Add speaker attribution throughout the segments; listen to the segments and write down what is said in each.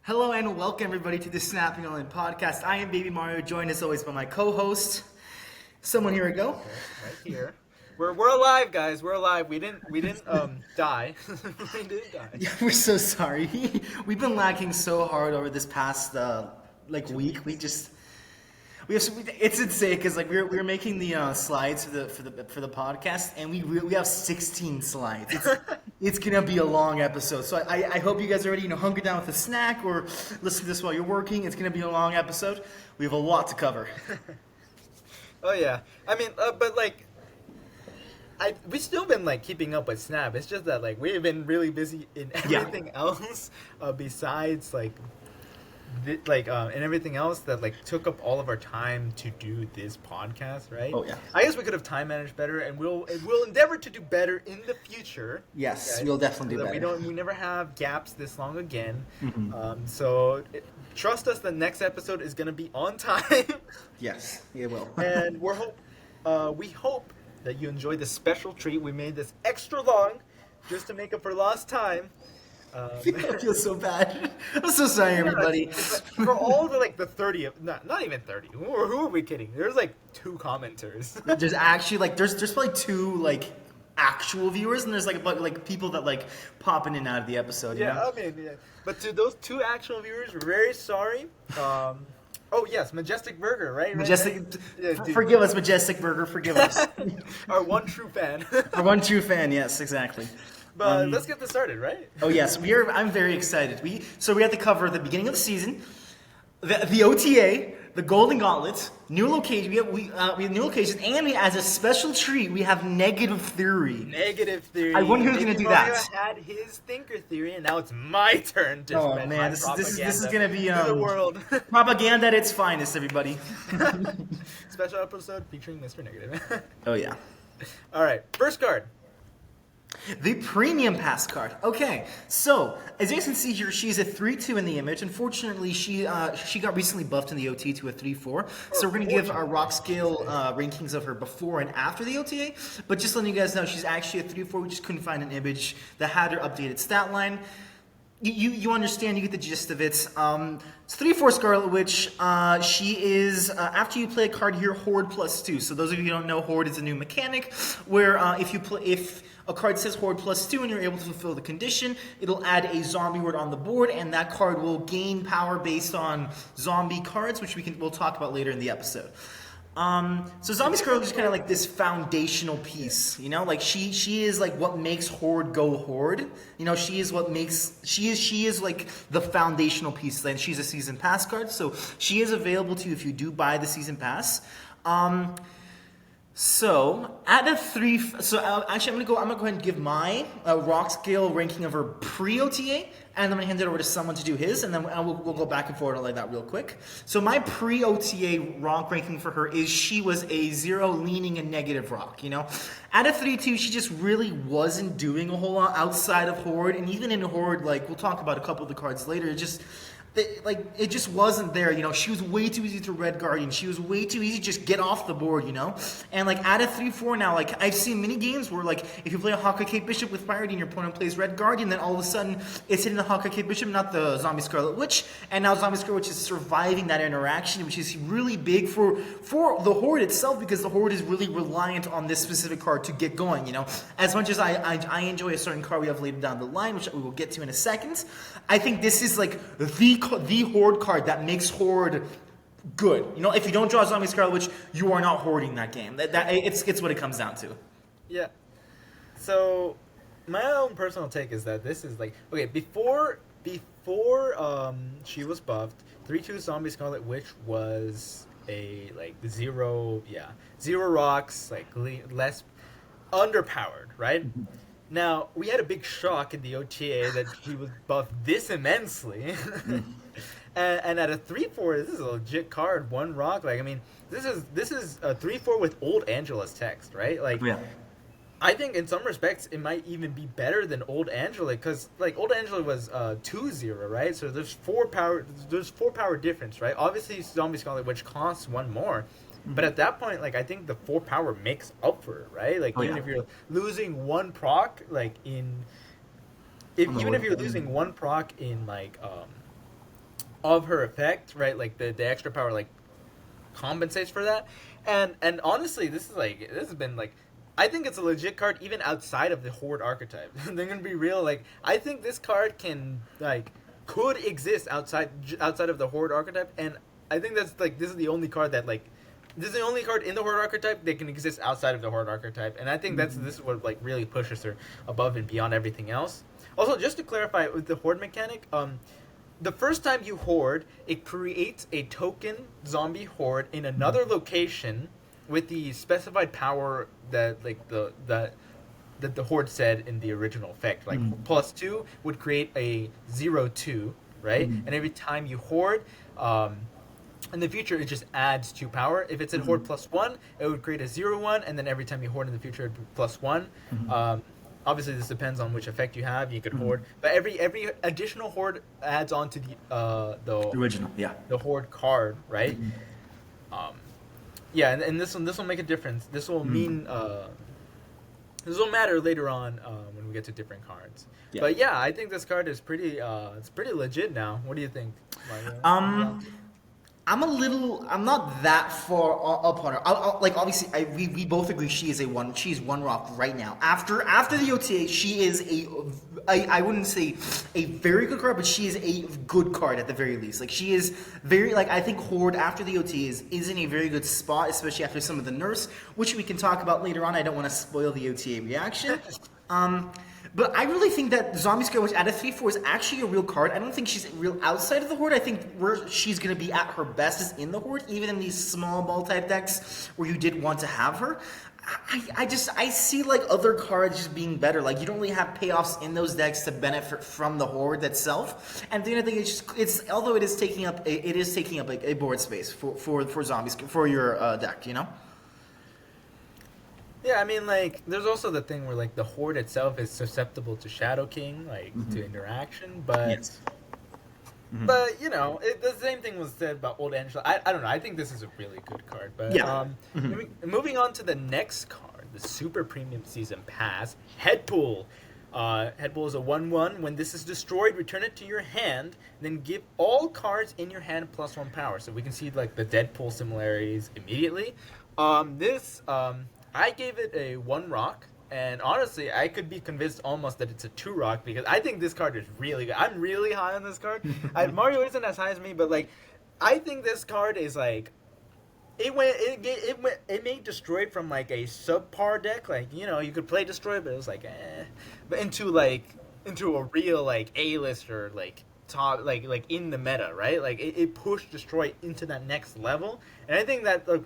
Speaker 1: Hello and welcome everybody to the Snapping Online podcast. I am Baby Mario, joined as always by my co-host. Someone here we go.
Speaker 2: Right here. We're alive, guys. We're alive. We didn't die. We didn't die.
Speaker 1: Yeah, we're so sorry. We've been lacking so hard over this past
Speaker 2: Two
Speaker 1: week. We
Speaker 2: weeks.
Speaker 1: just we have it's insane because we're making the slides for the podcast and we have 16 slides. It's gonna be a long episode, so I hope you guys are ready. Hunker down with a snack or listen to this while you're working. It's gonna be a long episode. We have a lot to cover.
Speaker 2: Oh yeah. I mean, but like, we've still been like keeping up with Snap. It's just that like we've been really busy in
Speaker 1: Yeah.
Speaker 2: everything else, besides and everything else that like took up all of our time to do this podcast, right?
Speaker 1: Oh yeah.
Speaker 2: I guess we could have time managed better, and we'll endeavor to do better in the future.
Speaker 1: Yes,
Speaker 2: Okay?
Speaker 1: we'll definitely do
Speaker 2: So that
Speaker 1: better.
Speaker 2: we never have gaps this long again.
Speaker 1: Mhm.
Speaker 2: Trust us, the next episode is gonna be on time,
Speaker 1: Yes, it will.
Speaker 2: and we hope that you enjoy this special treat. We made this extra long just to make up for lost time.
Speaker 1: I feel so bad. I'm so sorry, everybody.
Speaker 2: For all the 30 of not even 30. Who are we kidding? There's like 2 commenters.
Speaker 1: There's actually there's probably 2 actual viewers, and there's about people that pop in and out of the episode. You
Speaker 2: Yeah,
Speaker 1: know?
Speaker 2: I mean, yeah. But to those 2 actual viewers, we're very sorry. Oh yes, Majestic Burger, right?
Speaker 1: Majestic,
Speaker 2: Yeah, dude.
Speaker 1: forgive us, Majestic Burger, forgive us.
Speaker 2: Our one true fan.
Speaker 1: Our one true fan, yes, exactly.
Speaker 2: But let's get this started, right?
Speaker 1: Oh yes, I'm very excited. We had to cover the beginning of the season, the OTA, the Golden Gauntlet, new location. We have new locations, and as a special treat, we have negative theory.
Speaker 2: Negative theory.
Speaker 1: I wonder who's gonna
Speaker 2: Baby
Speaker 1: do
Speaker 2: Mario
Speaker 1: that.
Speaker 2: had his thinker theory, and now it's my turn to
Speaker 1: Oh
Speaker 2: spread my
Speaker 1: man, this is
Speaker 2: propaganda
Speaker 1: gonna be
Speaker 2: to the world.
Speaker 1: propaganda at its finest, everybody.
Speaker 2: Special episode featuring Mr. Negative.
Speaker 1: Oh yeah.
Speaker 2: All right, first card.
Speaker 1: The premium pass card. Okay, so as you guys can see here, she's a 3-2 in the image. Unfortunately, she got recently buffed in the OT to a 3-4. So we're gonna give our rock scale rankings of her before and after the OTA. But just letting you guys know, she's actually a 3-4. We just couldn't find an image that had her updated stat line. You understand, you get the gist of it. It's 3-4 Scarlet Witch. She is, after you play a card here, Horde +2. So those of you who don't know, Horde is a new mechanic where if a card says Horde +2 and you're able to fulfill the condition, it'll add a zombie word on the board, and that card will gain power based on zombie cards, which we'll talk about later in the episode. So Zombie Scarlet is kind of like this foundational piece, she is like what makes Horde go Horde. She is like the foundational piece, and she's a season pass card, so she is available to you if you do buy the season pass. So at a 3, actually I'm gonna go ahead and give my rock scale ranking of her pre-OTA, and I'm gonna hand it over to someone to do his, and then we'll go back and forth like that real quick. So my pre-OTA rock ranking for her is she was a 0 leaning a negative rock. At a 3-2, she just really wasn't doing a whole lot outside of Horde, and even in Horde, we'll talk about a couple of the cards later. It just wasn't there, She was way too easy to Red Guardian. She was way too easy to just get off the board, And at a 3-4 now, I've seen many games where if you play a Hawkeye Cape Bishop with Priority and your opponent plays Red Guardian, then all of a sudden it's hitting the Hawkeye Cape Bishop, not the Zombie Scarlet Witch, and now Zombie Scarlet Witch is surviving that interaction, which is really big for the Horde itself, because the Horde is really reliant on this specific card to get going, As much as I enjoy a certain card we have later down the line, which we will get to in a second, I think this is the Horde card that makes Horde good. If you don't draw Zombie Scarlet Witch, you are not hoarding that game. It's what it comes down to.
Speaker 2: Yeah. So my own personal take is that this is okay, before she was buffed, 3-2 Zombie Scarlet Witch was a 0 rocks, less underpowered, right? Now, we had a big shock in the OTA that she was buffed this immensely. And at a 3-4, this is a legit card, 1 rock. This is a 3-4 with Old Angela's text, right?
Speaker 1: Yeah.
Speaker 2: I think in some respects it might even be better than Old Angela, because Old Angela was 2-0, right? So there's 4 power difference, right? Obviously Zombie Scarlet Witch costs 1 more. But at that point, I think the 4 power makes up for it, right? If you're losing 1 proc, even if you're losing 1 proc in of her effect, right? Like the extra power like compensates for that. And honestly, this has been like, I think it's a legit card even outside of the Horde archetype. They're gonna be real. Like I think this card can like could exist outside of the Horde archetype, and I think that's like this is the only card that like this is the only card in the Horde archetype that can exist outside of the Horde archetype, and I think this is what like really pushes her above and beyond everything else. Also, just to clarify with the Horde mechanic, the first time you Horde, it creates a token zombie Horde in another location with the specified power that like that the Horde said in the original effect. Like +2 would create a 0/2, right? And every time you Horde, in the future it just adds 2 power. If it's in Horde +1, it would create a 0/1, and then every time you Horde in the future, it'd be +1. Obviously, this depends on which effect you have. You could Horde, but every additional Horde adds on to the
Speaker 1: Original, yeah.
Speaker 2: the Horde card, right? Yeah, and this will make a difference. This will mean this will matter later on when we get to different cards.
Speaker 1: Yeah.
Speaker 2: But yeah, I think this card is pretty it's pretty legit now. What do you think, Mario?
Speaker 1: I'm not that far up on her. Like obviously, we both agree she's one rock right now. After the OTA, she is I wouldn't say a very good card, but she is a good card at the very least. Like she is very like I think Horde after the OTA is in a very good spot, especially after some of the nerfs, which we can talk about later on. I don't want to spoil the OTA reaction. But I really think that Zombie Square, which at a 3/4 is actually a real card. I don't think she's real outside of the Horde. I think where she's going to be at her best is in the Horde, even in these small ball type decks where you did want to have her. I see like other cards just being better. Like you don't really have payoffs in those decks to benefit from the Horde itself. And the other thing is it's although it is taking up a board space for zombies for your deck, you know.
Speaker 2: Yeah, I mean, like, there's also the thing where, like, the Horde itself is susceptible to Shadow King, like, to interaction, but...
Speaker 1: Yes.
Speaker 2: But, you know, the same thing was said about Old Angela. I don't know, I think this is a really good card, but...
Speaker 1: Yeah.
Speaker 2: Moving on to the next card, the Super Premium Season Pass, Headpool. Headpool is a 1/1. When this is destroyed, return it to your hand, then give all cards in your hand +1 power. So we can see, like, the Deadpool similarities immediately. I gave it a 1 rock, and honestly, I could be convinced almost that it's a 2 rock because I think this card is really good. I'm really high on this card. Mario isn't as high as me, but like, I think this card is like, it made Destroy from like a subpar deck, like you know you could play Destroy, but it was like but into a real like A-lister like top like in the meta, right? Like it pushed Destroy into that next level, and I think that like.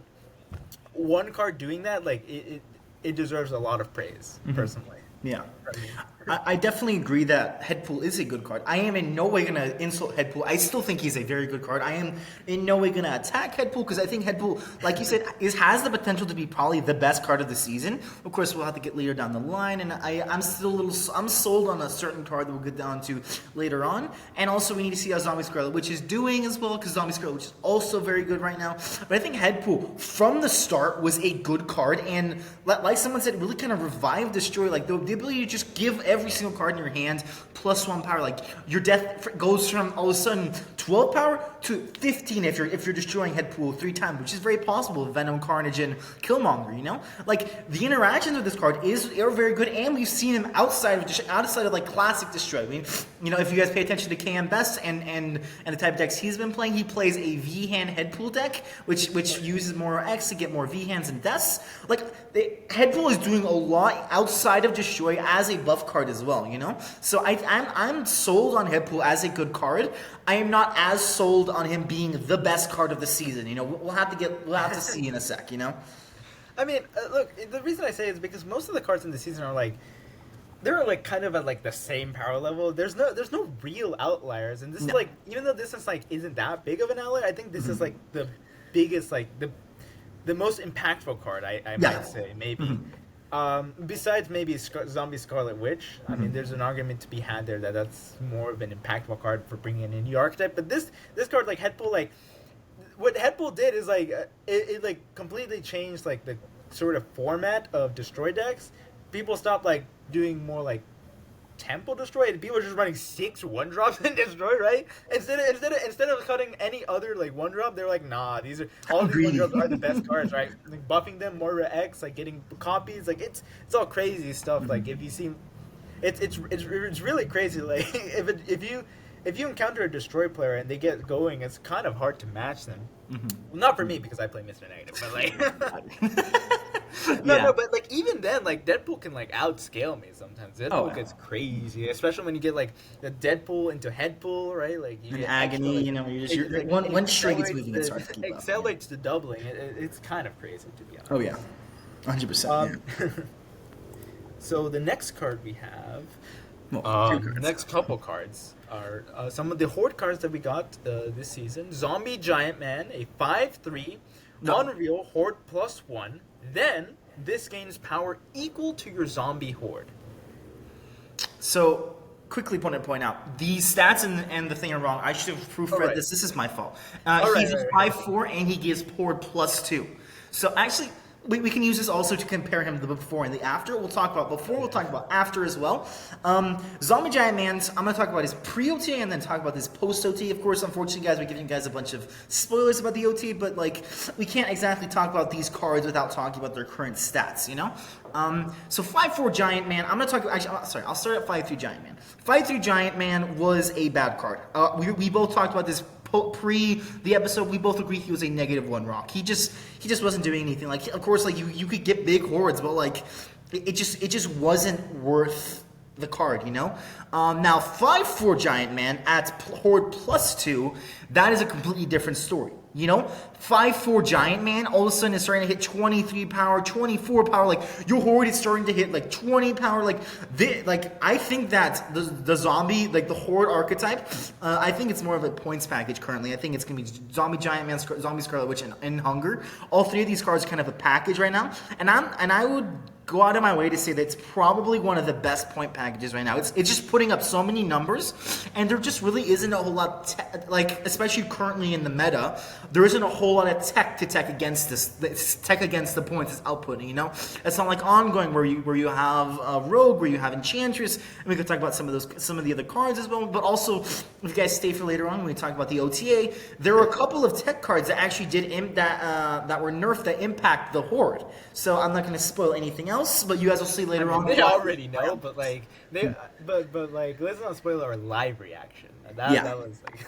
Speaker 2: One card doing that, like it deserves a lot of praise, personally.
Speaker 1: Yeah. I definitely agree that Headpool is a good card. I am in no way going to insult Headpool. I still think he's a very good card. I am in no way going to attack Headpool because I think Headpool, like you said, has the potential to be probably the best card of the season. Of course, we'll have to get later down the line, and I'm still I'm sold on a certain card that we'll get down to later on. And also, we need to see how Zombie Scarlet Witch is doing as well because Zombie Scarlet Witch is also very good right now. But I think Headpool, from the start, was a good card, and like someone said, really kind of revived Destroy. Like the ability to just give every single card in your hand +1 power. Like your death goes from all of a sudden 12 power to 15 if you're destroying Headpool 3 times, which is very possible with Venom, Carnage, and Killmonger. You know, like the interactions with this card are very good, and we've seen him outside of like classic Destroy. I mean, you know, if you guys pay attention to KM Best and the type of decks he's been playing, he plays a V hand Headpool deck, which uses more X to get more V hands and deaths. Like Headpool is doing a lot outside of Destroy as a buff card as well, you know? So I'm sold on Headpool as a good card. I am not as sold on him being the best card of the season. You know, we'll have to see in a sec, you know?
Speaker 2: I mean, look, the reason I say it is because most of the cards in the season are like, they're like kind of at like the same power level. There's no real outliers, and this is like, even though this is like isn't that big of an outlier, I think this is like the biggest, like the most impactful card I might say maybe. Besides maybe Zombie Scarlet Witch, I mean, there's an argument to be had there that's more of an impactful card for bringing in a new archetype. But this card, like Headpool, like what Headpool did is like it like completely changed like the sort of format of Destroy decks. People stopped like doing more like Temple Destroy, and people are just running 6 1-drops in Destroy, right? Instead of cutting any other like 1-drop, they're like, nah, these are all these 1-drops are the best cards, right? Like buffing them, Moira X, like getting copies, like it's all crazy stuff. Like if you see, it's really crazy. Like if you encounter a Destroy player and they get going, it's kind of hard to match them.
Speaker 1: Mm-hmm.
Speaker 2: Well, not for me because I play Mr. Negative, but like.
Speaker 1: Yeah.
Speaker 2: No, but like even then, like Deadpool can like outscale me sometimes. Deadpool gets crazy, especially when you get like the Deadpool into Headpool, right? Like you
Speaker 1: An
Speaker 2: get
Speaker 1: agony,
Speaker 2: extra,
Speaker 1: you know, you're
Speaker 2: it,
Speaker 1: like,
Speaker 2: like,
Speaker 1: one string gets
Speaker 2: accelerates
Speaker 1: moving, it's hard to keep up.
Speaker 2: accelerates the doubling. It's kind of crazy to be honest.
Speaker 1: Oh yeah, 100%. Yeah.
Speaker 2: So the next card we have,
Speaker 1: Well, 2 cards.
Speaker 2: next couple cards are some of the Horde cards that we got this season. Zombie Giant Man, a 5/3 Unreal Horde +1. Then this gains power equal to your zombie horde.
Speaker 1: So, quickly point out, the stats and the thing are wrong. I should have proofread this. This is my fault. He's a 5/4 and he gives horde +2. So actually, we can use this also to compare him to the before and the after. We'll talk about before, we'll talk about after as well. Zombie Giant Man's, I'm going to talk about his pre-OT and then talk about his post-OT. Of course, unfortunately, guys, we're giving you guys a bunch of spoilers about the OT, but like, we can't exactly talk about these cards without talking about their current stats, you know? So 5/4 Giant Man, I'm going to talk about, actually, sorry, I'll start at 5/3 Giant Man. 5/3 Giant Man was a bad card. We both talked about this pre the episode. We both agreed he was a -1 rock. He just wasn't doing anything. Like, of course, like you could get big hordes, but like it just wasn't worth the card, you know. Now 5/4 Giant Man at horde +2, that is a completely different story. You know, 5/4 Giant Man all of a sudden is starting to hit 23 power, 24 power. Like your horde is starting to hit like 20 power. Like I think that the zombie, like the horde archetype, I think it's more of a points package currently. I think it's gonna be Zombie Giant Man, Zombie Scarlet Witch, and Hunger. All 3 of these cards are kind of a package right now, and I would go out of my way to say that it's probably one of the best point packages right now. It's just putting up so many numbers, and there just really isn't a whole lot, like especially currently in the meta, there isn't a whole lot of tech against this. Tech against the points it's outputting. You know, it's not like Ongoing where you have Rogue, where you have Enchantress, and we could talk about some of the other cards as well. But also, if you guys stay for later on when we talk about the OTA, there were a couple of tech cards that actually did that were nerfed that impact the horde. So I'm not going to spoil anything else, but you guys will see later on.
Speaker 2: They already know, but like but like let's not spoil our live reaction. That was like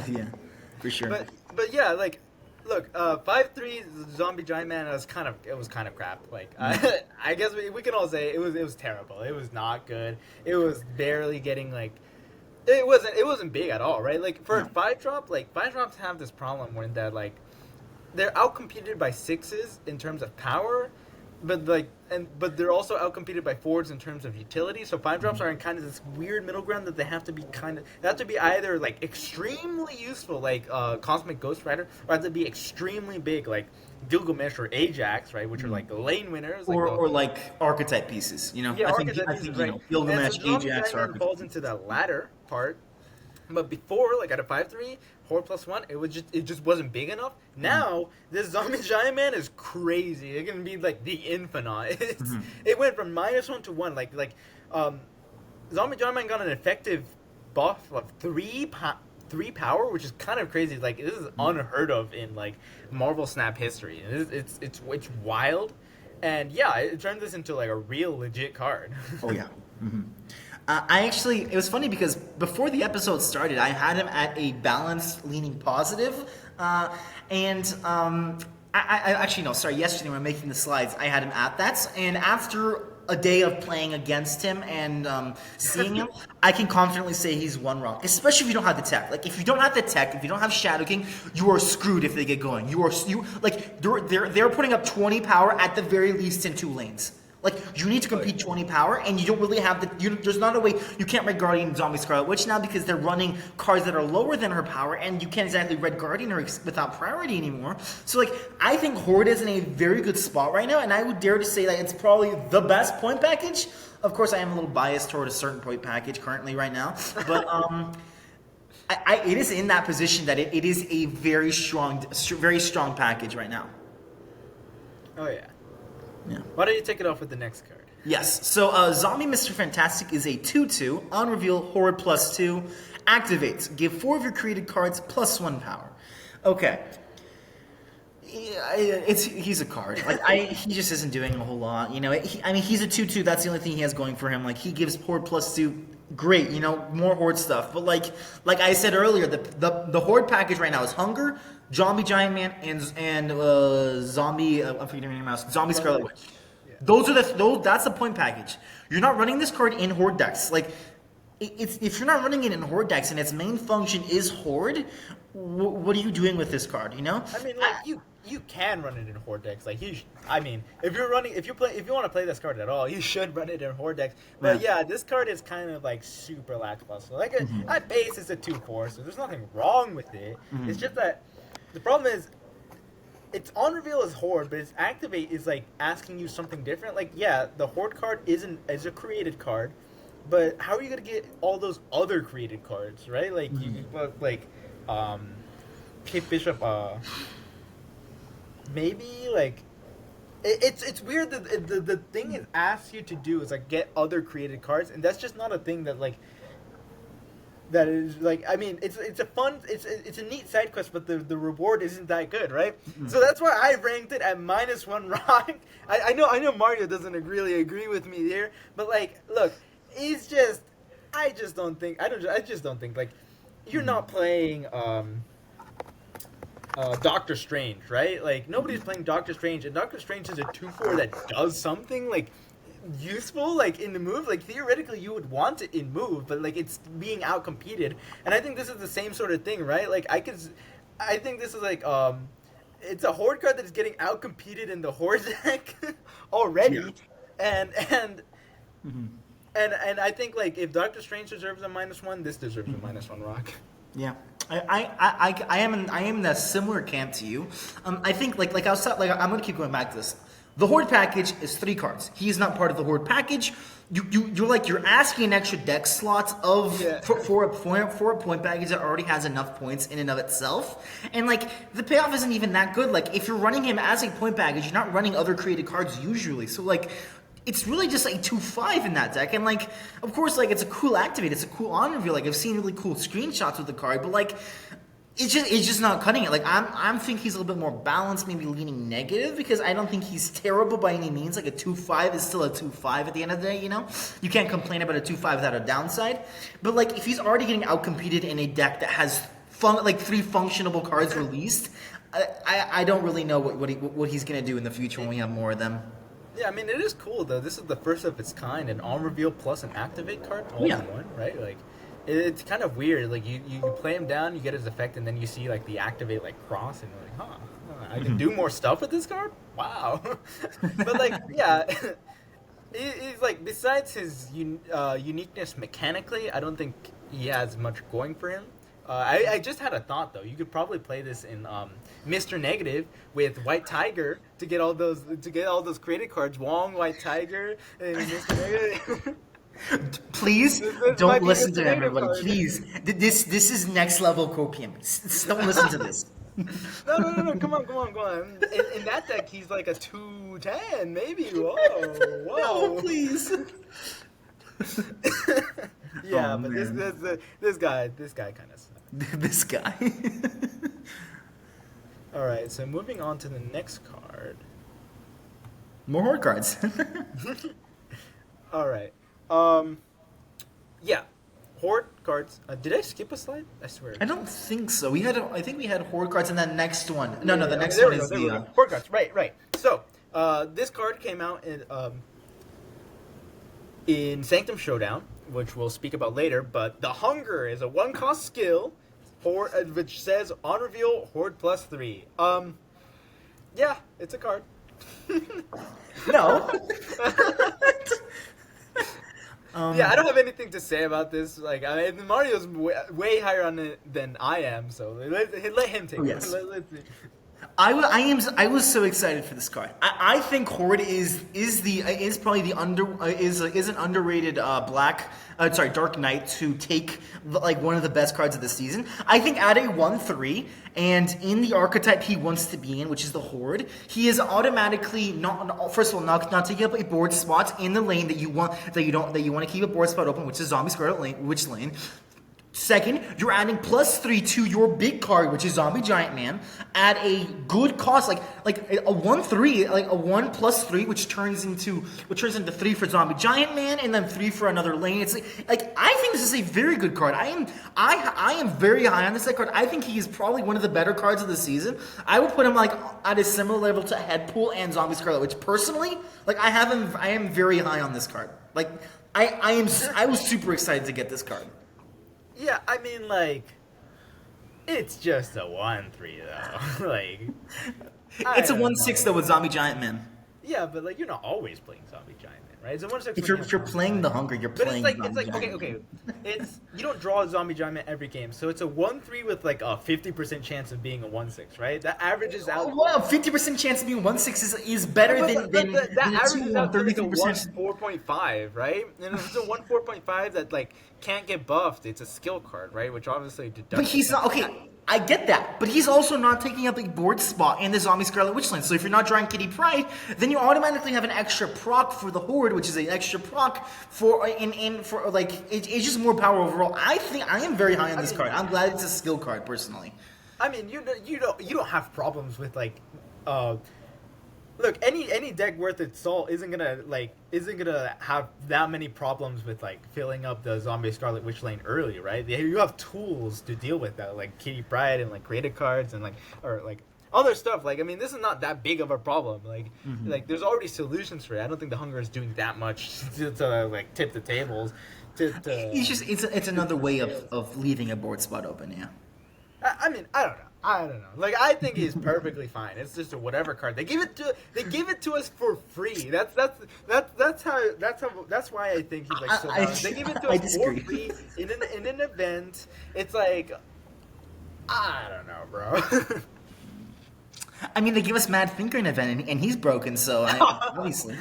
Speaker 1: yeah, for sure.
Speaker 2: But yeah, like look, 5/3 Zombie Giant Man was kind of crap. Like I guess we can all say it was terrible. It was not good. It was barely getting like. It wasn't big at all, right? Like for a 5-drop, like 5-drops have this problem when that like they're outcompeted by 6s in terms of power, but they're also outcompeted by 4s in terms of utility. So 5-drops are in kind of this weird middle ground that they have to be either like extremely useful, like Cosmic Ghost Rider, or have to be extremely big, like Gilgamesh or Ajax, right, which are like the lane winners, like
Speaker 1: or like archetype pieces, you know.
Speaker 2: Yeah,
Speaker 1: I
Speaker 2: archetype
Speaker 1: think
Speaker 2: pieces,
Speaker 1: you
Speaker 2: right.
Speaker 1: know, Gilgamesh,
Speaker 2: and so
Speaker 1: Ajax,
Speaker 2: Giant Man falls into that latter part. But before, like at a 5/3, horde +1, it just wasn't big enough. Now this Zombie Giant Man is crazy. It can be like the Infinite. It went from -1 to 1. Like Zombie Giant Man got an effective buff of 3 power, which is kind of crazy. Like this is unheard of in like Marvel Snap history. It's wild, and yeah, it turned this into like a real legit card.
Speaker 1: Oh yeah. It was funny because before the episode started, I had him at a balanced leaning positive, and yesterday when I'm making the slides, I had him at that, and after a day of playing against him and seeing him, I can confidently say he's 1 rock, especially if you don't have the tech. Like if you don't have the tech, if you don't have Shadow King, you are screwed if they get going. They're putting up 20 power at the very least in 2 lanes. Like, you need to compete 20 power, and you don't really have there's not a way, you can't Red Guardian Zombie Scarlet Witch now because they're running cards that are lower than her power, and you can't exactly Red Guardian her without priority anymore. So, like, I think Horde is in a very good spot right now, and I would dare to say that it's probably the best point package. Of course, I am a little biased toward a certain point package currently right now, but, it is in that position that it is a very strong package right now.
Speaker 2: Oh, yeah.
Speaker 1: Yeah.
Speaker 2: Why don't you take it off with the next card?
Speaker 1: Yes. So, Zombie Mr. Fantastic is a 2/2 on reveal Horde +2 activates. Give 4 of your created cards +1 power. Okay. Yeah, he's a card. Like he just isn't doing a whole lot. You know, he's a 2/2. That's the only thing he has going for him. Like he gives Horde +2. Great, you know, more Horde stuff. But like I said earlier, the Horde package right now is Hunger, Zombie Giant Man, and Zombie. I'm forgetting your name now. Zombie Scarlet Witch.
Speaker 2: Yeah.
Speaker 1: That's the point package. You're not running this card in Horde decks. Like if you're not running it in Horde decks and its main function is Horde, what are you doing with this card? You know?
Speaker 2: I mean, like you can run it in Horde decks. Like I mean, if you want to play this card at all, you should run it in Horde decks. But yeah, this card is kind of like super lackluster. Like at base, it's a 2/4, so there's nothing wrong with it. It's just that the problem is it's on reveal as Horde, but its activate is like asking you something different. Like yeah, the Horde card is a created card, but how are you gonna get all those other created cards, right? Like Cape Bishop, maybe like it's weird that the thing it asks you to do is like get other created cards, and that's just not a thing that like that is like, I mean, it's a fun, it's a neat side quest, but the reward isn't that good, right? So that's why I ranked it at -1 rock. I know Mario doesn't really agree with me here, but like, look, it's just I just don't think like you're not playing Doctor Strange, right? Like nobody's playing Doctor Strange, and Doctor Strange is a 2/4 that does something like useful, like in the move. Like theoretically, you would want it in move, but like it's being outcompeted. And I think this is the same sort of thing, right? Like I think this is like it's a Horde card that is getting outcompeted in the Horde deck already, and I think like if Doctor Strange deserves a -1, this deserves a -1 rock.
Speaker 1: Yeah, I am in a similar camp to you. I think like I was like I'm gonna keep going back to this. The Horde package is 3 cards. He is not part of the Horde package. You're asking an extra deck slots for a point package that already has enough points in and of itself, and like the payoff isn't even that good. Like if you're running him as a point package, you're not running other created cards usually. So like it's really just like 2/5 in that deck, and like of course like it's a cool activate, it's a cool on reveal. Like I've seen really cool screenshots with the card, but like it's just not cutting it. Like I'm think he's a little bit more balanced, maybe leaning negative, because I don't think he's terrible by any means. Like a 2/5 is still a 2/5 at the end of the day, you know? You can't complain about a 2/5 without a downside. But like if he's already getting outcompeted in a deck that has 3 functionable cards released, I don't really know what he's gonna do in the future when we have more of them.
Speaker 2: Yeah, I mean it is cool though. This is the first of its kind, an on reveal plus an activate card all in one, right? Like it's kind of weird. Like you play him down, you get his effect, and then you see like the activate like cross, and you're like, huh, I can do more stuff with this card. Wow. But like, yeah, he's like besides his uniqueness mechanically, I don't think he has much going for him. I just had a thought though. You could probably play this in Mr. Negative with White Tiger to get all those created cards. Wong, White Tiger, and Mr. Negative.
Speaker 1: Please don't listen to everybody. Please, this is next level copium. Don't listen to this.
Speaker 2: No. Come on. In that deck, he's like a 2/10, maybe. Whoa.
Speaker 1: No, please.
Speaker 2: Yeah, but this guy kind of sucks.
Speaker 1: This guy.
Speaker 2: All right, so moving on to the next card.
Speaker 1: More Horde cards.
Speaker 2: All right. Yeah, Horde cards. Did I skip a slide? I swear.
Speaker 1: I don't think so. I think we had Horde cards in that next one. No, the next
Speaker 2: one
Speaker 1: is the
Speaker 2: Horde cards. Right. So, this card came out in Sanctum Showdown, which we'll speak about later. But the Hunger is a 1-cost skill, which says on reveal Horde +3. Yeah, it's a card.
Speaker 1: No.
Speaker 2: Yeah, I don't have anything to say about this. Like, I mean, Mario's way higher on it than I am, so let him take it.
Speaker 1: Yes.
Speaker 2: Let's see.
Speaker 1: I was so excited for this card. I think Horde is probably the is an underrated Dark Knight to take like one of the best cards of the season. I think at a 1/3 and in the archetype he wants to be in, which is the Horde, he is automatically first of all not taking up a board spot in the lane that you want to keep a board spot open, which is Zombie Scarlet Witch lane. Second, you're adding +3 to your big card, which is Zombie Giant Man, at a good cost, like a 1/3, like a 1+3, which turns into 3 for Zombie Giant Man, and then 3 for another lane. It's like I think this is a very good card. I am very high on this card. I think he is probably one of the better cards of the season. I would put him like at a similar level to Headpool and Zombie Scarlet, which personally, like I am very high on this card. Like I was super excited to get this card.
Speaker 2: Yeah, I mean, like, it's just a 1/3 though. Like,
Speaker 1: it's a 1/6 though with Zombie Giant Man.
Speaker 2: Yeah, but like you're not always playing Zombie Giant Man, right? It's a 1/6.
Speaker 1: If you're playing the Hunger, you're playing.
Speaker 2: But it's like okay. It's you don't draw a Zombie Giant Man every game, so it's a 1/3 with like a 50% chance of being a 1/6, right? That averages out.
Speaker 1: Well, 50% chance of being 1/6 is better than
Speaker 2: that averages out to like a
Speaker 1: 33%.
Speaker 2: 1/4.5, right? And if it's a 1/4.5 that like can't get buffed, it's a skill card, right? Which obviously deducts.
Speaker 1: But he's not okay. I get that, but he's also not taking up a board spot in the Zombie Scarlet Witch lane. So if you're not drawing Kitty Pryde, then you automatically have an extra proc for the Horde, which is an extra proc for like it's just more power overall. I am very high on this card. I'm glad it's a skill card personally.
Speaker 2: I mean, you don't have problems with like, look, any deck worth its salt isn't gonna have that many problems with like filling up the Zombie Scarlet Witch lane early, right? You have tools to deal with that, like Kitty Pryde and like creative cards and like other stuff. Like, I mean, this is not that big of a problem. Like there's already solutions for it. I don't think the Hunger is doing that much to like tip the tables.
Speaker 1: It's another way of leaving a board spot open. Yeah.
Speaker 2: I mean, I don't know. Like, I think he's perfectly fine. It's just a whatever card. They give it to us for free. That's why I think he's like so down. They give it to us for free in an event. It's like, I don't know, bro.
Speaker 1: I mean, they give us Mad Thinker in an event, and he's broken. So obviously.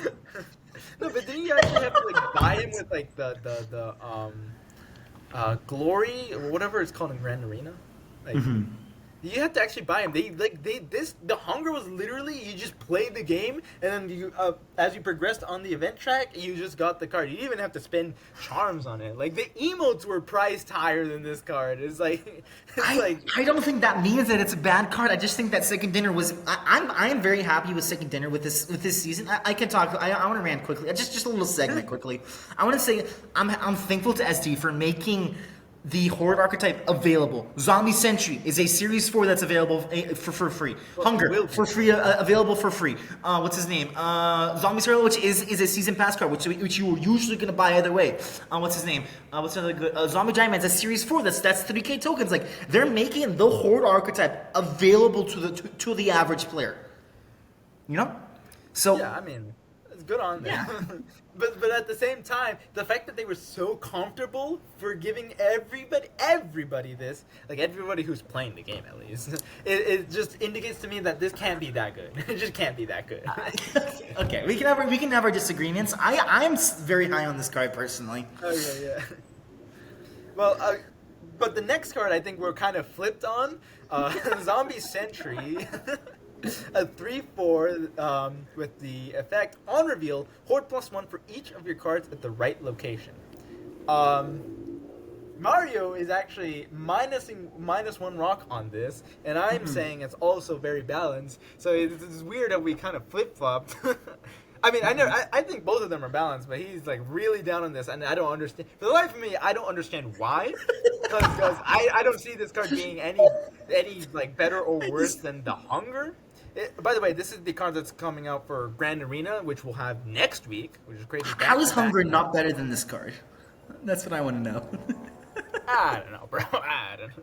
Speaker 2: No, but then you actually have to like buy him with like the glory or whatever it's called in Grand Arena. Like, you have to actually buy him. The Hunger was literally you just played the game and then you as you progressed on the event track, you just got the card. You didn't even have to spend charms on it. Like the emotes were priced higher than this card. I
Speaker 1: don't think that means that it's a bad card. I just think that Second Dinner was. I am very happy with Second Dinner with this season. I can talk. I want to rant quickly. Just a little segment quickly. I want to say I'm thankful to SD for making the Horde archetype available. Zombie Sentry is a Series 4 that's available for free. Hunger for free, available for free. What's his name? Zombie Scarlet, which is a season pass card, which you were usually gonna buy either way. What's his name? What's another good? Zombie Giant Man's a Series 4. That's 3K tokens. Like they're making the Horde archetype available to the average player. You know? So
Speaker 2: yeah, I mean, it's good on them. Yeah. But at the same time, the fact that they were so comfortable for giving everybody this, like everybody who's playing the game at least, it just indicates to me that this can't be that good. It just can't be that good.
Speaker 1: Okay, we can have our disagreements. I am very high on this card personally.
Speaker 2: Okay, yeah. Well, but the next card I think we're kind of flipped on, Zombie Sentry. A 3/4 with the effect on reveal, Horde +1 for each of your cards at the right location. Mario is actually -1 rock on this, and I'm saying it's also very balanced. So it's weird that we kind of flip flopped. I mean, I think both of them are balanced, but he's like really down on this, and I don't understand. For the life of me, I don't understand why. Because I don't see this card being any like better or worse than the Hunger. By the way, this is the card that's coming out for Grand Arena, which we'll have next week, which is crazy.
Speaker 1: How is Hunger not better than this card? That's what I want to know.
Speaker 2: I don't know, bro. I don't know.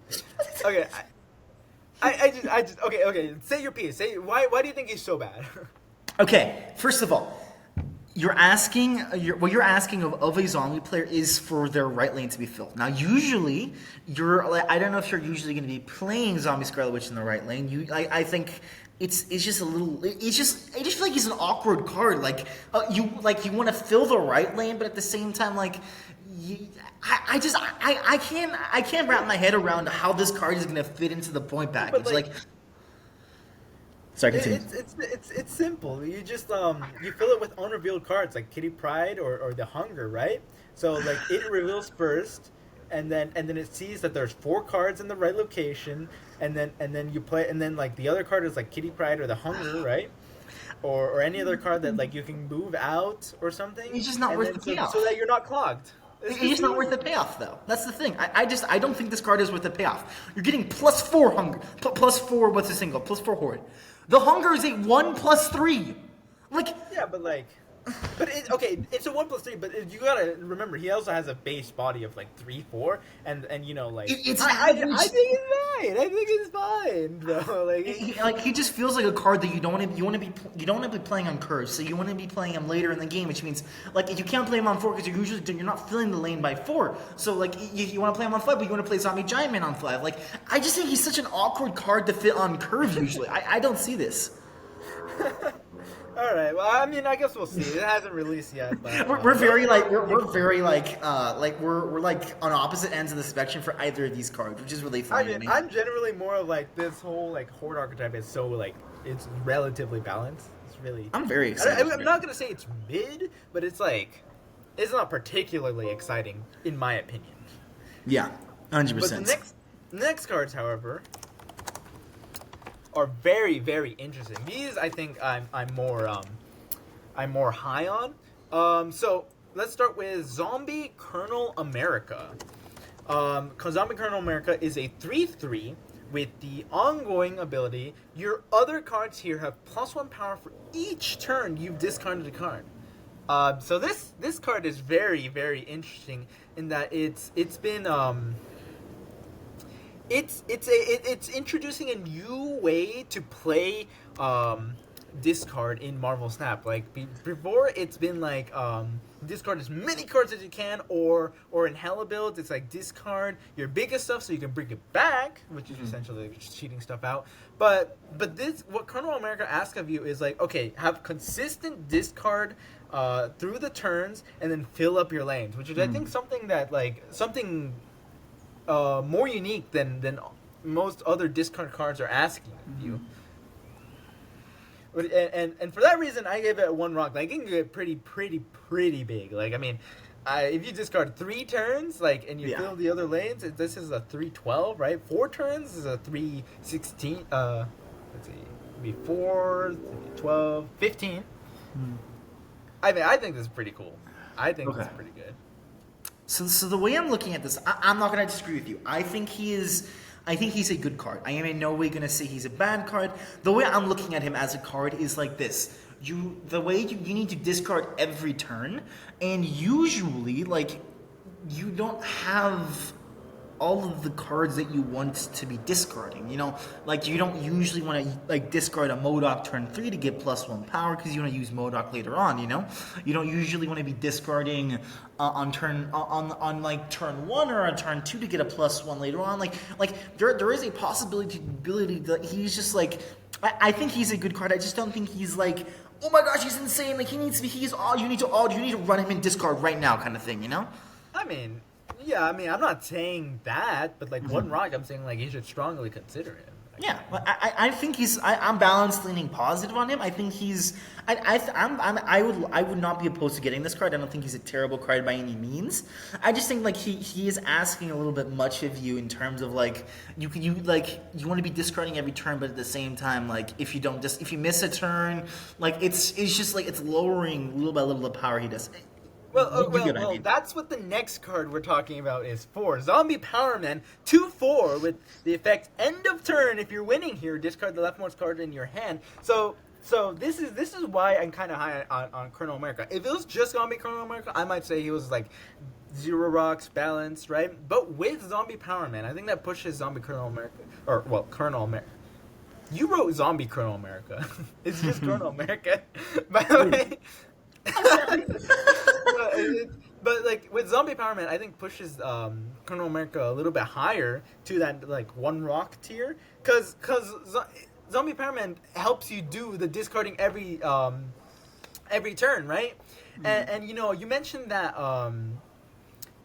Speaker 2: Okay, I just okay. Say your piece. Say why do you think he's so bad?
Speaker 1: Okay, first of all, you're asking of a zombie player is for their right lane to be filled. Now, usually, I don't know if you're usually going to be playing Zombie Scarlet Witch in the right lane. I think it's just a little. I just feel like he's an awkward card. You want to fill the right lane, but at the same time, you, I can't wrap my head around how this card is gonna fit into the point package.
Speaker 2: But
Speaker 1: Sorry, continue.
Speaker 2: it's simple. You just you fill it with unrevealed cards like Kitty Pride or the Hunger, right? So like it reveals first, and then it sees that there's 4 cards in the right location, and then you play, and then like the other card is like Kitty Pride or the Hunger, right? Or any other card that like you can move out or something.
Speaker 1: It's just not worth the payoff.
Speaker 2: So that you're not clogged.
Speaker 1: It's just not worth the payoff, though. That's the thing. I don't think this card is worth the payoff. You're getting +4 hunger, +4. What's a single? +4 horde. The hunger is a 1+3.
Speaker 2: Yeah, but it's a 1+3. But you gotta remember, he also has a base body of like 3-4, and
Speaker 1: it's.
Speaker 2: I think it's fine. I think it's fine, though.
Speaker 1: He just feels like a card that you don't want to be playing on curves. So you want to be playing him later in the game, which means you can't play him on 4 because you're not filling the lane by 4. So you want to play him on 5, but you want to play Zombie Giant Man on 5. I just think he's such an awkward card to fit on curve. Usually, I don't see this.
Speaker 2: All right. Well, I mean, I guess we'll see. It hasn't released yet. But,
Speaker 1: we're on opposite ends of the spectrum for either of these cards, which is really funny to me.
Speaker 2: I'm generally more of this whole horde archetype is so it's relatively balanced. It's really.
Speaker 1: I'm very excited.
Speaker 2: I'm not gonna say it's mid, but it's not particularly exciting in my opinion.
Speaker 1: Yeah, 100%.
Speaker 2: But the next cards, however, are very, very interesting. These I think I'm more high on. So let's start with Zombie Colonel America. Zombie Colonel America is a 3/3 with the ongoing ability. Your other cards here have +1 power for each turn you've discarded a card. So this card is very, very interesting in that it's introducing a new way to play discard in Marvel Snap. Before, it's been discard as many cards as you can, or in Hella builds, it's discard your biggest stuff so you can bring it back, which is essentially just cheating stuff out. But this, what Colonel America asks of you is okay, have consistent discard through the turns, and then fill up your lanes, which is I think something that something more unique than most other discard cards are asking of you. And for that reason, I gave it 1 rock. It can get pretty big. If you discard 3 turns, and you fill the other lanes, this is a 3/12, right? 4 turns is a 3/16. Let's see, be 4, 12, 15. I think this is pretty cool. I think this is pretty good.
Speaker 1: So the way I'm looking at this, I'm not going to disagree with you. I think he's a good card. I am in no way going to say he's a bad card. The way I'm looking at him as a card is like this. You need to discard every turn, and usually you don't have all of the cards that you want to be discarding. You don't usually want to discard a MODOK turn 3 to get +1 power because you want to use MODOK later on. You don't usually want to be discarding on turn 1 or on turn 2 to get a +1 later on. There is a possibility that he's just I think he's a good card. I just don't think he's oh my gosh, he's insane. You need to run him in discard right now kind of thing.
Speaker 2: I'm not saying that, but 1 rock, I'm saying you should strongly consider him.
Speaker 1: Yeah, I think I'm balanced, leaning positive on him. I think I would not be opposed to getting this card. I don't think he's a terrible card by any means. I just think he is asking a little bit much of you in terms of you want to be discarding every turn, but at the same time if you miss a turn, it's just it's lowering little by little the power he does.
Speaker 2: Well, that's what the next card we're talking about is for. Zombie Power Man, 2/4 with the effect end of turn. If you're winning here, discard the leftmost card in your hand. So this is why I'm kind of high on Colonel America. If it was just Zombie Colonel America, I might say he was 0 rocks, balanced, right? But with Zombie Power Man, I think that pushes Zombie Colonel America, Colonel America. You wrote Zombie Colonel America. It's just Colonel America, by the way. But with Zombie Power Man, I think pushes Colonel America a little bit higher to that 1 rock tier, because Zombie Power Man helps you do the discarding every turn, right? And you know, you mentioned that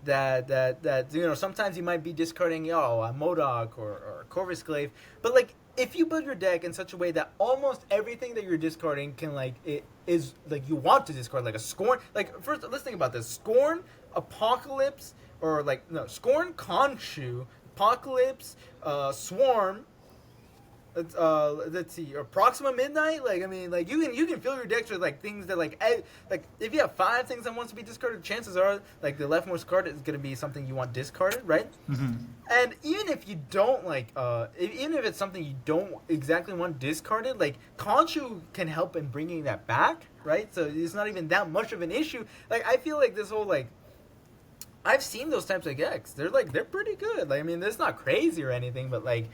Speaker 2: that you know, sometimes you might be discarding a Modok or Corvus Glaive, but like if you build your deck in such a way that almost everything that you're discarding can like it is like you want to discard, like a Scorn. Like first, let's think about this: Scorn, Apocalypse, or like no Scorn, Khonshu, Apocalypse, Swarm. Let's see, or Proxima Midnight. Like I mean, like you can fill your decks with like things that like if you have 5 things that wants to be discarded, chances are like the leftmost card is going to be something you want discarded, right?
Speaker 1: Mm-hmm.
Speaker 2: And even if you don't like, even if it's something you don't exactly want discarded, like Khonshu can help in bringing that back, right? So it's not even that much of an issue. Like I feel like this whole like. I've seen those types of decks. They're pretty good. Like I mean, it's not crazy or anything, but like,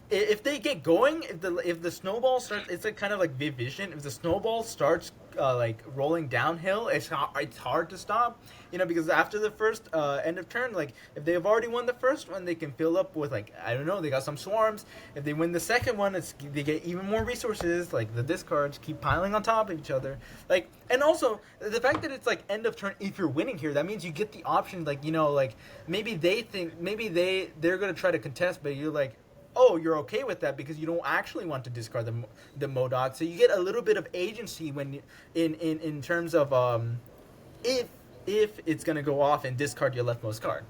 Speaker 2: if they get going, if the snowball starts, it's like kind of like Vision. If the snowball starts like rolling downhill, it's hard to stop. You know, because after the first end of turn, like if they've already won the first one, they can fill up with like I don't know, they got some swarms. If they win the second one, they get even more resources. Like the discards keep piling on top of each other. Like and also the fact that it's like end of turn, if you're winning here, that means you get the option. Like you know, like maybe they're gonna try to contest, but you're like. Oh, you're okay with that because you don't actually want to discard the Modok, so you get a little bit of agency when in terms of if it's gonna go off and discard your leftmost card.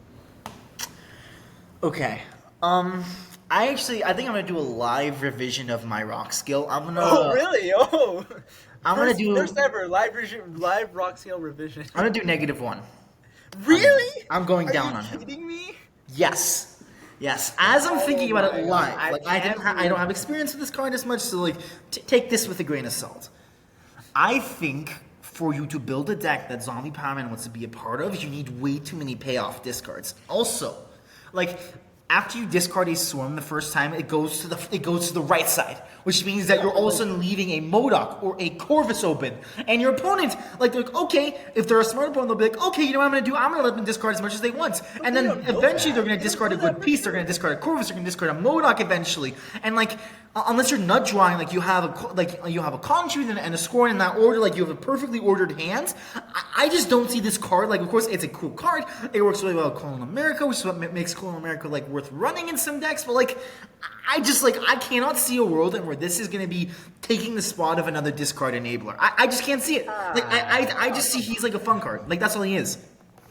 Speaker 1: Okay. I think I'm gonna do a live revision of my rock skill.
Speaker 2: Oh, really? Oh, first ever live rock scale revision.
Speaker 1: I'm gonna do -1.
Speaker 2: Really?
Speaker 1: I'm going down
Speaker 2: Are
Speaker 1: on
Speaker 2: you
Speaker 1: him.
Speaker 2: kidding me?
Speaker 1: Yes. Yes, as I'm thinking about it
Speaker 2: my God.
Speaker 1: live, like I don't have experience with this card as much, so like take this with a grain of salt. I think for you to build a deck that Zombie Power Man wants to be a part of, you need way too many payoff discards. Also, like after you discard a Swarm the first time, it goes to the right side, which means that you're all of a sudden leaving a Modok or a Corvus open, and your opponent like okay, if they're a smart opponent, they'll be like, okay, you know what I'm gonna do? I'm gonna let them discard as much as they want, and then eventually they're gonna discard a good piece. They're gonna discard a Corvus. They're gonna discard a Modok eventually, and like unless you're nut drawing, like you have a Khonshu and a Scorn in that order, like you have a perfectly ordered hand. I just don't see this card. Like of course it's a cool card. It works really well with Colonial America, which is what makes Colonial America like worth running in some decks, but like I cannot see a world in where this is going to be taking the spot of another discard enabler. I just can't see it. Like I just see he's like a fun card. Like that's all he is.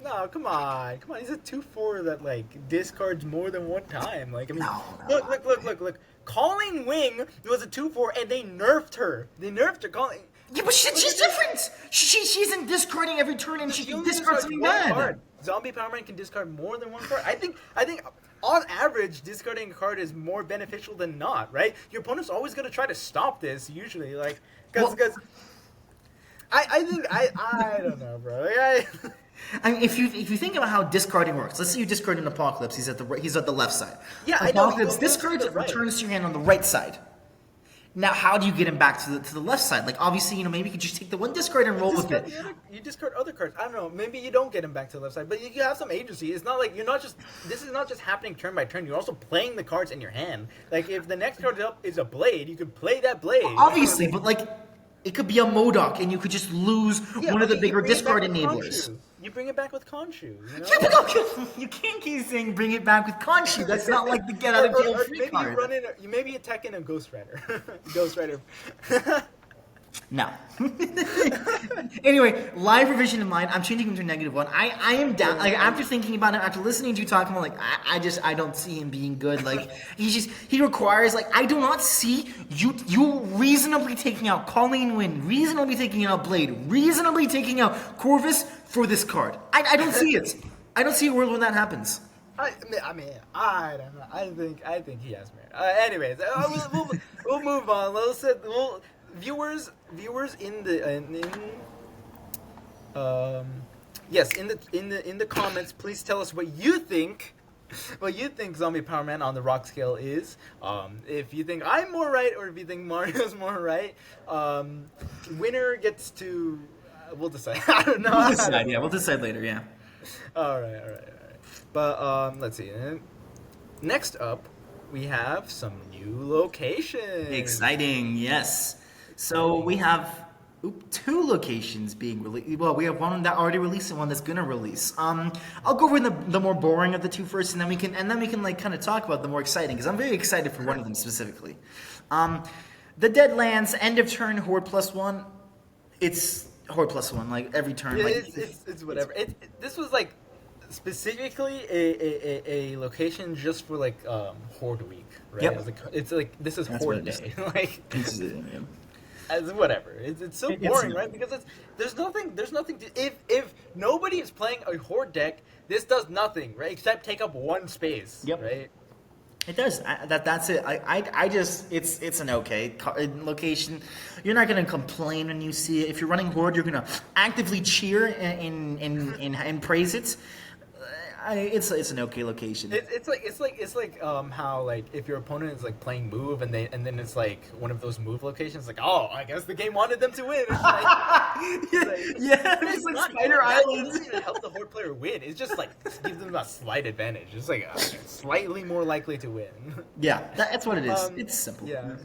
Speaker 2: No, come on. He's a 2/4 that like discards more than one time. Like I mean, look. Calling Wing was a 2/4, and they nerfed her. Calling.
Speaker 1: Yeah, but she's different. She isn't discarding every turn, and she can discard something bad.
Speaker 2: Card. Zombie Power Man can discard more than one card. I think on average, discarding a card is more beneficial than not. Right? Your opponent's always going to try to stop this. Usually, like because I think I don't know, bro. Like,
Speaker 1: I mean, if you think about how discarding works, let's say you discard an Apocalypse. He's at the left side.
Speaker 2: Yeah,
Speaker 1: Apocalypse discards, returns to your hand on the right side. Now, how do you get him back to the left side? Like, obviously, maybe you could just take the one discard and roll with it.
Speaker 2: You discard other cards. I don't know. Maybe you don't get him back to the left side, but you have some agency. It's not like this is not just happening turn by turn. You're also playing the cards in your hand. Like, if the next card up is a Blade, you can play that Blade.
Speaker 1: Obviously, but like, it could be a Modok, and you could just lose one of the bigger discard enablers.
Speaker 2: You bring it back with Khonshu. You know?
Speaker 1: Yeah, but you can't keep saying bring it back with Khonshu. That's not like the get out of jail free
Speaker 2: maybe
Speaker 1: card.
Speaker 2: You maybe attack in a Ghost Rider. Ghost Rider.
Speaker 1: No. Anyway, live revision in mind. I'm changing him to -1. I am down. Like after thinking about him, after listening to you talk, I'm like, I don't see him being good. Like he requires like I do not see you reasonably taking out Colleen Wynn, reasonably taking out Blade, reasonably taking out Corvus for this card. I don't see it. I don't see a world when that happens.
Speaker 2: I mean, I don't know. I think he has merit. Anyways, we'll move on. Viewers in the comments, please tell us what you think Zombie Power Man on the rock scale is. If you think I'm more right or if you think Mario's more right, winner gets to we'll decide. I don't know.
Speaker 1: We'll decide later. Yeah.
Speaker 2: All right. But let's see. Next up, we have some new locations.
Speaker 1: Exciting, yes. So we have two locations being released. Well, we have one that already released and one that's gonna release. I'll go over the more boring of the two first, and then we can like kind of talk about the more exciting because I'm very excited for one of them specifically. The Deadlands end of turn Horde +1. It's Horde +1 like every turn. Like
Speaker 2: It's whatever. This was like specifically a location just for like Horde Week, right?
Speaker 1: Yep.
Speaker 2: It's like this is
Speaker 1: That's
Speaker 2: Horde
Speaker 1: what it is.
Speaker 2: Day, like
Speaker 1: this is it, yeah.
Speaker 2: as whatever. It's so
Speaker 1: It's
Speaker 2: boring,
Speaker 1: not.
Speaker 2: right? Because there's nothing to if nobody is playing a Horde deck, this does nothing, right? Except take up one space,
Speaker 1: Yep.
Speaker 2: right?
Speaker 1: It does. That's it. I just it's an okay location. You're not gonna complain when you see it. If you're running Horde, you're gonna actively cheer and praise it. It's an okay location.
Speaker 2: It's like how like if your opponent is like playing move and then it's like one of those move locations like, oh, I guess the game wanted them to win. It's like,
Speaker 1: It's like
Speaker 2: not
Speaker 1: Spider
Speaker 2: even- that
Speaker 1: Island.
Speaker 2: doesn't even help the Horde player win. It's just like gives them a slight advantage. It's like slightly more likely to win.
Speaker 1: Yeah, that's what it is. It's simple.
Speaker 2: Yeah.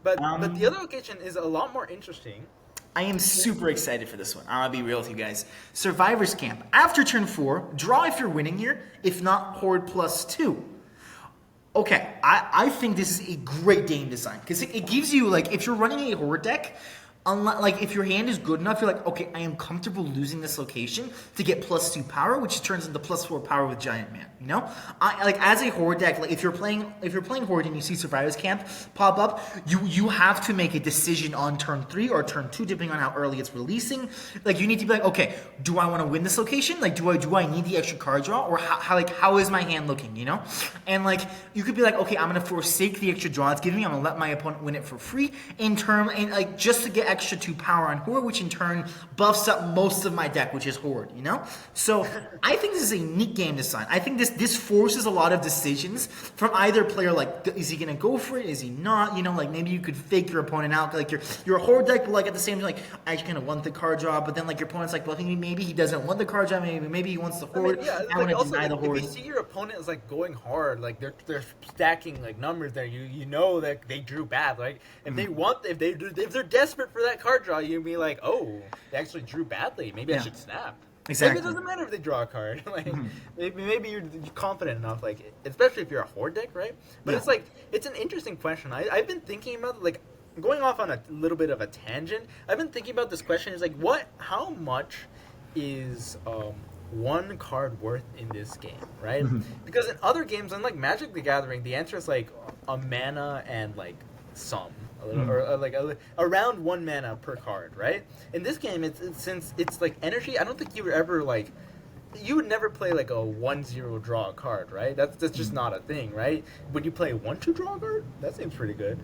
Speaker 2: But the other location is a lot more interesting.
Speaker 1: I am super excited for this one. I'll be real with you guys. Survivor's Camp. After turn 4, draw if you're winning here. If not, Horde +2. Okay, I think this is a great game design. Because it gives you, like, if you're running a Horde deck, like, if your hand is good enough, you're like, okay, I am comfortable losing this location to get +2 power, which turns into +4 power with Giant Man. You know, like as a Horde deck, like if you're playing Horde and you see Survivor's Camp pop up, you have to make a decision on turn 3 or turn 2, depending on how early it's releasing. Like you need to be like, okay, do I want to win this location? Like, do I need the extra card draw, or how is my hand looking? You know, and like you could be like, okay, I'm gonna forsake the extra draw it's giving me. I'm gonna let my opponent win it for free and like just to get extra 2 power on Horde, which in turn buffs up most of my deck, which is Horde, you know? So I think this is a neat game design. I think this forces a lot of decisions from either player, like, is he gonna go for it? Is he not? You know, like maybe you could fake your opponent out, like you're a Horde deck, but like at the same time, like, I kind of want the card draw, but then like your opponent's like, well, maybe he doesn't want the card draw, maybe he wants the Horde. I want to deny the Horde.
Speaker 2: If you see your opponent is like going hard, like they're stacking like numbers there, you know that they drew bad. Like if they're desperate for that card draw, you'd be like, oh, they actually drew badly. Maybe I should snap.
Speaker 1: Exactly.
Speaker 2: Maybe it doesn't matter if they draw a card. Like maybe you're confident enough, like especially if you're a Horde deck, right? But
Speaker 1: Yeah.
Speaker 2: it's like it's an interesting question. I've been thinking about like going off on a little bit of a tangent. I've been thinking about this question. Is like how much is one card worth in this game, right? Because in other games, unlike Magic the Gathering, the answer is like a mana and like some. Around 1 mana per card, right? In this game, since it's like energy, I don't think you would ever like, you would never play like a 1/0 draw a card, right? That's just not a thing, right? Would you play 1/2 draw a card? That seems pretty good.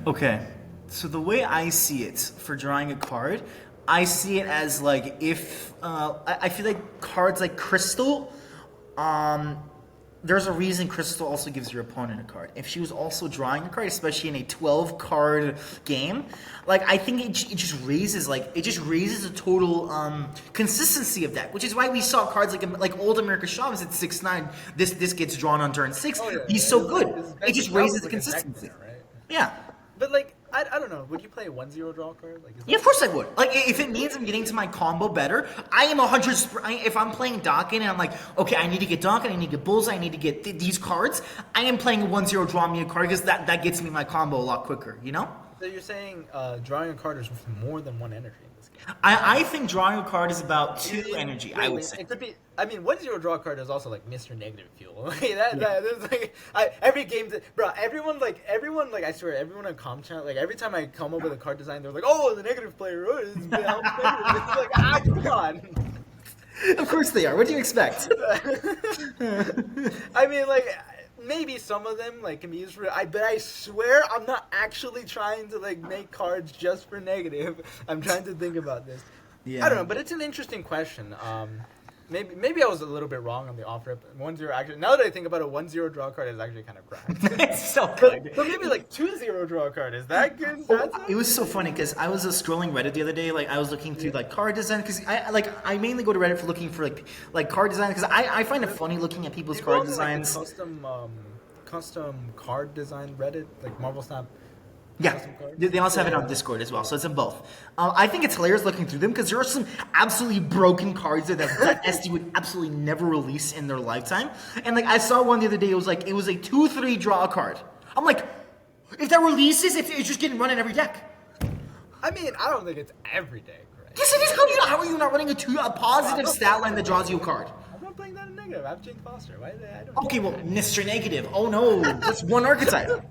Speaker 1: Okay, so the way I see it for drawing a card, I see it as like if I feel like cards like Crystal, there's a reason Crystal also gives your opponent a card. If she was also drawing a card, especially in a 12-card game, like I think it just raises the total consistency of that. Which is why we saw cards like Old America Shaman's at 6/9. This gets drawn on turn 6.
Speaker 2: Oh, yeah.
Speaker 1: He's so good.
Speaker 2: This
Speaker 1: It just
Speaker 2: that
Speaker 1: raises
Speaker 2: was
Speaker 1: the
Speaker 2: like a
Speaker 1: consistency.
Speaker 2: nightmare, right?
Speaker 1: Yeah.
Speaker 2: But like, I don't know. Would you play a 1/0 draw card? Like,
Speaker 1: Yeah, of course I would. Like, if it means I'm getting to my combo better, I am 100. If I'm playing Dokken and I'm like, okay, I need to get Dokken, I need to get Bullseye, I need to get these cards, I am playing a 1/0 draw me a card because that gets me my combo a lot quicker, you know?
Speaker 2: So you're saying drawing a card is worth more than 1 energy in this game?
Speaker 1: I think drawing a card is about 2 energy, I would say.
Speaker 2: It could be. I mean, 1/0 draw card is also like Mr. Negative Fuel. Like there's like every game bro. Everyone I swear, everyone on Com Chat, like every time I come up with a card design, they're like, oh, the negative player, oh, it's like come on.
Speaker 1: Of course they are. What do you expect?
Speaker 2: I mean, like maybe some of them like can be used for. But I swear I'm not actually trying to like make cards just for negative. I'm trying to think about this.
Speaker 1: Yeah.
Speaker 2: I don't know, but it's an interesting question. Maybe I was a little bit wrong on the off rip. 1/0 actually. Now that I think about it, 1/0 draw card is actually kind of cracked.
Speaker 1: It's so good.
Speaker 2: So maybe like 2/0 draw card is that good?
Speaker 1: It was so funny because I was scrolling Reddit the other day. Like I was looking through like card design because I mainly go to Reddit for looking for like card design because I find it funny looking at people's card designs.
Speaker 2: Like, custom custom card design Reddit, like Marvel Snap.
Speaker 1: Yeah,
Speaker 2: Custom cards?
Speaker 1: they also have it on Discord as well, so it's in both. I think it's hilarious looking through them because there are some absolutely broken cards there that SD would absolutely never release in their lifetime. And like I saw one the other day, it was a 2/3 draw card. I'm like, if that releases, it's just getting run in every deck.
Speaker 2: I mean, I don't think it's every deck, right?
Speaker 1: Yes, it is. How are you not running a positive stat line that draws you a card?
Speaker 2: I'm not playing that in negative. I'm Jake Foster. Why? I don't.
Speaker 1: Okay, well, Mr. Negative. Oh no, that's one archetype.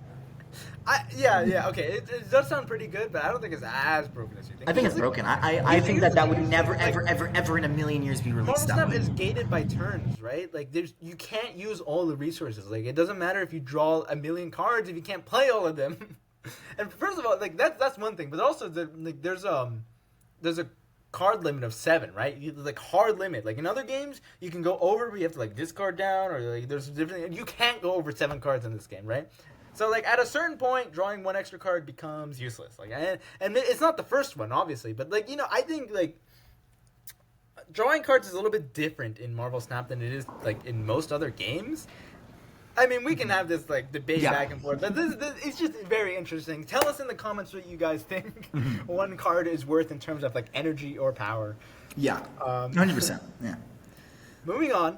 Speaker 2: Yeah, okay. It does sound pretty good, but I don't think it's as broken as you think.
Speaker 1: I think it's broken. I think that would never, ever in a million years be released.
Speaker 2: Marvel Snap is gated by turns, right? Like, you can't use all the resources. Like, it doesn't matter if you draw a million cards if you can't play all of them. And first of all, like that's one thing, but also there's a card limit of 7, right? Like hard limit. Like in other games, you can go over, but you have to like discard down, or like there's different. You can't go over 7 cards in this game, right? So like at a certain point, drawing 1 extra card becomes useless. Like and it's not the first one, obviously, but like I think like drawing cards is a little bit different in Marvel Snap than it is like in most other games. I mean, we can have this like debate back and forth, but this it's just very interesting. Tell us in the comments what you guys think one card is worth in terms of like energy or power.
Speaker 1: Yeah, 100%. Yeah.
Speaker 2: Moving on.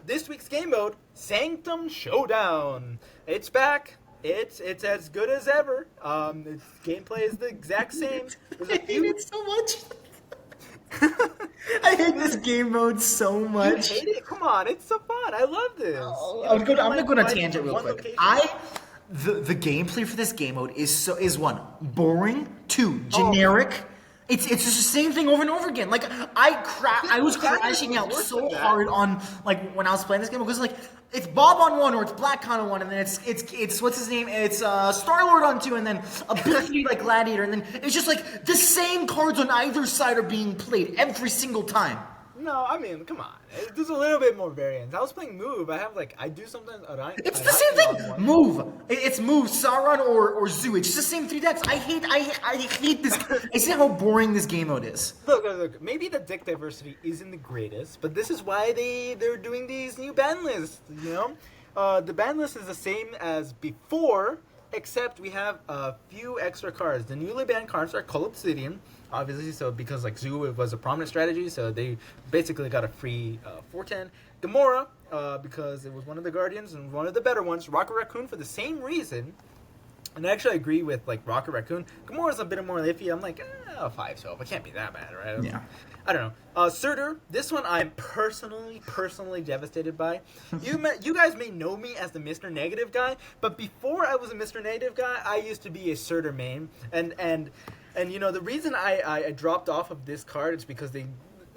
Speaker 2: This week's game mode, Sanctum Showdown. It's back. It's as good as ever. Its gameplay is the exact same.
Speaker 1: I hate it so much. I hate this game mode so much.
Speaker 2: You hate it? Come on, it's so fun. I love this.
Speaker 1: I'm gonna go on a tangent real quick. The gameplay for this game mode is one, boring, 2, generic. It's just the same thing over and over again. Like I was crashing out so hard on like when I was playing this game because like it's Bob on 1 or it's Black on 1 and then it's what's his name? It's Star-Lord on 2 and then a big like Gladiator and then it's just like the same cards on either side are being played every single time.
Speaker 2: No, I mean, come on. There's a little bit more variance. I was playing Move. I do sometimes.
Speaker 1: It's the same thing. Move. It's Move, Sauron, or Zoo. It's just the same 3 decks. I hate this. I see how boring this game mode is.
Speaker 2: Look. Maybe the deck diversity isn't the greatest, but this is why they're doing these new ban lists. You know, the ban list is the same as before, except we have a few extra cards. The newly banned cards are Cull Obsidian. Obviously, so because like Zoo was a prominent strategy, so they basically got a free 4/10. Gamora, because it was one of the Guardians and one of the better ones. Rocket Raccoon for the same reason. And I actually agree with like Rocket Raccoon. Gamora's a bit more iffy. I'm like, 5/12. It can't be that bad, right?
Speaker 1: Yeah.
Speaker 2: I don't know. Surtur, this one I'm personally devastated by. You guys may know me as the Mr. Negative guy, but before I was a Mr. Negative guy, I used to be a Surtur main, and you know, the reason I dropped off of this card is because they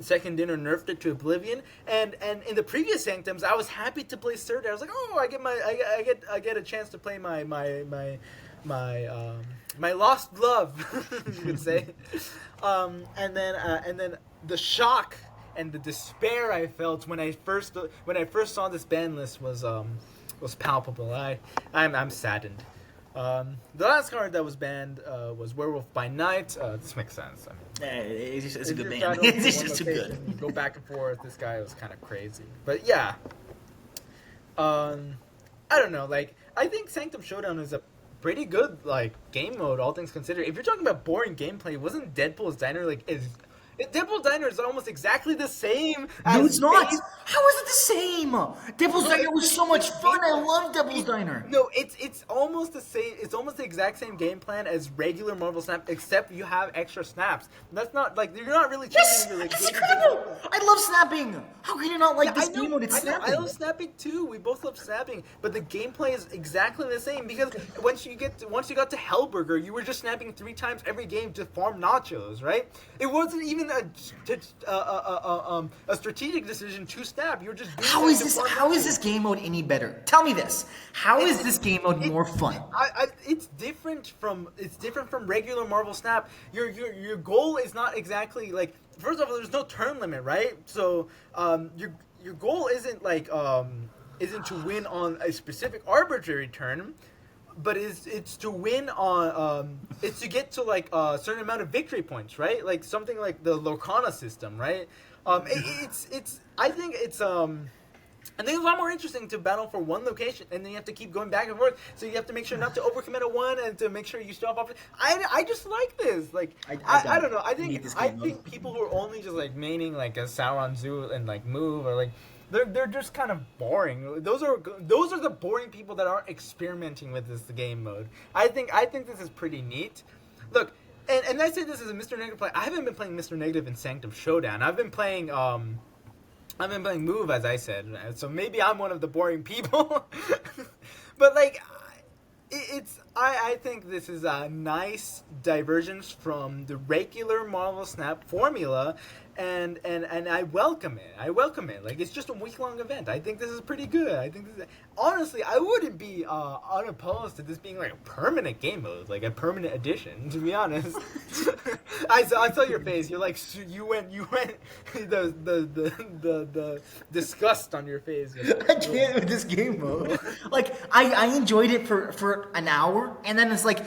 Speaker 2: second dinner nerfed it to Oblivion, and in the previous Sanctums I was happy to play Surtur. I was like, oh, I get a chance to play my lost love, you could say. And then the shock and the despair I felt when I first saw this ban list was palpable. I'm saddened. The last card that was banned was Werewolf by Night. This makes sense.
Speaker 1: It's a good ban. It's just too good.
Speaker 2: Go back and forth. This guy was kind of crazy. But yeah. I don't know. Like, I think Sanctum Showdown is a pretty good like game mode, all things considered. If you're talking about boring gameplay, wasn't Deadpool's Diner like Deadpool's Diner is almost exactly the same as
Speaker 1: No, it's not. How is it the same? Devil's Diner was so much fun. I love Devil's Diner.
Speaker 2: No, it's almost the same. It's almost the exact same game plan as regular Marvel Snap, except you have extra snaps. That's not like you're not really changing.
Speaker 1: Yes, it's incredible. I love snapping. How can you not like this game mode? It's snapping.
Speaker 2: I love snapping too. We both love snapping, but the gameplay is exactly the same because once you got to Hellburger, you were just snapping 3 times every game to farm nachos, right? It wasn't even a strategic decision to snap. You're just doing
Speaker 1: how is this game mode any better? Tell me this. How is this game mode more fun?
Speaker 2: It's different from regular Marvel Snap. Your goal is not exactly like, first of all, there's no turn limit, right? So your goal isn't like isn't to win on a specific arbitrary turn, but it's to win on it's to get to like a certain amount of victory points, right? Like something like the Lorcana system, right? I think it's I think it's a lot more interesting to battle for one location, and then you have to keep going back and forth. So you have to make sure not to overcommit at one, and to make sure you stop off. I just like this. Like I don't know. I think people who are only just like maining like a Sauron Zoo and like move, or like they're just kind of boring. Those are the boring people that aren't experimenting with this game mode. I think this is pretty neat. Look, and I say this as a Mr. Negative player. I haven't been playing Mr. Negative in Sanctum Showdown. I've been playing Move, as I said, so maybe I'm one of the boring people. But like, I think this is a nice divergence from the regular Marvel Snap formula, and I welcome it. Like, it's just a week-long event. I think this is pretty good. Honestly, I wouldn't be unopposed to this being like a permanent game mode, like a permanent addition. To be honest, I saw your face. You're like, you went the disgust on your face.
Speaker 1: I can't with this game mode. Like, I enjoyed it for an hour, and then it's like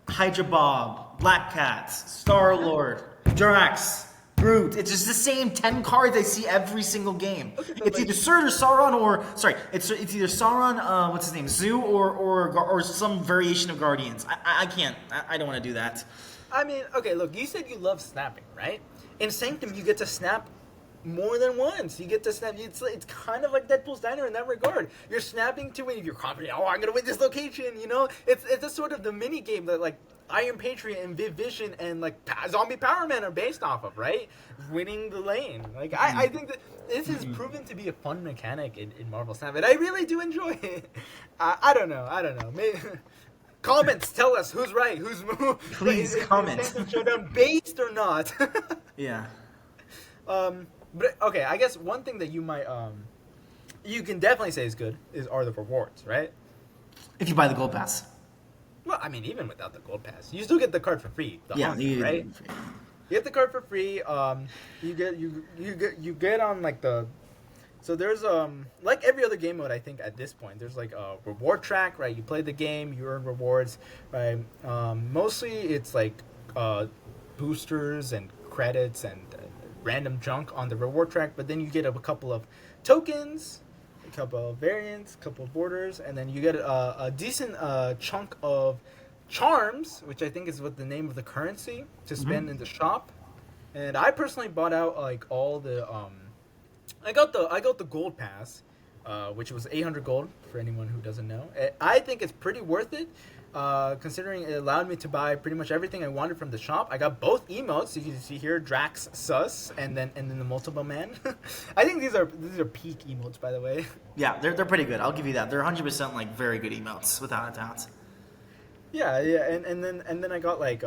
Speaker 1: Hydra Bob, Black Cats, Star Lord, Drax, Groot. It's just the same 10 cards I see every single game. Okay, it's like, either Surtur, Sauron, or sorry, it's either Sauron, what's his name, Zoo, or some variation of Guardians. I can't. I don't want to do that.
Speaker 2: I mean, okay, look, you said you love snapping, right? In Sanctum, you get to snap more than once. You get to snap. It's kind of like Deadpool's Diner in that regard. You're snapping to win. You're confident. Oh, I'm gonna win this location. You know, it's a sort of the mini game that like Iron Patriot and Viv Vision and like Zombie Power Man are based off of, right? Winning the lane. Like I think that this has proven to be a fun mechanic in Marvel Snap, and I really do enjoy it. I don't know. Maybe. Comments, tell us who's right, who's
Speaker 1: please comment.
Speaker 2: Showdown based or not?
Speaker 1: Yeah.
Speaker 2: But okay, I guess one thing that you might you can definitely say is good are the rewards, right?
Speaker 1: If you buy the gold pass.
Speaker 2: Well, I mean, even without the gold pass, you still get the card for free.
Speaker 1: Yeah,
Speaker 2: right? You get the card for free. You get on like the. So there's like every other game mode, I think at this point there's like a reward track, right? You play the game, you earn rewards, right? Mostly it's like boosters and credits and random junk on the reward track, but then you get a couple of tokens, a couple of variants, a couple of borders, and then you get a decent chunk of charms, which I think is what the name of the currency to spend in the shop. And I personally bought out like all the I got the gold pass, which was 800 gold for anyone who doesn't know. I think it's pretty worth it, considering it allowed me to buy pretty much everything I wanted from the shop. I got both emotes. You can see here Drax Sus and then the multiple man. I think these are peak emotes, by the way.
Speaker 1: Yeah, they're pretty good. I'll give you that. They're 100% like very good emotes without a doubt.
Speaker 2: Yeah, and then I got like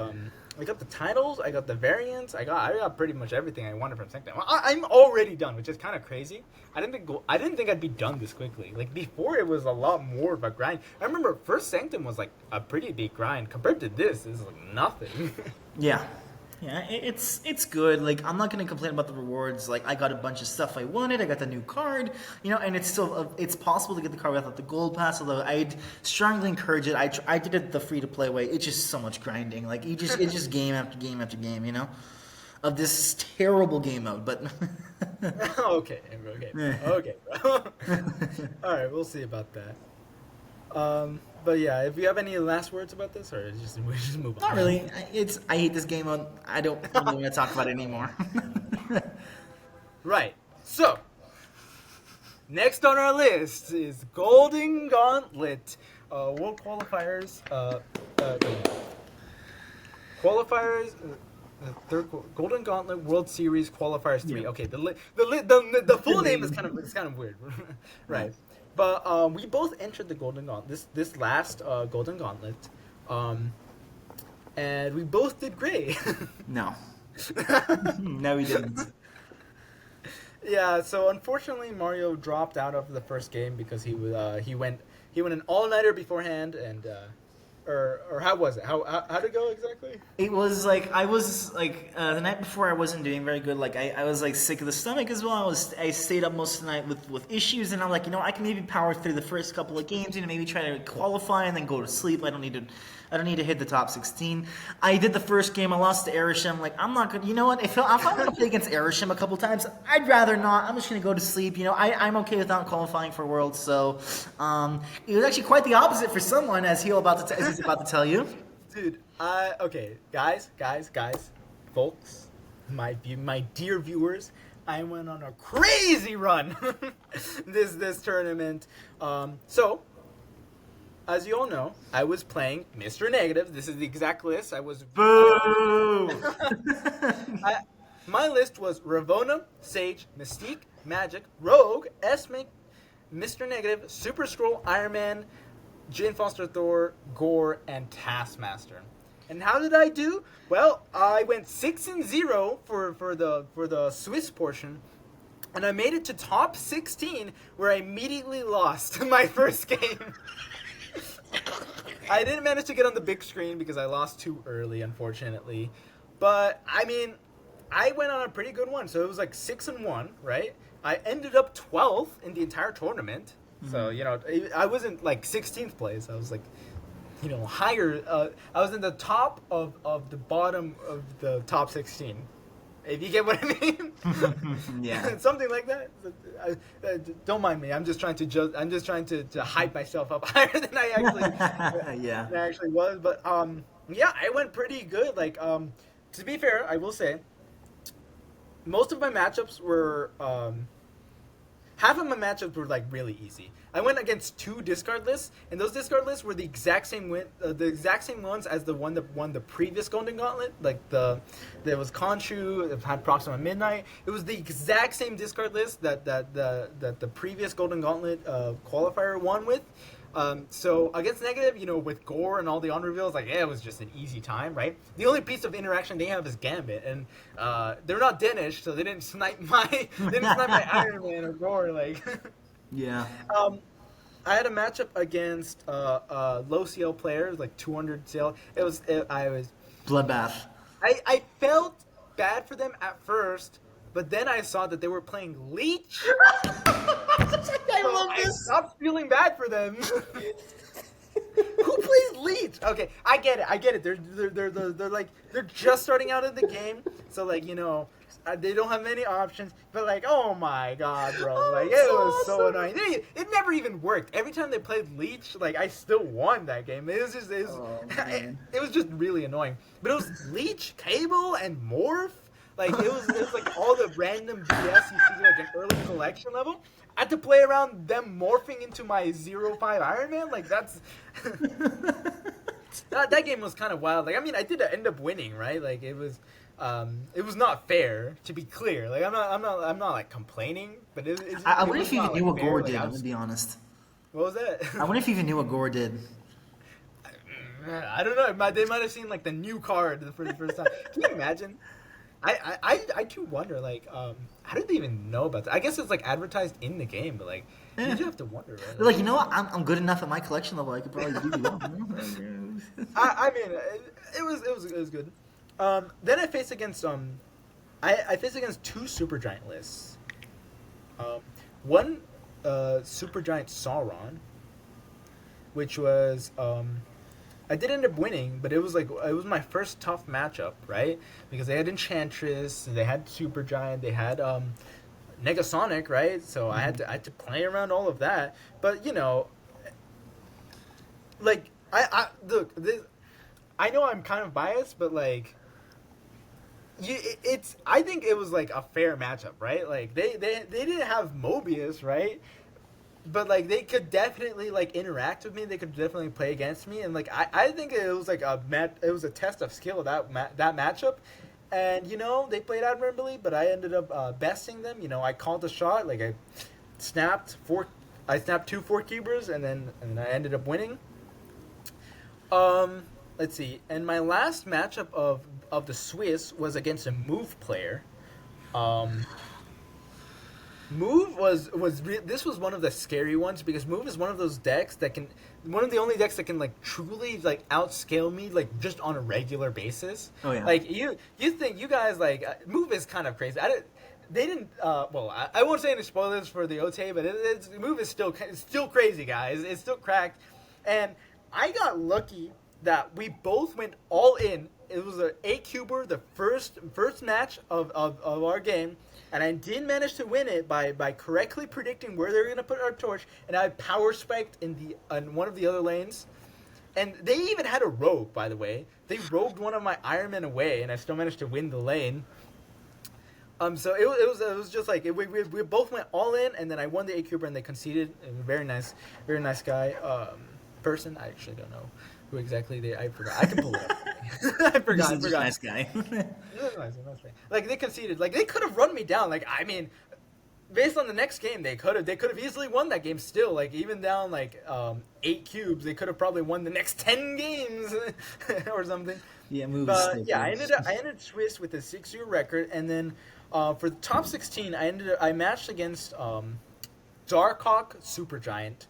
Speaker 2: I got the titles, I got the variants, I got pretty much everything I wanted from Sanctum. I'm already done, which is kind of crazy. I didn't think I'd be done this quickly. Like before, it was a lot more of a grind. I remember first Sanctum was like a pretty big grind compared to this. It's like nothing.
Speaker 1: Yeah, it's good. Like, I'm not gonna complain about the rewards. Like, I got a bunch of stuff I wanted. I got the new card, and it's still it's possible to get the card without the gold pass. Although I'd strongly encourage it. I did it the free to play way. It's just so much grinding. Like, it's just game after game after game. Of this terrible game mode. But
Speaker 2: okay. All right, we'll see about that. But yeah, if you have any last words about this, or we just move on.
Speaker 1: Not really. I hate this game mode. I don't really want to talk about it anymore.
Speaker 2: Right. So next on our list is Golden Gauntlet World Qualifiers. Third Golden Gauntlet World Series Qualifiers 3. Yeah. Okay, the full name is kind of weird, right? But we both entered the Golden Gauntlet, this last Golden Gauntlet, and we both did great.
Speaker 1: No. No, we didn't.
Speaker 2: Yeah, so unfortunately Mario dropped out of the first game because he went an all-nighter beforehand, and or how was it? How did it go exactly?
Speaker 1: It was like I was like the night before I wasn't doing very good. Like I was like sick of the stomach as well. I stayed up most of the night with issues, and I'm like, I can maybe power through the first couple of games, maybe try to qualify and then go to sleep. I don't need I don't need to hit the top 16. I did the first game. I lost to Erisham. Like, I'm not gonna. You know what? If I'm gonna play against Erisham a couple times, I'd rather not. I'm just gonna go to sleep. You know, I'm okay with not qualifying for Worlds. So, it was actually quite the opposite for someone, as he's about to tell you.
Speaker 2: Dude, okay, guys, folks, my dear viewers, I went on a crazy run this tournament. So, as you all know, I was playing Mr. Negative. This is the exact list. I was.
Speaker 1: Boo!
Speaker 2: My list was Ravonna, Sage, Mystique, Magic, Rogue, Esme, Mr. Negative, Super Scroll, Iron Man, Jane Foster Thor, Gore, and Taskmaster. And how did I do? Well, I went 6-0 for the Swiss portion, and I made it to top 16, where I immediately lost my first game. I didn't manage to get on the big screen because I lost too early, unfortunately. But I mean, I went on a pretty good one, so it was like 6-1, right? I ended up 12th in the entire tournament. So, you know, I wasn't like 16th place. I was like, you know, higher. I was in the top of the bottom of the top 16. If you get what I mean.
Speaker 1: Yeah.
Speaker 2: Something like that. Don't mind me. I'm just trying to hype myself up higher than I actually
Speaker 1: Yeah.
Speaker 2: than I actually was. But yeah, I went pretty good. Like to be fair, I will say most of my matchups were half of my matchups were like really easy. I went against 2 discard lists, and those discard lists were the exact same ones as the one that won the previous Golden Gauntlet. Like there was Khonshu, it had Proxima Midnight. It was the exact same discard list that the previous Golden Gauntlet qualifier won with. So against Negative, you know, with Gore and all the on reveals, like, yeah, it was just an easy time, right? The only piece of interaction they have is Gambit, and they're not Danish, so they didn't snipe my Iron Man or Gore, like.
Speaker 1: Yeah.
Speaker 2: I had a matchup against low CL players, like 200 CL. I was
Speaker 1: Bloodbath.
Speaker 2: I felt bad for them at first, but then I saw that they were playing Leech. I stopped feeling bad for them. Who plays Leech? Okay, I get it. They're like they're just starting out in the game, so like, you know, they don't have many options. But like, oh my god, bro! Like, it was so annoying. It never even worked. Every time they played Leech, like, I still won that game. It was just really annoying. But it was Leech, Cable, and Morph. Like, it was like all the random BS you see like an early collection level. I had to play around them morphing into my 0-5 Iron Man. Like, that's that game was kind of wild. Like, I mean, I did end up winning, right? Like, it was not fair, to be clear. Like, I'm not like complaining, but
Speaker 1: I wonder if you even knew what Gore did. I'm gonna be honest.
Speaker 2: What was that?
Speaker 1: I wonder if you even knew what Gore did.
Speaker 2: I don't know. They might have seen like the new card for the first time. Can you imagine? I do wonder, like, how did they even know about that? I guess it's like advertised in the game, but like, you do have to wonder, right?
Speaker 1: Like, you know what? I'm good enough at my collection level. I could probably do well.
Speaker 2: I mean, it was good. Then I faced against I faced against 2 Supergiant lists. One Supergiant Sauron, which was I did end up winning, but it was my first tough matchup, right? Because they had Enchantress, they had Supergiant, they had Negasonic, right? So I had to play around all of that. But you know, like I know I'm kind of biased, but like, I think it was like a fair matchup, right? Like they didn't have Mobius, right? But like they could definitely like interact with me. They could definitely play against me, and like I think it was like it was a test of skill that matchup. And you know, they played admirably, but I ended up besting them. You know, I called the shot. Like I snapped 2 4-cubers, and then I ended up winning. Let's see. And my last matchup of the Swiss was against a Move player. Move this was one of the scary ones, because Move is one of those decks one of the only decks that can like truly like outscale me, like just on a regular basis.
Speaker 1: Oh yeah.
Speaker 2: Like you think you guys like Move is kind of crazy. They didn't. Well, I won't say any spoilers for the OTA, but Move is still crazy, guys. It's still cracked, and I got lucky that we both went all in. It was an 8-cuber, the first match of our game, and I did manage to win it by correctly predicting where they were going to put our torch, and I power spiked in one of the other lanes. And they even had a rogue, by the way. They rogued one of my Iron Men away, and I still managed to win the lane. So it was just like we both went all in, and then I won the 8-cuber, and they conceded. A very nice guy. Person. I actually don't know who exactly I forgot. I can pull it up. I forgot.
Speaker 1: This is a nice guy.
Speaker 2: Nice. Like they conceded. Like they could have run me down. Like I mean, based on the next game, they could have easily won that game. Still, like even down like 8 cubes, they could have probably won the next 10 games or something.
Speaker 1: Yeah, moves.
Speaker 2: But yeah, I ended Swiss with a 6-0 record, and then for the top 16, I matched against Darkhawk Supergiant,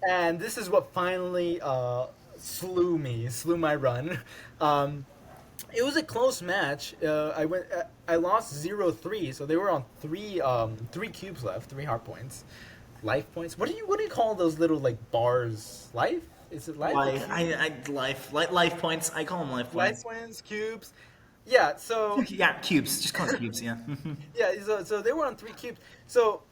Speaker 2: and this is what finally slew my run. It was a close match. I lost 0-3, so they were on three cubes left, 3 heart points, life points. What do you call those little like bars? Life? Is it life?
Speaker 1: Life points. I call them life points.
Speaker 2: Life points, cubes. Yeah. So
Speaker 1: yeah, cubes. Just call it cubes. Yeah.
Speaker 2: yeah. So they were on 3 cubes. So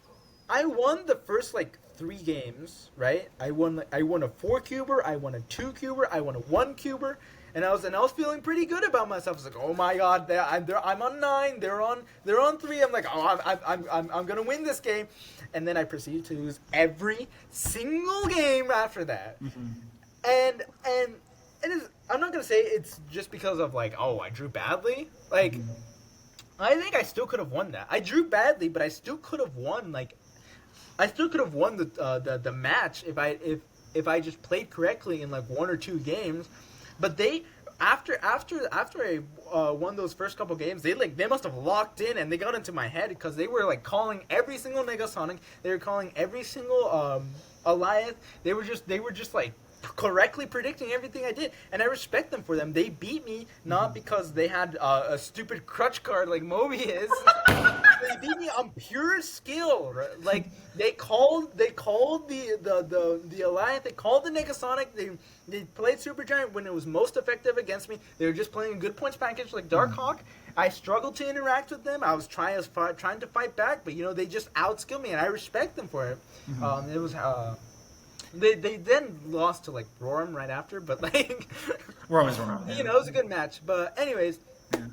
Speaker 2: I won the first like 3 games, right? I won a 4-cuber, I won a 2-cuber, I won a 1-cuber, and I was feeling pretty good about myself. I was like, oh my god, I'm on 9, they're on 3. I'm like, oh, I'm gonna win this game, and then I proceeded to lose every single game after that, and it is. I'm not gonna say it's just because of like, oh, I drew badly, like. I think I still could have won that. I drew badly, but I still could have won. Like, I still could have won the match if I just played correctly in like 1 or 2 games. But they after I won those first couple games, they must have locked in and they got into my head because they were like calling every single Negasonic. They were calling every single Alliance. They were just like correctly predicting everything I did, and I respect them for them. They beat me not because they had a stupid crutch card like Mobius. They beat me on pure skill. Right? Like they called the Alliance. They called the Negasonic. They played Supergiant when it was most effective against me. They were just playing a good points package like Darkhawk. I struggled to interact with them. I was trying to fight back, but they just outskilled me, and I respect them for it. It was. They then lost to like Roram right after, but like
Speaker 1: Roram is Roram.
Speaker 2: It was a good match. But anyways,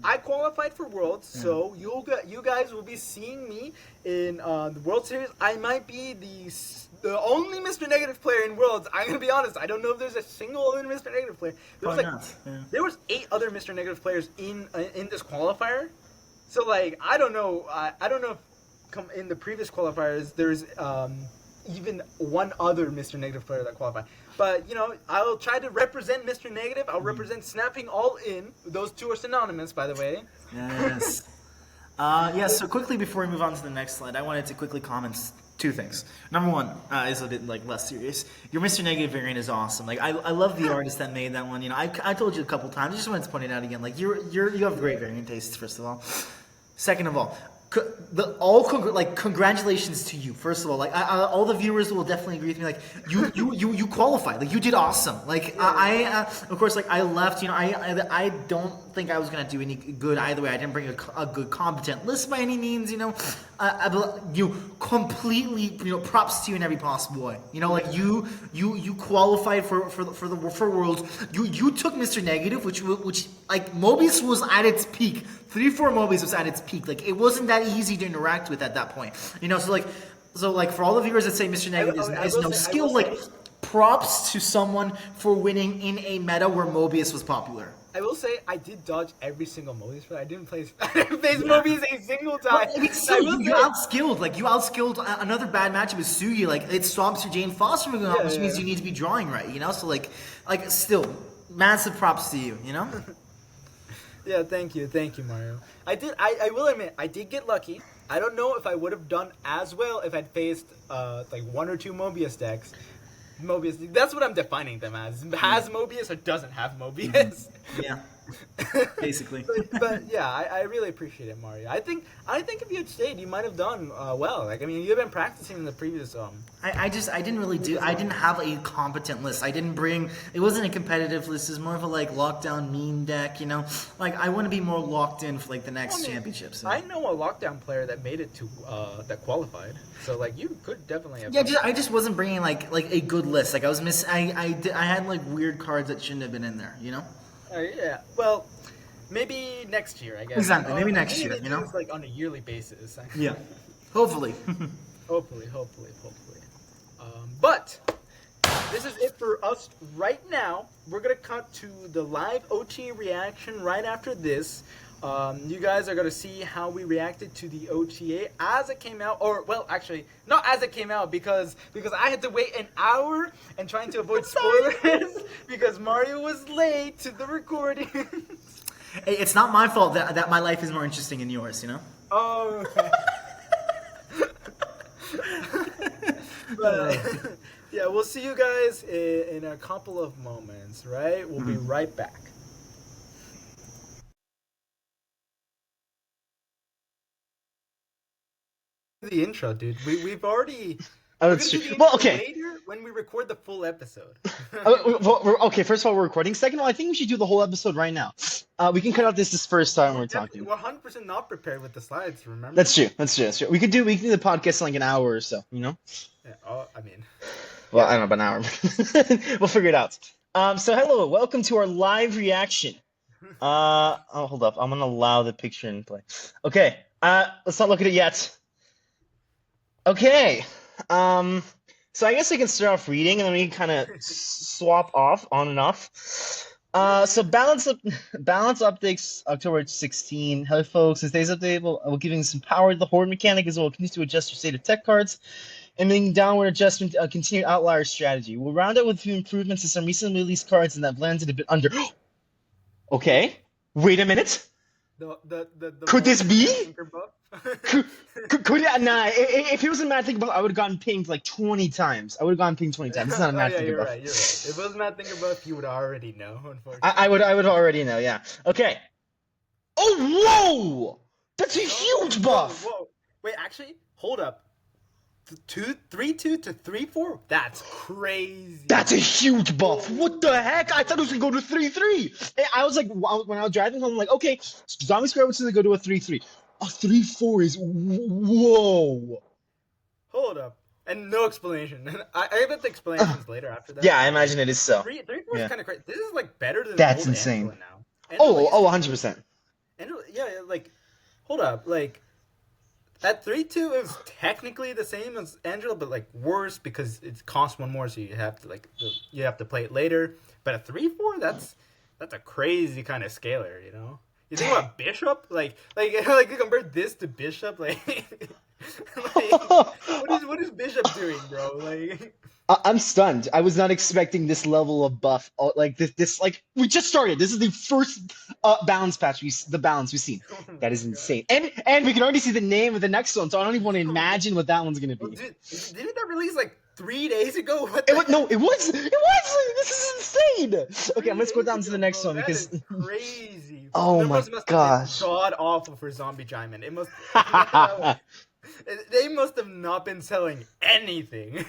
Speaker 2: I qualified for Worlds, so you guys will be seeing me in the World Series. I might be the only Mr. Negative player in Worlds. I'm gonna be honest. I don't know if there's a single other Mr. Negative player. There was 8 other Mr. Negative players in this qualifier. So like I don't know. I don't know if in the previous qualifiers there's even one other Mr. Negative player that qualified. But, I'll try to represent Mr. Negative. I'll represent Snapping All In. Those 2 are synonymous, by the way.
Speaker 1: Yes. So quickly before we move on to the next slide, I wanted to quickly comment 2 things. Number 1 is a bit like less serious. Your Mr. Negative variant is awesome. Like I love the artist that made that one. I told you a couple times. I just wanted to point it out again. Like you have great variant tastes. First of all. Second of all. Congratulations to you. First of all, all the viewers will definitely agree with me. Like you qualified. Like you did awesome. Like I of course, like I left. I don't think I was gonna do any good either way. I didn't bring a good competent list by any means. You completely. Props to you in every possible way. Like you qualified for Worlds. You took Mr. Negative, which like Mobius was at its peak. 3-4 Mobius was at its peak. Like it wasn't that easy to interact with at that point. So for all the viewers that say Mr. Negative is no skill, props to someone for winning in a meta where Mobius was popular.
Speaker 2: I will say I did dodge every single Mobius, but I didn't face Mobius a single time.
Speaker 1: You outskilled. Like you outskilled another bad matchup with Sugi. Like it stops your Jane Foster moving on, which means you need to be drawing right. So still massive props to you.
Speaker 2: Yeah, thank you, Mario. I will admit, I did get lucky. I don't know if I would have done as well if I'd faced 1 or 2 Mobius decks. That's what I'm defining them as. Has Mobius or doesn't have Mobius.
Speaker 1: Yeah. Basically.
Speaker 2: But yeah, I really appreciate it, Mario. I think if you had stayed, you might have done well. Like I mean, you've been practicing in the previous
Speaker 1: I didn't really do. I didn't have a competent list. I didn't bring. It wasn't a competitive list. It was more of a like lockdown meme deck. You know, like I want to be more locked in for like the next championships.
Speaker 2: I know a lockdown player that made it to that qualified. So like you could definitely have.
Speaker 1: Yeah, I just wasn't bringing like a good list. Like I was missing. I had like weird cards that shouldn't have been in there. You know.
Speaker 2: Yeah. Well, maybe next year, I guess.
Speaker 1: Exactly. Maybe next year.
Speaker 2: They
Speaker 1: You
Speaker 2: do
Speaker 1: know.
Speaker 2: this, like on a yearly basis.
Speaker 1: Yeah. Hopefully.
Speaker 2: Hopefully. But this is it for us right now. We're gonna cut to the live OTA reaction right after this. You guys are gonna see how we reacted to the OTA as it came out, or well, actually, not as it came out because I had to wait an hour and trying to avoid spoilers because Mario was late to the recording.
Speaker 1: Hey, it's not my fault that my life is more interesting than yours. You know.
Speaker 2: Oh. But yeah, we'll see you guys in a couple of moments, right? We'll be right back. The intro, dude. We've already.
Speaker 3: Oh,
Speaker 2: We're
Speaker 3: that's
Speaker 2: gonna
Speaker 3: true.
Speaker 2: do the
Speaker 3: Well,
Speaker 2: intro
Speaker 3: okay.
Speaker 2: later when we record the full episode.
Speaker 3: Okay, first of all, we're recording. Second of all, I think we should do the whole episode right now. We can cut out this first time we're talking.
Speaker 2: We're 100% not prepared with the slides. Remember?
Speaker 3: That's true. We can do the podcast in like an hour or so. You know.
Speaker 2: Yeah, oh, I mean.
Speaker 3: Well, I don't know about an hour. We'll figure it out. So hello, welcome to our live reaction. Hold up. I'm gonna allow the picture in play. Okay. Let's not look at it yet. Okay. So I guess I can start off reading, and then we can kind of swap off on and off. So balance updates October 16. Hello, folks. Today's update will giving some power to the horde mechanic as well. It continues to adjust your state of tech cards. And then downward adjustment, continued outlier strategy. We'll round out with a few improvements to some recently released cards, and that landed a bit under. Okay, wait a minute. Could this be? Could it? Nah. If it was a Mad Thinker buff, I would have gotten pinged like 20 times. This is not a Mad Thinker buff.
Speaker 2: Right, you're right. If it was Mad Thinker buff, you would already know. Unfortunately,
Speaker 3: I would already know. Yeah. Okay. Oh, whoa! That's a huge buff.
Speaker 2: Whoa. Wait, actually, hold up. 3-2 to 3-4? That's crazy.
Speaker 3: That's a huge buff. What the heck? I thought it was gonna go to 3-3. I was like, when I was driving home, I'm like, okay, Zombie Square was gonna go to a 3-3. A 3-4 is whoa.
Speaker 2: Hold up, and no explanation. I bet the explanations later after that.
Speaker 3: Yeah, I imagine it is so.
Speaker 2: 3-4 is kind of crazy. This is like better than
Speaker 3: That's
Speaker 2: old
Speaker 3: insane.
Speaker 2: Angela now.
Speaker 3: Oh, 100%.
Speaker 2: Angela, yeah, like, hold up, like. At 3-2, is technically the same as Angela, but like worse because it costs one more, so you have to play it later. But at 3-4, that's a crazy kind of scalar, you know. You think about Bishop, like you compare this to Bishop, like what is Bishop doing, bro? Like.
Speaker 3: I'm stunned. I was not expecting this level of buff. Like this, like we just started. This is the first balance patch. The balance we've seen. That is insane. And we can already see the name of the next one. So I don't even want to imagine what that one's gonna be.
Speaker 2: Well, didn't that release like 3 days ago?
Speaker 3: No, it was. This is insane. Okay, let's go down to the next one because
Speaker 2: that is crazy.
Speaker 3: Oh my gosh.
Speaker 2: God awful for Zombie Giant. It must. They must have not been selling anything.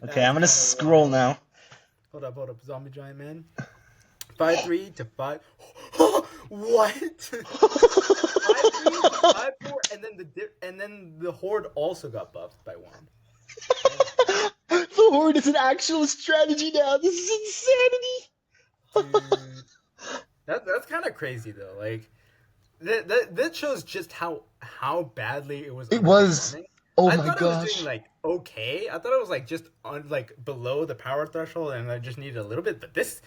Speaker 3: Okay, I'm gonna scroll now.
Speaker 2: Hold up, Zombie Giant Man. 5-3 to 5. What? 5-3 to 5-4, and then the Horde also got buffed by 1.
Speaker 3: The Horde is an actual strategy now. This is insanity.
Speaker 2: Dude, that's kind of crazy though. Like that shows just how badly it was.
Speaker 3: It was. Oh my gosh.
Speaker 2: I thought it was doing like okay. I thought it was like just below the power threshold, and I just needed a little bit. But this,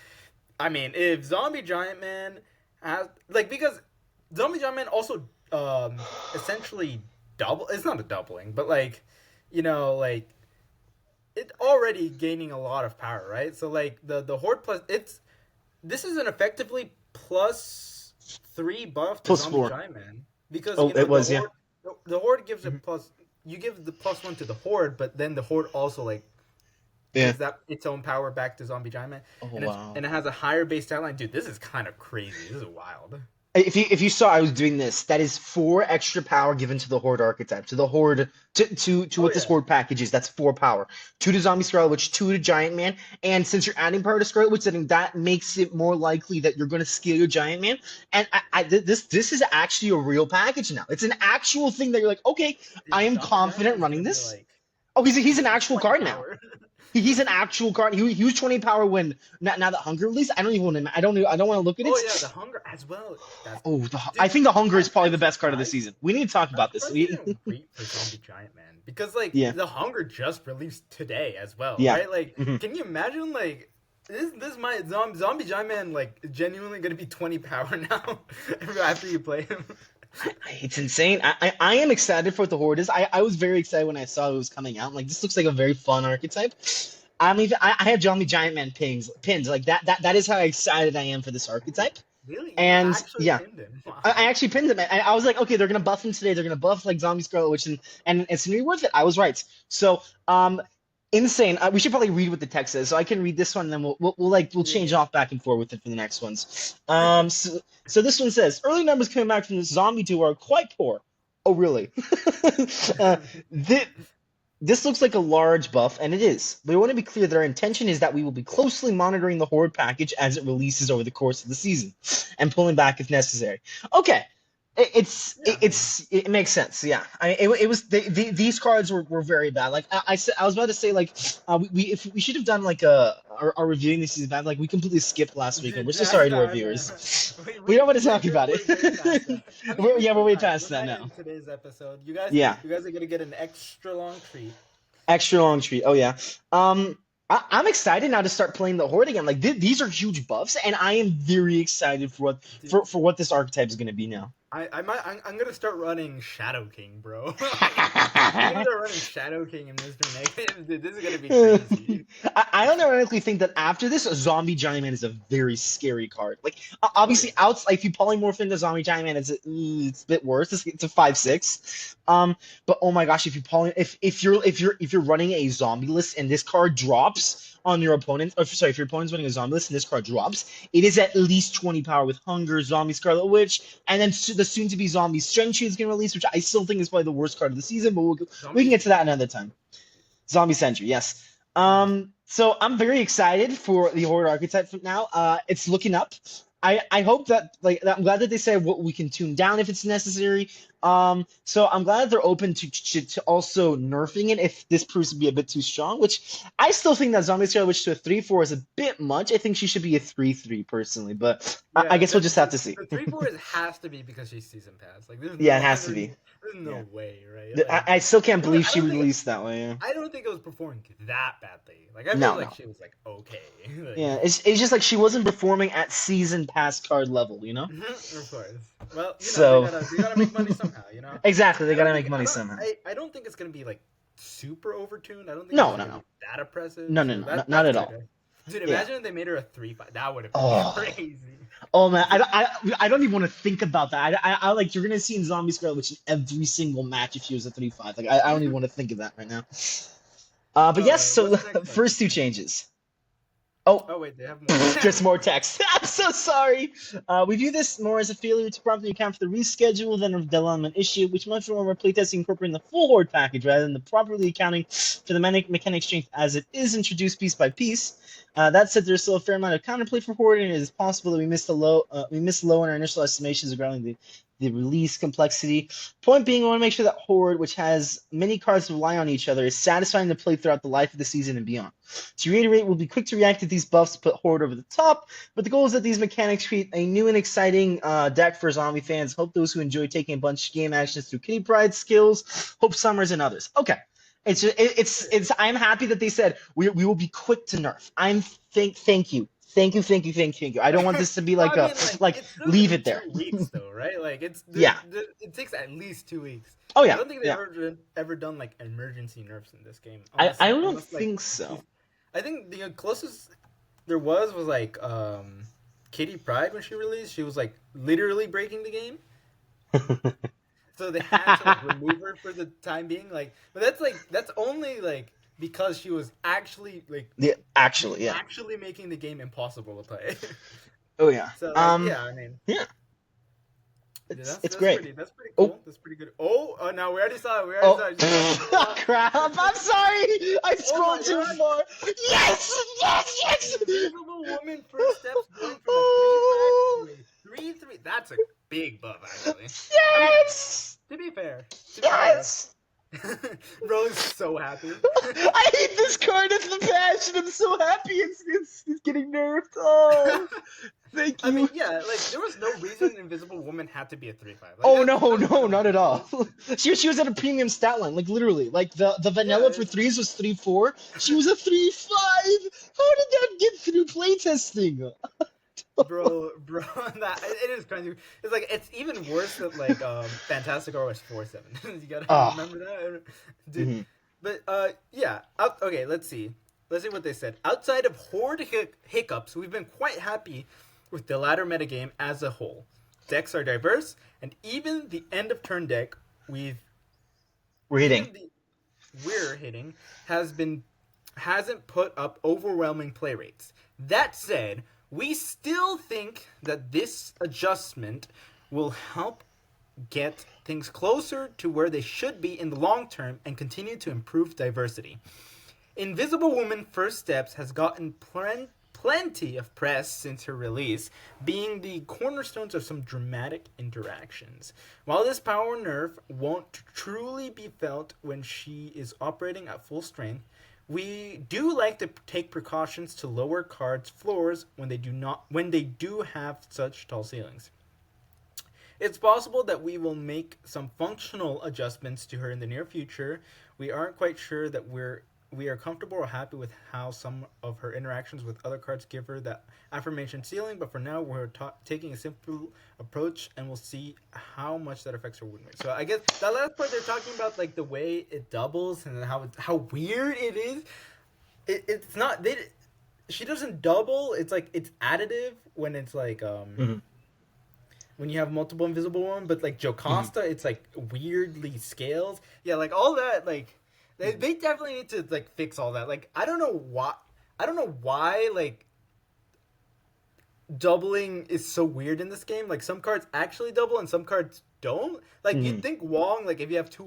Speaker 2: I mean, if Zombie Giant Man has because Zombie Giant Man also essentially double. It's not a doubling, but like it already gaining a lot of power, right? So like the Horde plus this is an effectively +3 buff to Zombie
Speaker 3: +4
Speaker 2: Giant Man because
Speaker 3: it was
Speaker 2: the Horde gives a plus. You give the +1 to the Horde, but then the Horde also like
Speaker 3: Yeah.
Speaker 2: gives that its own power back to Zombie Giant Man,
Speaker 3: Oh
Speaker 2: and
Speaker 3: wow.
Speaker 2: it has a higher base stat line. Dude, this is kind of crazy. This is wild.
Speaker 3: If you saw I was doing this, that is 4 extra power given to the Horde archetype, to the Horde, to
Speaker 2: Oh
Speaker 3: what this
Speaker 2: yeah.
Speaker 3: Horde package is. That's 4 power. 2 to Zombie Scarlet Witch, 2 to Giant Man, and since you're adding power to Scarlet Witch, then that makes it more likely that you're going to scale your Giant Man. And this is actually a real package now. It's an actual thing that you're like, okay, I
Speaker 2: Dude,
Speaker 3: am
Speaker 2: Zombie Giant
Speaker 3: confident
Speaker 2: Man's
Speaker 3: running
Speaker 2: gonna be
Speaker 3: this.
Speaker 2: like,
Speaker 3: Oh, he's
Speaker 2: it's
Speaker 3: an
Speaker 2: gonna be
Speaker 3: actual
Speaker 2: 20
Speaker 3: card now.
Speaker 2: power.
Speaker 3: He's an actual card. He was 20 power when now that Hunger released. I don't even want to. I don't want to look at
Speaker 2: Oh yeah, the
Speaker 3: it.
Speaker 2: hunger as well. That's
Speaker 3: Oh, I
Speaker 2: dude.
Speaker 3: think the Hunger is
Speaker 2: I'm
Speaker 3: probably
Speaker 2: I'm
Speaker 3: the best card of the
Speaker 2: surprised.
Speaker 3: season. We need to talk
Speaker 2: I'm
Speaker 3: about this.
Speaker 2: surprised they didn't wait for Zombie Giant Man because like
Speaker 3: Yeah,
Speaker 2: the hunger just released today as well,
Speaker 3: yeah.
Speaker 2: right? Like,
Speaker 3: Hmm.
Speaker 2: can you imagine like this might Zombie Giant Man like genuinely gonna be 20 power now after you play him?
Speaker 3: It's insane. I am excited for what the Horde is. I was very excited when I saw it was coming out. Like this looks like a very fun archetype. I have Zombie Giant Man pins like that is how excited I am for this archetype.
Speaker 2: Really, you
Speaker 3: And
Speaker 2: actually
Speaker 3: yeah,
Speaker 2: pinned him?
Speaker 3: I
Speaker 2: Wow.
Speaker 3: actually pinned them. I was like, okay, they're gonna buff him today. They're gonna buff like Zombie Scarlet Witch, and it's gonna be worth it. I was right. So, insane. We should probably read what the text says. So I can read this one, and then we'll change
Speaker 2: Yeah.
Speaker 3: off back and forth with it for the next ones. So this one says early numbers coming back from the zombie duo are quite poor. Oh really? uh, thi- this looks like a large buff, and it is. We want to be clear that our intention is that we will be closely monitoring the Horde package as it releases over the course of the season, and pulling back if necessary. Okay,
Speaker 2: Yeah, I mean,
Speaker 3: it makes sense. Yeah, it was these cards were very bad. Like I was about to say like we should have done like our reviewing this season bad. Like we completely skipped last week, and we're so sorry to our
Speaker 2: nah.
Speaker 3: viewers. We don't want to talk about it.
Speaker 2: We're way past that. I mean,
Speaker 3: Yeah, we're
Speaker 2: we're
Speaker 3: way
Speaker 2: not.
Speaker 3: past
Speaker 2: We're
Speaker 3: that
Speaker 2: not
Speaker 3: now.
Speaker 2: in today's episode.
Speaker 3: Yeah.
Speaker 2: You guys are gonna get an extra long treat.
Speaker 3: Extra long treat. Oh yeah. I'm excited now to start playing the Horde again. Like these are huge buffs, and I am very excited for
Speaker 2: Dude,
Speaker 3: what this archetype is going to be now.
Speaker 2: I'm gonna start running Shadow King, bro. I'm gonna start running Shadow King and Mr. Negative. Dude, this is gonna be crazy.
Speaker 3: I unironically think that after this, Zombie Giant Man is a very scary card. Like
Speaker 2: Oh yeah.
Speaker 3: obviously, outside if you polymorph into Zombie Giant Man, it's a bit worse. It's a 5/6. But oh my gosh, if you if you're running a zombie list and this card drops on your opponent, or sorry, if your opponent's running a zombie list and this card drops, it is at least 20 power with Hunger, Zombie Scarlet Witch, and then the soon-to-be Zombie Strength Shield is going to release, which I still think is probably the worst card of the season, but we can
Speaker 2: Zombie
Speaker 3: get to that another time. Zombie Sentry, yes.
Speaker 2: Zombie.
Speaker 3: So I'm very excited for the Horde archetype from now. It's looking up. I hope that I'm glad that they said what we can tune down if it's necessary. So I'm glad that they're open to also nerfing it if this proves to be a bit too strong. Which I still think that Zombie Scarlet Witch to a 3/4 is a bit much. I think she should be a 3/3 personally, but I
Speaker 2: Yeah,
Speaker 3: guess we'll just have to see.
Speaker 2: the 3/4 has to be because she's season pass. Like there's
Speaker 3: Yeah, it
Speaker 2: no
Speaker 3: has to be.
Speaker 2: there's
Speaker 3: Yeah,
Speaker 2: no way, right? Like
Speaker 3: I still can't believe
Speaker 2: I
Speaker 3: she
Speaker 2: don't think
Speaker 3: released that way. Yeah.
Speaker 2: I don't think it was performing that badly. Like I feel
Speaker 3: No,
Speaker 2: like
Speaker 3: no.
Speaker 2: she was like okay.
Speaker 3: Yeah,
Speaker 2: Like,
Speaker 3: it's just like she wasn't performing at season pass card level, you know?
Speaker 2: of course. Well,
Speaker 3: So
Speaker 2: they gotta make money somehow.
Speaker 3: exactly, they
Speaker 2: I don't
Speaker 3: gotta make
Speaker 2: think
Speaker 3: money somehow.
Speaker 2: I don't think it's gonna be like super overtuned. I don't think
Speaker 3: No,
Speaker 2: it's
Speaker 3: no,
Speaker 2: gonna
Speaker 3: no,
Speaker 2: be that oppressive.
Speaker 3: no, no,
Speaker 2: So
Speaker 3: no, not
Speaker 2: that's
Speaker 3: at
Speaker 2: good.
Speaker 3: all.
Speaker 2: Dude,
Speaker 3: Yeah.
Speaker 2: imagine if they made her a 3/5. That would have been
Speaker 3: Oh,
Speaker 2: crazy.
Speaker 3: oh man, I don't even want to think about that. I like you're gonna see in Zombie Scarlet Witch in every single match if she was a 3/5. Like I don't even want to think of that right now. But yes, so
Speaker 2: What's the next card?
Speaker 3: first 2 changes. Oh,
Speaker 2: Oh wait, they have more.
Speaker 3: just more text. I'm so sorry. We view this more as a failure to properly account for the reschedule than a development issue, which much more playtesting incorporating the full Horde package rather than the properly accounting for the mechanic strength as it is introduced piece by piece. That said, there's still a fair amount of counterplay for Horde, and it is possible that we missed low in our initial estimations regarding the release complexity. Point being, we want to make sure that Horde, which has many cards to rely on each other, is satisfying to play throughout the life of the season and beyond. To reiterate, we'll be quick to react to these buffs to put Horde over the top, but the goal is that these mechanics create a new and exciting deck for zombie fans. Hope those who enjoy taking a bunch of game actions through Kitty Pride skills, Hope Summers, and others. Okay. It's I'm happy that they said we will be quick to nerf. Thank you. Thank you. I don't want this to be
Speaker 2: Well,
Speaker 3: like
Speaker 2: I mean, like
Speaker 3: like
Speaker 2: it's still gonna
Speaker 3: leave
Speaker 2: be
Speaker 3: it there.
Speaker 2: 2 weeks though, right? Like
Speaker 3: Yeah.
Speaker 2: it takes at least 2 weeks.
Speaker 3: Oh
Speaker 2: I
Speaker 3: yeah.
Speaker 2: don't think they've
Speaker 3: Yeah.
Speaker 2: ever done like emergency nerfs in this game.
Speaker 3: I don't
Speaker 2: Unless like
Speaker 3: think so.
Speaker 2: I think the closest there was like Kitty Pride when she released. She was like literally breaking the game, so they had to like remove her for the time being. Like, but that's only like because she was actually like
Speaker 3: Yeah, actually, yeah.
Speaker 2: actually making the game impossible to play.
Speaker 3: Oh yeah.
Speaker 2: So like, yeah, I mean,
Speaker 3: Yeah.
Speaker 2: yeah,
Speaker 3: It's great.
Speaker 2: that's pretty
Speaker 3: Oh.
Speaker 2: cool. That's pretty good. Oh, no, we already saw it.
Speaker 3: Oh, crap! I'm sorry. I
Speaker 2: Oh
Speaker 3: scrolled
Speaker 2: my
Speaker 3: too
Speaker 2: God.
Speaker 3: far. Yes, yes, yes.
Speaker 2: Invisible Woman first steps going from a 3-5 to a 3-3. That's a big buff, actually. I mean,
Speaker 3: Yes,
Speaker 2: to be fair,
Speaker 3: yes.
Speaker 2: Bro's so happy.
Speaker 3: I hate this card. It's the passion. I'm so happy. It's getting nerfed. Oh, thank
Speaker 2: I
Speaker 3: you.
Speaker 2: mean, yeah, like there was no reason Invisible Woman had to be a 3-5. Like,
Speaker 3: Oh
Speaker 2: that's
Speaker 3: no, not at all. She was at a premium stat line, like literally. Like the vanilla for threes was 3-4. She was a 3-5. How did that get through playtesting?
Speaker 2: bro, that it is crazy. It's like it's even worse than like Fantastic ROS 4-7. You gotta
Speaker 3: Ah.
Speaker 2: remember that, dude.
Speaker 3: Mhm.
Speaker 2: But yeah. Okay, let's see. Let's see what they said. Outside of horde hiccups, we've been quite happy with the ladder metagame as a whole. Decks are diverse, and even the end of turn deck we're hitting hasn't put up overwhelming play rates. That said, we still think that this adjustment will help get things closer to where they should be in the long term and continue to improve diversity. Invisible Woman First Steps has gotten plenty of press since her release, being the cornerstones of some dramatic interactions. While this power nerf won't truly be felt when she is operating at full strength, we do like to take precautions to lower cards' floors when they do have such tall ceilings. It's possible that we will make some functional adjustments to her in the near future. We aren't quite sure that we are comfortable or happy with how some of her interactions with other cards give her that aforementioned ceiling, but for now we're taking a simple approach and we'll see how much that affects her win rate. So I guess that last part they're talking about like the way it doubles and how weird it is. It's not she doesn't double. It's like it's additive when it's like when you have multiple Invisible Women, but like Jocasta, it's like weirdly scales. Yeah, like all that like. They definitely need to like fix all that. Like I don't know why like doubling is so weird in this game. Like some cards actually double and some cards don't. Like you'd think Wong, like if you have if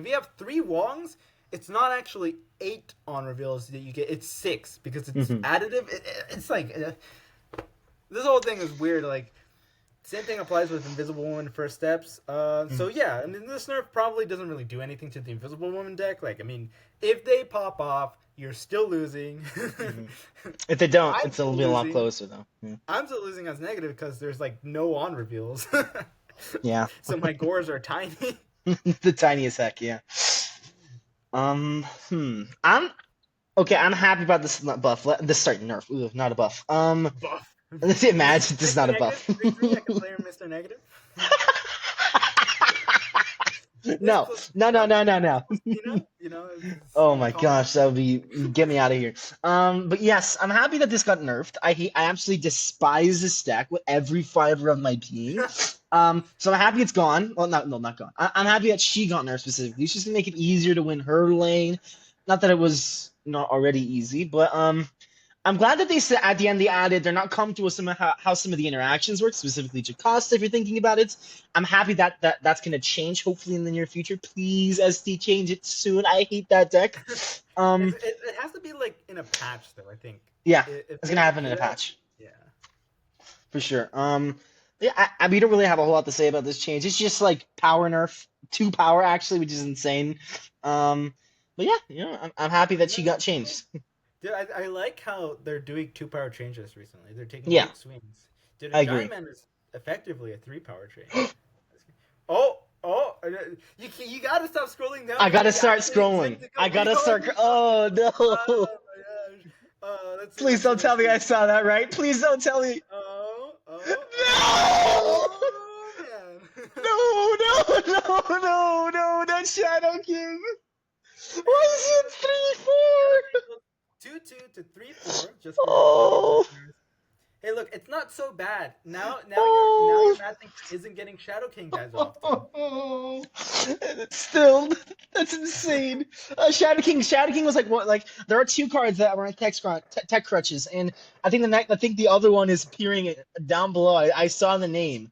Speaker 2: you have 3 Wongs, it's not actually 8 on reveals that you get. It's 6 because it's additive. It's like this whole thing is weird. Like same thing applies with Invisible Woman First Steps. So yeah, I mean this nerf probably doesn't really do anything to the Invisible Woman deck. Like I mean, if they pop off, you're still losing.
Speaker 3: If they don't,
Speaker 2: I'm
Speaker 3: it's a little
Speaker 2: still
Speaker 3: bit a lot
Speaker 2: losing.
Speaker 3: closer though.
Speaker 2: I'm still losing as negative because there's like no on reveals.
Speaker 3: Yeah.
Speaker 2: So my gores are tiny.
Speaker 3: The tiniest heck, yeah. I'm okay. I'm happy about this buff. Nerf. Ooh, not a buff.
Speaker 2: Buff.
Speaker 3: Let's imagine this is not a buff.
Speaker 2: Victory, I can play her Mr. Negative.
Speaker 3: No.
Speaker 2: You know.
Speaker 3: Oh my gosh, that would be get me out of here. But yes, I'm happy that this got nerfed. I absolutely despise this deck with every fiber of my being. So I'm happy it's gone. Well, not gone. I'm happy that she got nerfed specifically. It's just gonna make it easier to win her lane. Not that it was not already easy, but I'm glad that they said at the end they added they're not comfortable with how some of the interactions work, specifically Jocasta, if you're thinking about it. I'm happy that that's going to change, hopefully, in the near future. Please, ST, change it soon. I hate that deck.
Speaker 2: It has to be like in a patch, though, I think.
Speaker 3: Yeah,
Speaker 2: If
Speaker 3: it's going to happen in a patch.
Speaker 2: Yeah.
Speaker 3: For sure. Yeah, we don't really have a whole lot to say about this change. It's just like power nerf, 2 power, actually, which is insane. But yeah, I'm happy that she got changed.
Speaker 2: Dude, I like how they're doing 2 power changes recently. They're taking big swings. Dude,
Speaker 3: I
Speaker 2: a
Speaker 3: agree.
Speaker 2: Giant Man is effectively a 3 power change. Oh, you gotta stop scrolling down.
Speaker 3: I gotta start scrolling. I gotta start. Oh no!
Speaker 2: Oh my gosh.
Speaker 3: Please don't tell me I saw that right. Please don't tell me. No, that Shadow King. Why is he in 3-4?
Speaker 2: 2-2 to 3-4. Just
Speaker 3: Oh.
Speaker 2: hey, look, it's not so bad. Now
Speaker 3: Oh.
Speaker 2: your Mad Thing isn't getting Shadow King guys often.
Speaker 3: Still, that's insane. Shadow King was like what? Like there are two cards that were in tech crutches, and I think the other one is appearing down below. I saw the name.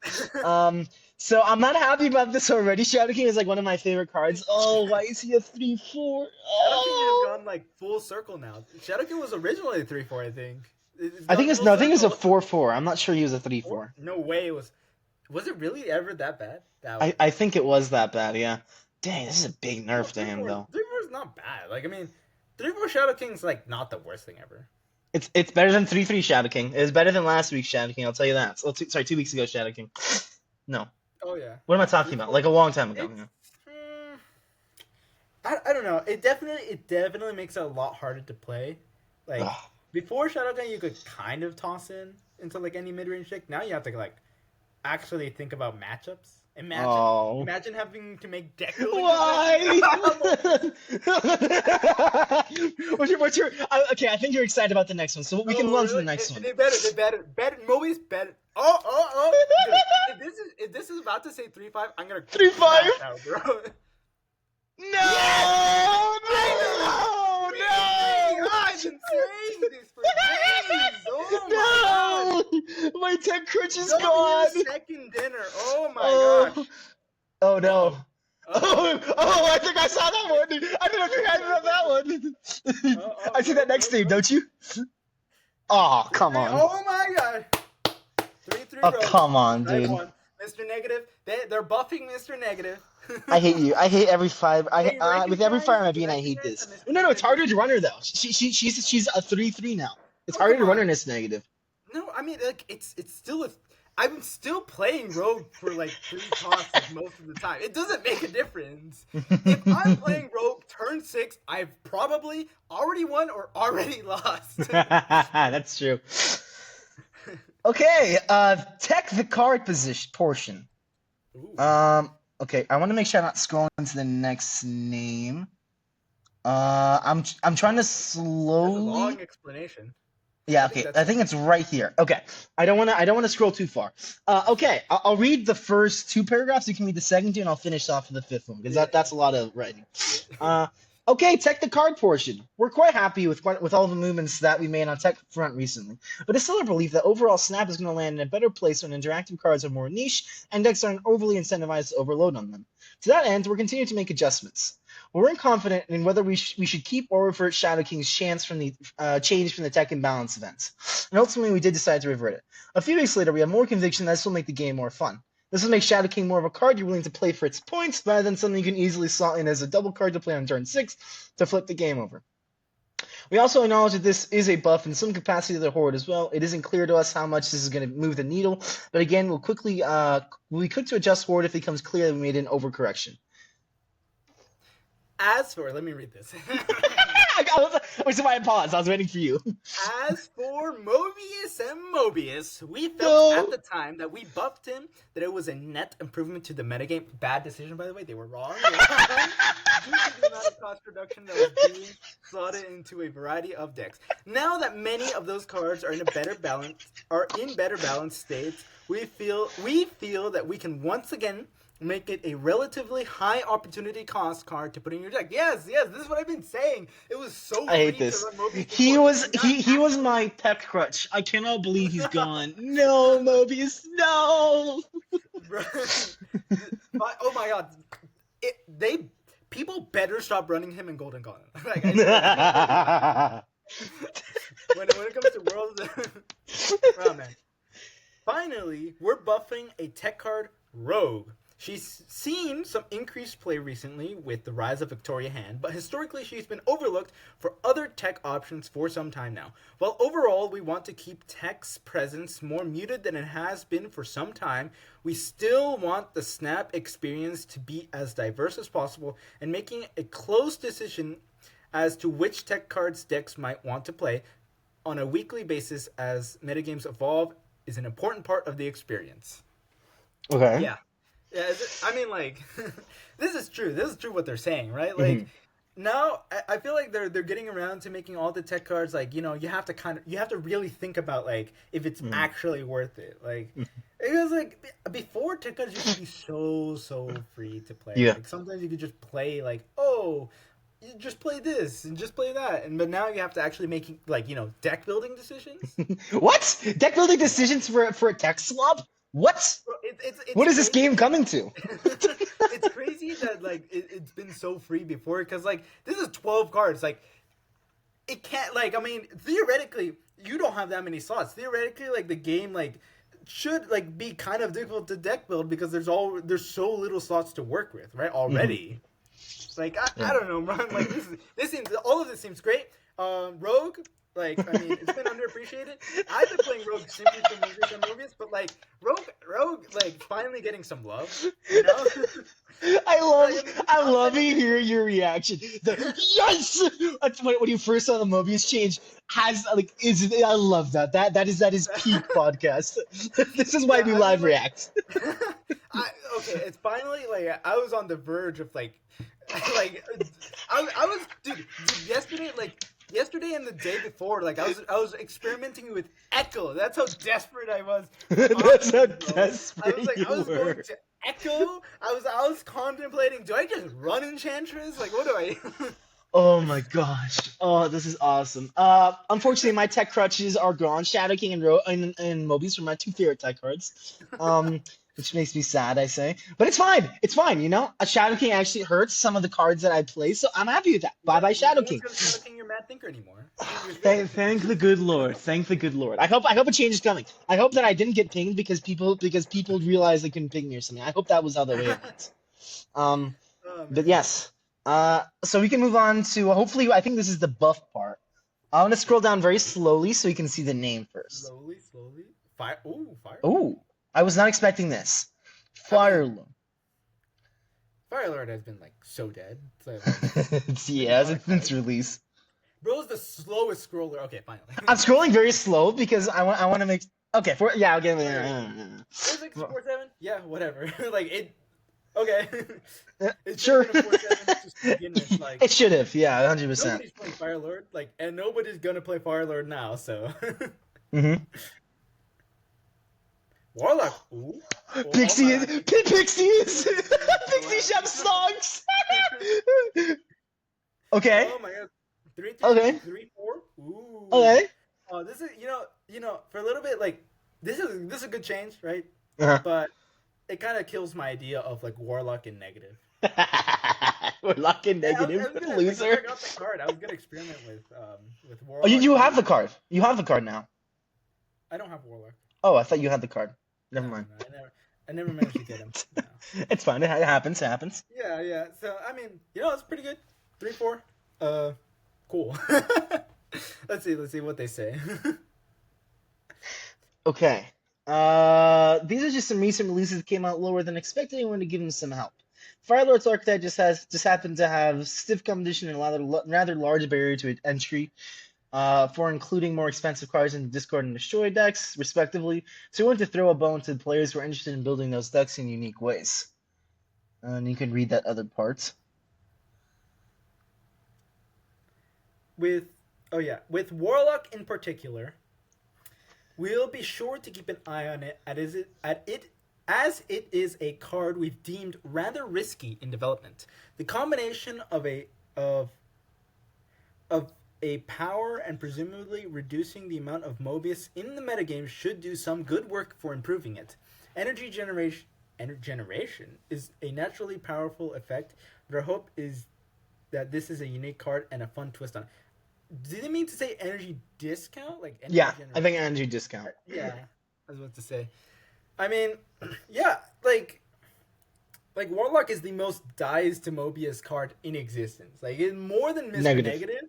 Speaker 3: So I'm not happy about this already. Shadow King is like one of my favorite cards. Oh, why is he a 3/4?
Speaker 2: Shadow King has
Speaker 3: Oh.
Speaker 2: gone like full circle now. Shadow King was originally a 3/4, I think. It's
Speaker 3: I
Speaker 2: gone
Speaker 3: think it's
Speaker 2: full
Speaker 3: no, I think it's a
Speaker 2: circle.
Speaker 3: 4/4. I'm not sure he was a
Speaker 2: Four?
Speaker 3: 3/4.
Speaker 2: No way it was. Was it really ever that bad?
Speaker 3: I think it was that bad. Yeah. Dang, this is a big
Speaker 2: No,
Speaker 3: nerf to him though.
Speaker 2: 3/4 is not bad. Like I mean, 3/4 Shadow King's like not the worst thing ever.
Speaker 3: It's better than 3/3 Shadow King. It's better than last week's Shadow King. I'll tell you that. Sorry, 2 weeks ago Shadow King. No.
Speaker 2: Oh yeah.
Speaker 3: What am I talking about?
Speaker 2: 3/4.
Speaker 3: Like a long time ago.
Speaker 2: It's,
Speaker 3: Yeah.
Speaker 2: I don't know. It definitely makes it a lot harder to play. Like
Speaker 3: Ugh.
Speaker 2: before Shadow King, you could kind of toss in into like any mid range deck. Now you have to like actually think about matchups.
Speaker 3: Oh.
Speaker 2: Imagine having to make deck building
Speaker 3: Why?
Speaker 2: decisions.
Speaker 3: Okay, I think you're excited about the next one, so we can move on to the next one.
Speaker 2: They better. Movies better. Oh. Dude, if this is about to say 3/5, I'm gonna
Speaker 3: 3/5?
Speaker 2: crash out, bro.
Speaker 3: No!
Speaker 2: Yes!
Speaker 3: No!
Speaker 2: I've been saying this for days. Oh my god.
Speaker 3: No! My tech crutch is gone.
Speaker 2: Second dinner. Oh my gosh.
Speaker 3: Oh no.
Speaker 2: Uh-oh.
Speaker 3: Oh, I think I saw that one. I didn't think I saw that one. I see that next name, don't you? Oh, come on.
Speaker 2: Oh my god. 3/3
Speaker 3: Oh,
Speaker 2: road.
Speaker 3: come on,
Speaker 2: Right
Speaker 3: dude.
Speaker 2: one. Mr. Negative. They're buffing Mr. Negative.
Speaker 3: I hate you. I hate every five.
Speaker 2: Hey,
Speaker 3: With every
Speaker 2: recognize-
Speaker 3: fire in my being, I hate
Speaker 2: recognize
Speaker 3: this.
Speaker 2: the
Speaker 3: No, it's harder to
Speaker 2: miscommunication.
Speaker 3: run her though. She's a 3/3 now. It's
Speaker 2: Oh,
Speaker 3: harder
Speaker 2: come
Speaker 3: to run
Speaker 2: on.
Speaker 3: her in this negative.
Speaker 2: No, I mean like it's still a. I'm still playing Rogue for like 3 tosses most of the time. It doesn't make a difference. If I'm playing Rogue turn 6, I've probably already won or already lost.
Speaker 3: That's true. Okay, tech the card portion.
Speaker 2: Ooh.
Speaker 3: Okay, I want to make sure I'm not scrolling to the next name. I'm trying to
Speaker 2: That's a long
Speaker 3: slowly.
Speaker 2: explanation.
Speaker 3: Yeah,
Speaker 2: I think
Speaker 3: okay.
Speaker 2: that's-
Speaker 3: I think it's right here. Okay, I don't want to scroll too far. Okay, I'll read the first 2 paragraphs. You can read the second 2, and I'll finish off with the 5th one because that's a lot of writing. Okay, tech the card portion. We're quite happy with all the movements that we made on tech front recently, but it's still our belief that overall Snap is going to land in a better place when interactive cards are more niche and decks aren't overly incentivized to overload on them. To that end, we're continuing to make adjustments. We're confident in whether we should keep or revert Shadow King's chance from the change from the tech imbalance events, and ultimately we did decide to revert it. A few weeks later, we have more conviction that this will make the game more fun. This will make Shadow King more of a card you're willing to play for its points, rather than something you can easily slot in as a double card to play on turn 6 to flip the game over. We also acknowledge that this is a buff in some capacity to the Horde as well. It isn't clear to us how much this is going to move the needle, but again, we'll be quick to adjust Horde if it becomes clear that we made an overcorrection.
Speaker 2: As for, let me read this.
Speaker 3: Which is why I paused. I was waiting for you.
Speaker 2: As for Mobius and Mobius, we
Speaker 3: No.
Speaker 2: felt at the time that we buffed him, that it was a net improvement to the metagame. Bad decision, by the way. They were wrong. Due to the amount of cost reduction that was being slotted into a variety of decks. Now that many of those cards are in better balance states, we feel that we can once again make it a relatively high opportunity cost card to put in your deck. Yes, this is what I've been saying. It was so
Speaker 3: I hate
Speaker 2: free to
Speaker 3: this.
Speaker 2: run Mobius
Speaker 3: He
Speaker 2: before.
Speaker 3: was he was my tech crutch. I cannot believe he's gone. No, Mobius, no.
Speaker 2: Oh my god. People better stop running him in Golden Gauntlet. Like, when it comes to Worlds, oh man. Finally, we're buffing a tech card, Rogue. She's seen some increased play recently with the rise of Victoria Hand, but historically she's been overlooked for other tech options for some time now. While overall we want to keep tech's presence more muted than it has been for some time, we still want the Snap experience to be as diverse as possible, and making a close decision as to which tech cards decks might want to play on a weekly basis as metagames evolve is an important part of the experience.
Speaker 3: Okay.
Speaker 2: Yeah. I mean, like, this is true. This is true what they're saying, right? Like, now I feel like they're getting around to making all the tech cards like you have to really think about like if it's
Speaker 3: Mm.
Speaker 2: actually worth it. Like it was like before tech cards used to be so free to play.
Speaker 3: Yeah.
Speaker 2: Like sometimes you could just play like oh you just play this and just play that, and but now you have to actually make like deck building decisions.
Speaker 3: What? Deck building
Speaker 2: Yeah,
Speaker 3: decisions for a tech swap? What?
Speaker 2: bro, it's
Speaker 3: What is this
Speaker 2: crazy.
Speaker 3: game coming to?
Speaker 2: It's crazy that like it's been so free before because like this is 12 cards like it can't like I mean theoretically you don't have that many slots theoretically like the game like should like be kind of difficult to deck build because there's so little slots to work with right
Speaker 3: Mhm.
Speaker 2: already like I
Speaker 3: Yeah.
Speaker 2: don't know man like this seems all of this seems great Rogue like I mean it's been underappreciated I've been playing Rogue simply for Movies and Movies but like Rogue like finally getting some love you know
Speaker 3: I
Speaker 2: like
Speaker 3: love
Speaker 2: I mean
Speaker 3: I love
Speaker 2: outside
Speaker 3: to
Speaker 2: of the
Speaker 3: hear your reaction. The yes. That's when you first saw the Mobius change has like is I love that. That is peak podcast. This is why
Speaker 2: yeah
Speaker 3: we
Speaker 2: I mean
Speaker 3: live
Speaker 2: like
Speaker 3: react.
Speaker 2: okay, it's finally like I was on the verge of like, like I was dude yesterday and the day before like I was experimenting with Echo. That's how desperate I was for
Speaker 3: That's how
Speaker 2: options, bro.
Speaker 3: desperate
Speaker 2: I
Speaker 3: you
Speaker 2: was going
Speaker 3: were.
Speaker 2: to Echo. I was contemplating. Do I just run Enchantress? Like what do I?
Speaker 3: Oh my gosh. Oh, this is awesome. Unfortunately, my tech crutches are gone. Shadow King and Mobius were my two favorite tech cards. Which makes me sad, I say. But it's fine. It's fine, you know? A Shadow King actually hurts some of the cards that I play, so I'm happy with that. Bye
Speaker 2: Yeah,
Speaker 3: bye, Shadow
Speaker 2: no one's
Speaker 3: King.
Speaker 2: gonna Shadow King your Mad Thinker anymore. You're good.
Speaker 3: Thank the good Lord. Thank the good Lord. I hope a change is coming. I hope that I didn't get pinged because people realized they couldn't ping me or something. I hope that was how the way it went. Um,
Speaker 2: Oh
Speaker 3: but
Speaker 2: man.
Speaker 3: yes. So we can move on to hopefully I think this is the buff part. I'm gonna scroll down very slowly so you can see the name first.
Speaker 2: Slowly. Fire. Ooh, Firelord.
Speaker 3: Oh, I was not expecting this.
Speaker 2: I mean,
Speaker 3: Firelord.
Speaker 2: Firelord has been like so dead. So like, been
Speaker 3: Yeah,
Speaker 2: not a
Speaker 3: since
Speaker 2: card.
Speaker 3: release.
Speaker 2: Bro's the slowest scroller. Okay, finally.
Speaker 3: I'm scrolling very slow because I want to make okay for yeah okay
Speaker 2: 4-6, 4-7. Yeah, whatever. like it. Okay. It should have
Speaker 3: sure
Speaker 2: been a 4-7 just to begin with. Like
Speaker 3: it should have yeah 100%.
Speaker 2: nobody's playing Firelord. Like, and nobody's gonna play Firelord now. So
Speaker 3: Mm-hmm.
Speaker 2: Warlock. Ooh. Oh
Speaker 3: Pixie
Speaker 2: my
Speaker 3: is
Speaker 2: God.
Speaker 3: Pixies Pixie
Speaker 2: Wow.
Speaker 3: Chef songs. Okay.
Speaker 2: Oh my God. 3-3,
Speaker 3: Okay.
Speaker 2: 3-4. Ooh.
Speaker 3: Okay.
Speaker 2: Oh, this is for a little bit like this is a good change, right?
Speaker 3: Uh-huh.
Speaker 2: But it kind of kills my idea of like Warlock and negative.
Speaker 3: We're locking
Speaker 2: Yeah, I
Speaker 3: negative
Speaker 2: was gonna like before
Speaker 3: loser.
Speaker 2: I got the card, I was gonna experiment with
Speaker 3: Oh, you,
Speaker 2: Warlock
Speaker 3: you have the
Speaker 2: negative.
Speaker 3: card. You have the card now.
Speaker 2: I don't have Warlock.
Speaker 3: Oh, I thought you had the card.
Speaker 2: No,
Speaker 3: Never mind.
Speaker 2: no, I never managed to get him. No.
Speaker 3: It's fine. It happens. It happens.
Speaker 2: Yeah, yeah. So I mean, it's pretty good. 3-4. Cool. Let's see what they say.
Speaker 3: Okay. These are just some recent releases that came out lower than expected. I want to give them some help. Firelord's Archetype just happened to have stiff competition and a rather large barrier to entry. For including more expensive cards in the Discard and Destroy decks, respectively. So we want to throw a bone to the players who are interested in building those decks in unique ways. And you can read that other part.
Speaker 2: with with Warlock in particular, we'll be sure to keep an eye on it as it is a card we've deemed rather risky in development. The combination of a power and presumably reducing the amount of Mobius in the metagame should do some good work for improving it. Energy generation is a naturally powerful effect, but our hope is that this is a unique card and a fun twist on it. Did it mean to say energy discount? Like energy
Speaker 3: Yeah, I
Speaker 2: generation?
Speaker 3: think energy discount.
Speaker 2: Yeah, I was about to say. I mean, yeah, like Warlock is the most dies to Mobius card in existence. Like it's more than Mr.
Speaker 3: Negative.
Speaker 2: Negative.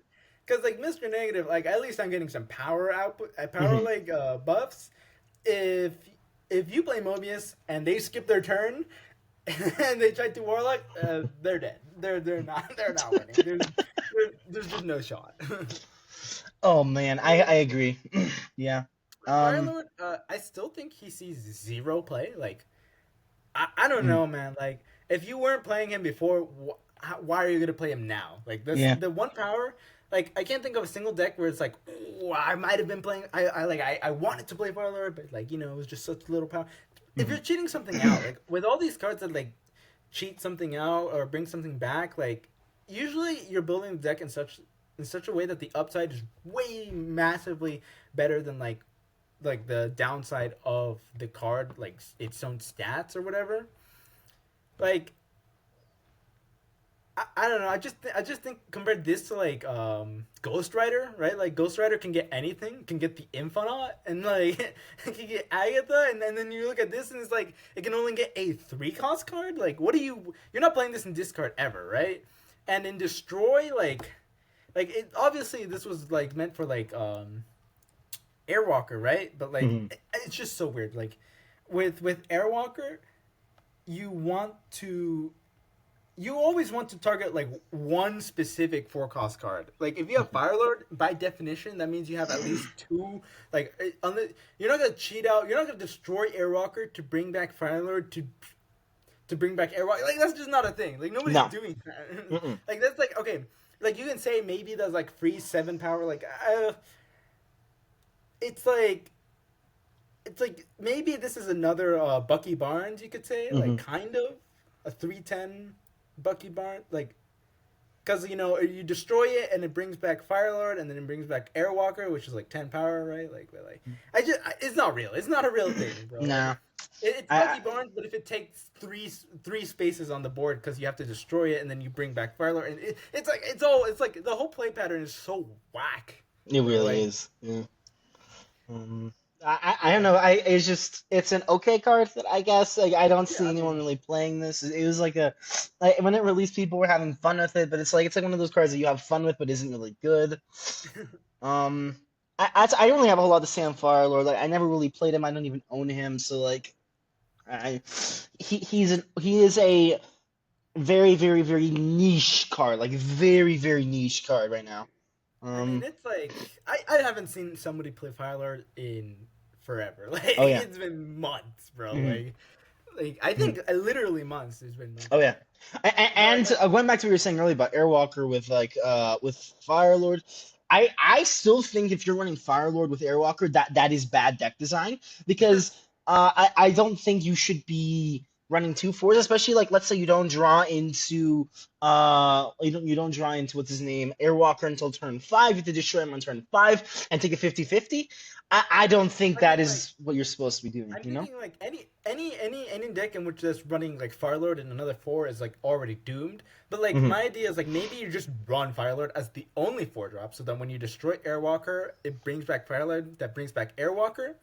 Speaker 2: Because like Mr. Negative, like at least I'm getting some power output, power
Speaker 3: Mhm.
Speaker 2: like buffs. If you play Mobius and they skip their turn and they try to Warlock, they're dead. They're not winning. There's just no shot.
Speaker 3: Oh man, I agree. Yeah.
Speaker 2: Firelord, I still think he sees zero play. Like I don't
Speaker 3: Mm.
Speaker 2: know, man. Like if you weren't playing him before, why are you gonna play him now? Like this,
Speaker 3: Yeah.
Speaker 2: the one power. Like I can't think of a single deck where it's like, oh, I might have been playing. I wanted to play Firelord, but like it was just such little power. If you're cheating something out, like with all these cards that like cheat something out or bring something back, like usually you're building the deck in such a way that the upside is way massively better than like the downside of the card, like its own stats or whatever. Like I don't know. I just think compare this to like Ghost Rider, right? Like Ghost Rider can get anything, can get the Infonaut, and like it can get Agatha, and then you look at this and it's like it can only get a 3-cost card. Like what do you're not playing this in discard ever, right? And in Destroy, like it obviously this was like meant for like Airwalker, right? But like it's just so weird. Like with Airwalker, you want to you always want to target like one specific 4-cost card. Like if you have Firelord, by definition, that means you have at least 2. Like you're not gonna cheat out. You're not gonna destroy Airwalker to bring back Firelord to bring back Airwalker. Like that's just not a thing. Like nobody's doing that. Like that's like okay. Like you can say maybe there's like free 7 power. Like it's like maybe this is another Bucky Barnes. You could say like kind of a 3/10. Bucky Barnes, like, because you destroy it and it brings back Firelord and then it brings back Airwalker, which is like 10 power, right? Like, it's not real. It's not a real thing, bro.
Speaker 3: No.
Speaker 2: Like, it's Bucky Barnes, but if it takes three spaces on the board because you have to destroy it and then you bring back Firelord, and it's like the whole play pattern is so whack.
Speaker 3: It really is. Yeah. I don't know. It's an okay card that I guess like I don't see anyone really playing this. It was like when it released, people were having fun with it, but it's like one of those cards that you have fun with but isn't really good. I don't really have a whole lot to say on Firelord. Like I never really played him. I don't even own him. So like, he is a very very very niche card. Like very very niche card right now.
Speaker 2: I mean, it's like I haven't seen somebody play Firelord in forever. Like it's been months, bro. Like I think literally months. It's been months.
Speaker 3: Oh yeah, and going back to what you were saying earlier about Airwalker with with Firelord, I still think if you're running Firelord with Airwalker, that is bad deck design because I don't think you should be running 2 4s, especially like let's say you don't draw into you don't draw into what's his name Airwalker until turn 5. You have to destroy him on turn 5 and take a 50-50. I don't think that is what you're supposed to be doing.
Speaker 2: I'm thinking like any deck in which that's running like Firelord and another 4 is like already doomed. But like my idea is like maybe you just run Firelord as the only 4-drop, so that when you destroy Airwalker, it brings back Firelord that brings back Airwalker.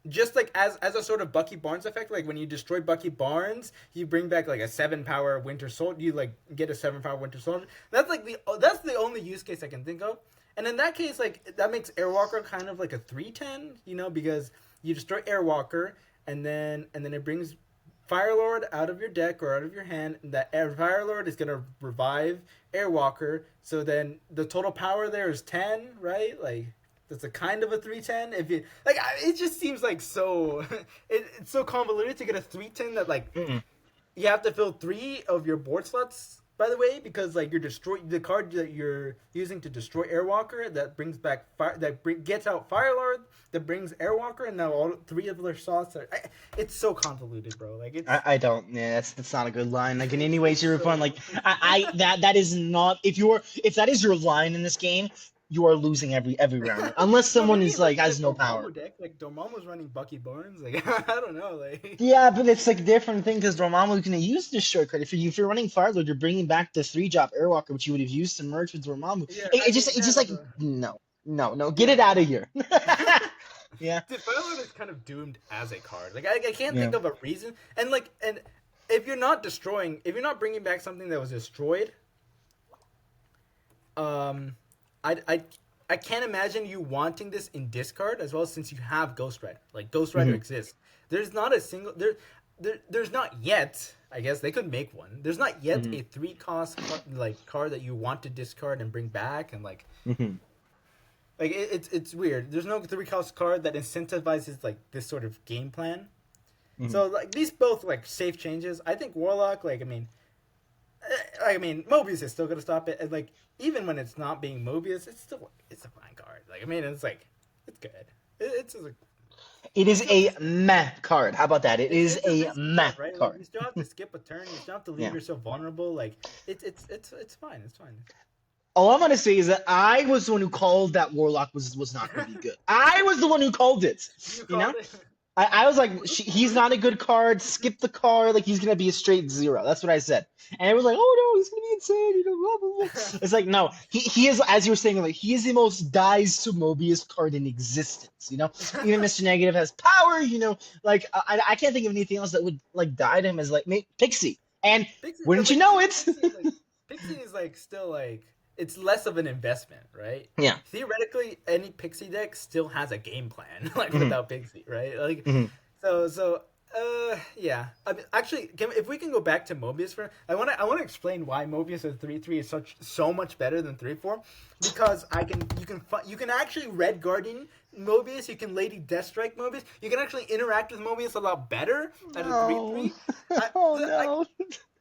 Speaker 2: Just like as a sort of Bucky Barnes effect, like when you destroy Bucky Barnes, you bring back like a 7-power Winter Soldier. You like get a 7-power Winter Soldier. That's the only use case I can think of. And in that case, like that makes Airwalker kind of like a 3/10, because you destroy Airwalker and then it brings Firelord out of your deck or out of your hand. And that Firelord is gonna revive Airwalker. So then the total power there is 10, right? Like. It's a kind of a 3/10. If you like, it just seems like so. It's so convoluted to get a 3/10 that like you have to fill 3 of your board slots. By the way, because like the card that you're using to destroy Airwalker that brings back gets out Firelord that brings Airwalker, and now all 3 of their slots are. It's so convoluted, bro. Like it's.
Speaker 3: I don't. Yeah, that's not a good line. Like in any way, shape, or form. Like that is not. If that is your line in this game, you are losing every round, unless someone is like has no power.
Speaker 2: Deck, like Dormammu's running Bucky Barnes, like I don't know, like.
Speaker 3: Yeah, but it's like a different thing because Dormammu can use this shortcut. If you're running Firelord, you're bringing back the 3-drop Airwalker, which you would have used to merge with Dormammu.
Speaker 2: Yeah,
Speaker 3: it's just like no, get it out of here. Yeah.
Speaker 2: Dude, Firelord is kind of doomed as a card. Like I can't think of a reason, and if you're not bringing back something that was destroyed, I can't imagine you wanting this in discard as well, since you have Ghost Rider. Like Ghost Rider exists. There's not a single there's not yet. I guess they could make one. There's not yet a 3-cost card that you want to discard and bring back, and like it's weird. There's no 3-cost card that incentivizes like this sort of game plan. So like these both like safe changes. I think Warlock, like I mean, I mean, Mobius is still gonna stop it. And, like, even when it's not being Mobius, it's a fine card. Like, I mean, it's like it's good. It's like
Speaker 3: It
Speaker 2: you
Speaker 3: is
Speaker 2: still have
Speaker 3: a
Speaker 2: to,
Speaker 3: meh card. How about that? It is
Speaker 2: it's a
Speaker 3: a
Speaker 2: risky
Speaker 3: meh
Speaker 2: card, right? Like,
Speaker 3: card.
Speaker 2: you still have to skip a turn. You still have to leave
Speaker 3: Yeah.
Speaker 2: yourself vulnerable. Like, it's fine. It's fine.
Speaker 3: All I'm gonna say is that I was the one who called that Warlock was not gonna be good. I was the one who called it.
Speaker 2: You
Speaker 3: You know?
Speaker 2: called it.
Speaker 3: I was like, he's not a good card. Skip the card. Like he's gonna be a straight zero. That's what I said. And it was like, oh no, he's gonna be insane. You know, blah blah blah. It's like no, he is, as you were saying, like he is the most dies to Mobius card in existence. You know, even Mr. Negative has power. You know, like I can't think of anything else that would like die to him as like Pixie. And
Speaker 2: Pixie, but
Speaker 3: wouldn't you
Speaker 2: like
Speaker 3: know
Speaker 2: even
Speaker 3: it?
Speaker 2: Pixie is like still like it's less of an investment, right?
Speaker 3: Yeah.
Speaker 2: Theoretically, any Pixie deck still has a game plan, like
Speaker 3: Mhm.
Speaker 2: without Pixie, right? Like
Speaker 3: Mhm.
Speaker 2: yeah. I mean, actually, if we can go back to Mobius for, I want to explain why Mobius at 3/3 is so much better than 3/4, because you can actually Red Guardian Mobius, you can Lady Deathstrike Mobius, you can actually interact with Mobius a lot better at a
Speaker 3: No.
Speaker 2: 3/3. I,
Speaker 3: Oh
Speaker 2: I,
Speaker 3: no.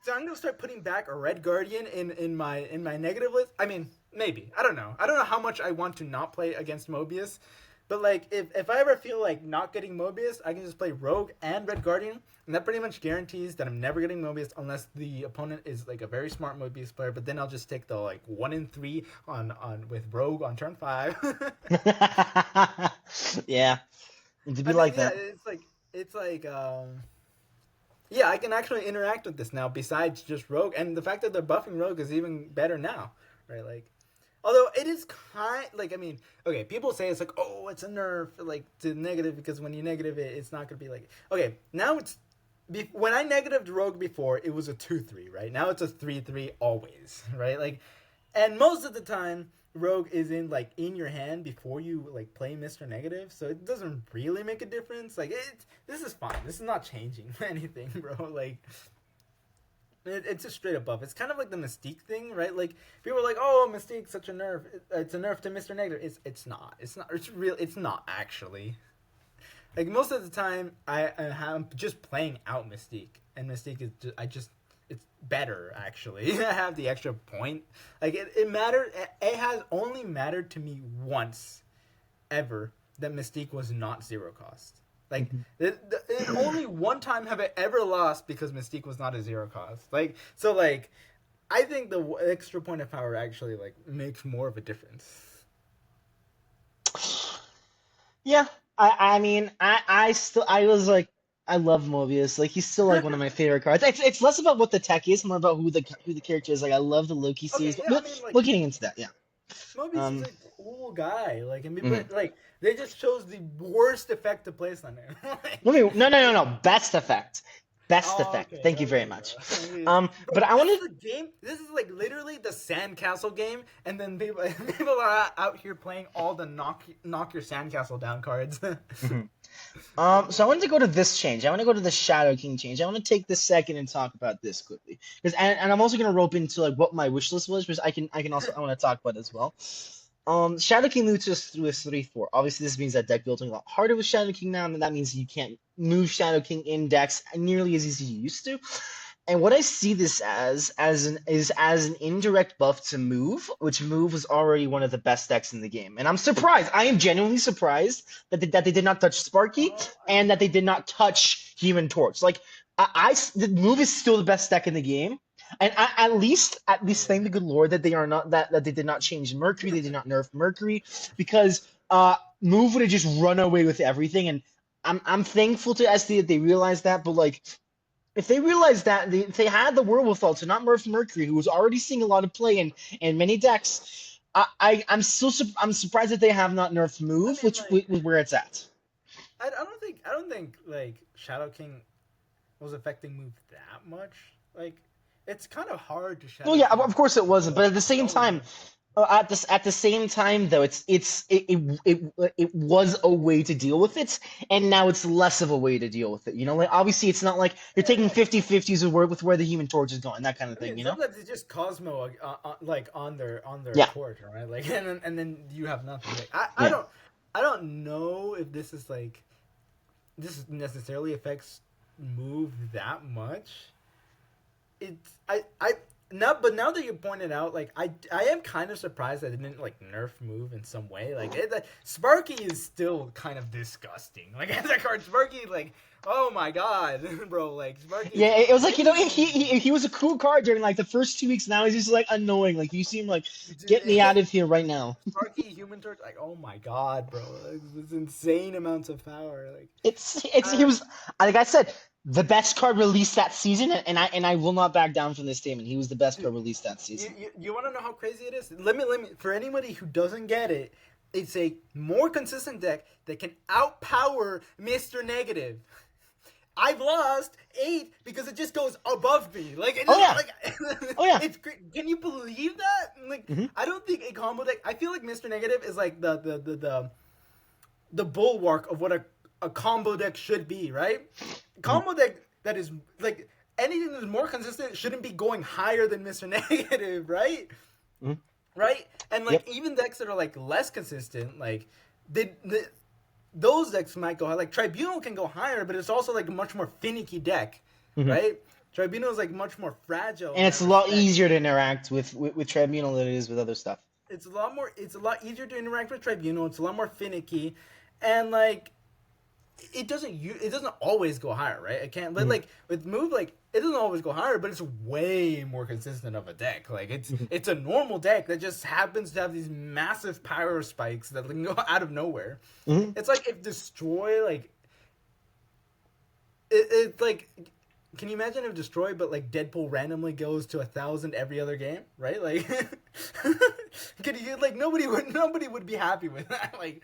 Speaker 2: so I'm gonna start putting back a Red Guardian in my negative list. I mean, maybe. I don't know. I don't know how much I want to not play against Mobius. But like if I ever feel like not getting Mobius, I can just play Rogue and Red Guardian, and that pretty much guarantees that I'm never getting Mobius unless the opponent is like a very smart Mobius player. But then I'll just take the like 1 in 3 on with Rogue on turn 5.
Speaker 3: Yeah. To be
Speaker 2: I mean,
Speaker 3: like
Speaker 2: yeah,
Speaker 3: that.
Speaker 2: it's like yeah, I can actually interact with this now besides just Rogue, and the fact that they're buffing Rogue is even better now, right? Like, although it is kind, like, I mean, okay, people say it's like, oh, it's a nerf, like, to negative, because when you negative it, it's not gonna be like, okay, now it's, when I negatived Rogue before, it was a 2/3, right? Now it's a 3/3 always, right? Like, and most of the time, Rogue is in your hand before you like play Mr. Negative, so it doesn't really make a difference. Like this is fine. This is not changing anything, bro. Like it's just straight up buff. It's kind of like the Mystique thing, right? Like people are like, "Oh, Mystique's such a nerf. It's a nerf to Mr. Negative." It's not. It's not. It's real. It's not actually. Like most of the time, I'm just playing out Mystique, and Mystique is it's better actually. I have the extra point. Like it mattered. It has only mattered to me once, ever, that Mystique was not zero cost. Like only one time have I ever lost because Mystique was not a zero cost. Like so, like I think the extra point of power actually like makes more of a difference.
Speaker 3: Yeah, I mean, I was like, I love Mobius. Like, he's still like one of my favorite cards. It's less about what the tech is, more about who the character is. Like, I love the Loki series,
Speaker 2: Okay,
Speaker 3: but
Speaker 2: yeah, I mean like
Speaker 3: we're getting into that. Yeah.
Speaker 2: Mobius is
Speaker 3: Um.
Speaker 2: a cool guy. Like, and
Speaker 3: Mhm.
Speaker 2: but like they just chose the worst effect to place on him.
Speaker 3: Let me. No. Best effect. Best
Speaker 2: Oh,
Speaker 3: effect.
Speaker 2: okay,
Speaker 3: Thank you very
Speaker 2: okay,
Speaker 3: much.
Speaker 2: bro.
Speaker 3: But
Speaker 2: Bro,
Speaker 3: I
Speaker 2: this
Speaker 3: wanted.
Speaker 2: is a game. This is like literally the sandcastle game, and then people people are out here playing all the knock your sandcastle down cards.
Speaker 3: Mhm. So I wanted to go to this change. I want to go to the Shadow King change. I want to take this second and talk about this quickly, because and I'm also gonna rope into like what my wish list was, because I can also I want to talk about it as well. Shadow King moves us through a 3/4. Obviously, this means that deck building a lot harder with Shadow King now, and that means you can't move Shadow King in decks nearly as easy as you used to. And what I see this as an indirect buff to move, which move was already one of the best decks in the game. And I'm surprised. I am genuinely surprised that they did not touch Sparky
Speaker 2: Oh, I
Speaker 3: and that they
Speaker 2: know.
Speaker 3: did not touch Human Torch. Like the move is still the best deck in the game. And at least thank the good Lord that they are not that they did not change Mercury, they did not nerf Mercury, because move would have just run away with everything. And I'm thankful to SD that they realized that, but like if they realized that if they had the wherewithal to not nerf Mercury, who was already seeing a lot of play in many decks, I'm surprised that they have not nerfed
Speaker 2: I
Speaker 3: move,
Speaker 2: mean,
Speaker 3: which
Speaker 2: like,
Speaker 3: where it's at.
Speaker 2: I don't think like Shadow King was affecting move that much. Like, it's kind of hard to
Speaker 3: Well,
Speaker 2: Shadow
Speaker 3: yeah,
Speaker 2: King
Speaker 3: of course it wasn't, but
Speaker 2: like
Speaker 3: at the same
Speaker 2: so
Speaker 3: time,
Speaker 2: much.
Speaker 3: at the same time though, it was a way to deal with it, and now it's less of a way to deal with it. You know, like obviously it's not like you're taking
Speaker 2: Yeah.
Speaker 3: 50-50s with where the Human Torch is going, that kind of
Speaker 2: I
Speaker 3: thing.
Speaker 2: mean,
Speaker 3: You know?
Speaker 2: sometimes it's just Cosmo, like on their
Speaker 3: Yeah,
Speaker 2: torch, right? Like, and then you have nothing. Like,
Speaker 3: yeah.
Speaker 2: I don't know if this necessarily affects move that much. It's I But now that you pointed out, like I am kind of surprised that they didn't like nerf move in some way. Like Sparky is still kind of disgusting. Like as a card, Sparky, like oh my god, bro, like Sparky.
Speaker 3: Yeah, it was like he was a cool card during like the first 2 weeks. Now he's just like annoying. Like you seem like get me out of here right now.
Speaker 2: Sparky Human Torch, like oh my god, bro, it's insane amounts of power. Like
Speaker 3: It's he was like I said, the best card released that season, and I will not back down from this statement. He was the best card released that season.
Speaker 2: You want to know how crazy it is? Let me for anybody who doesn't get it, it's a more consistent deck that can outpower Mr. Negative. I've lost 8 because it just goes above me. Like,
Speaker 3: Oh, yeah.
Speaker 2: like,
Speaker 3: Oh, yeah.
Speaker 2: It's great. Can you believe that? Like, I don't think a combo deck. I feel like Mr. Negative is like the bulwark of what a combo deck should be, right? Combo deck that is like anything that's more consistent shouldn't be going higher than Mr. Negative, right? Right? And like even decks that are like less consistent, like those decks might go high. Like Tribunal can go higher, but it's also like a much more finicky deck, right? Tribunal is like much more fragile,
Speaker 3: And it's a lot easier to interact with Tribunal than it is with other stuff.
Speaker 2: It's a lot easier to interact with Tribunal. It's a lot more finicky, and like it doesn't always go higher, right? It can't. But like with Move, like it doesn't always go higher, but it's way more consistent of a deck. Like it's a normal deck that just happens to have these massive power spikes that can go out of nowhere. It's like if Destroy, like it's like. Can you imagine if Destroy, but like Deadpool randomly goes to 1,000 every other game, right? Like, can you like nobody would be happy with that. Like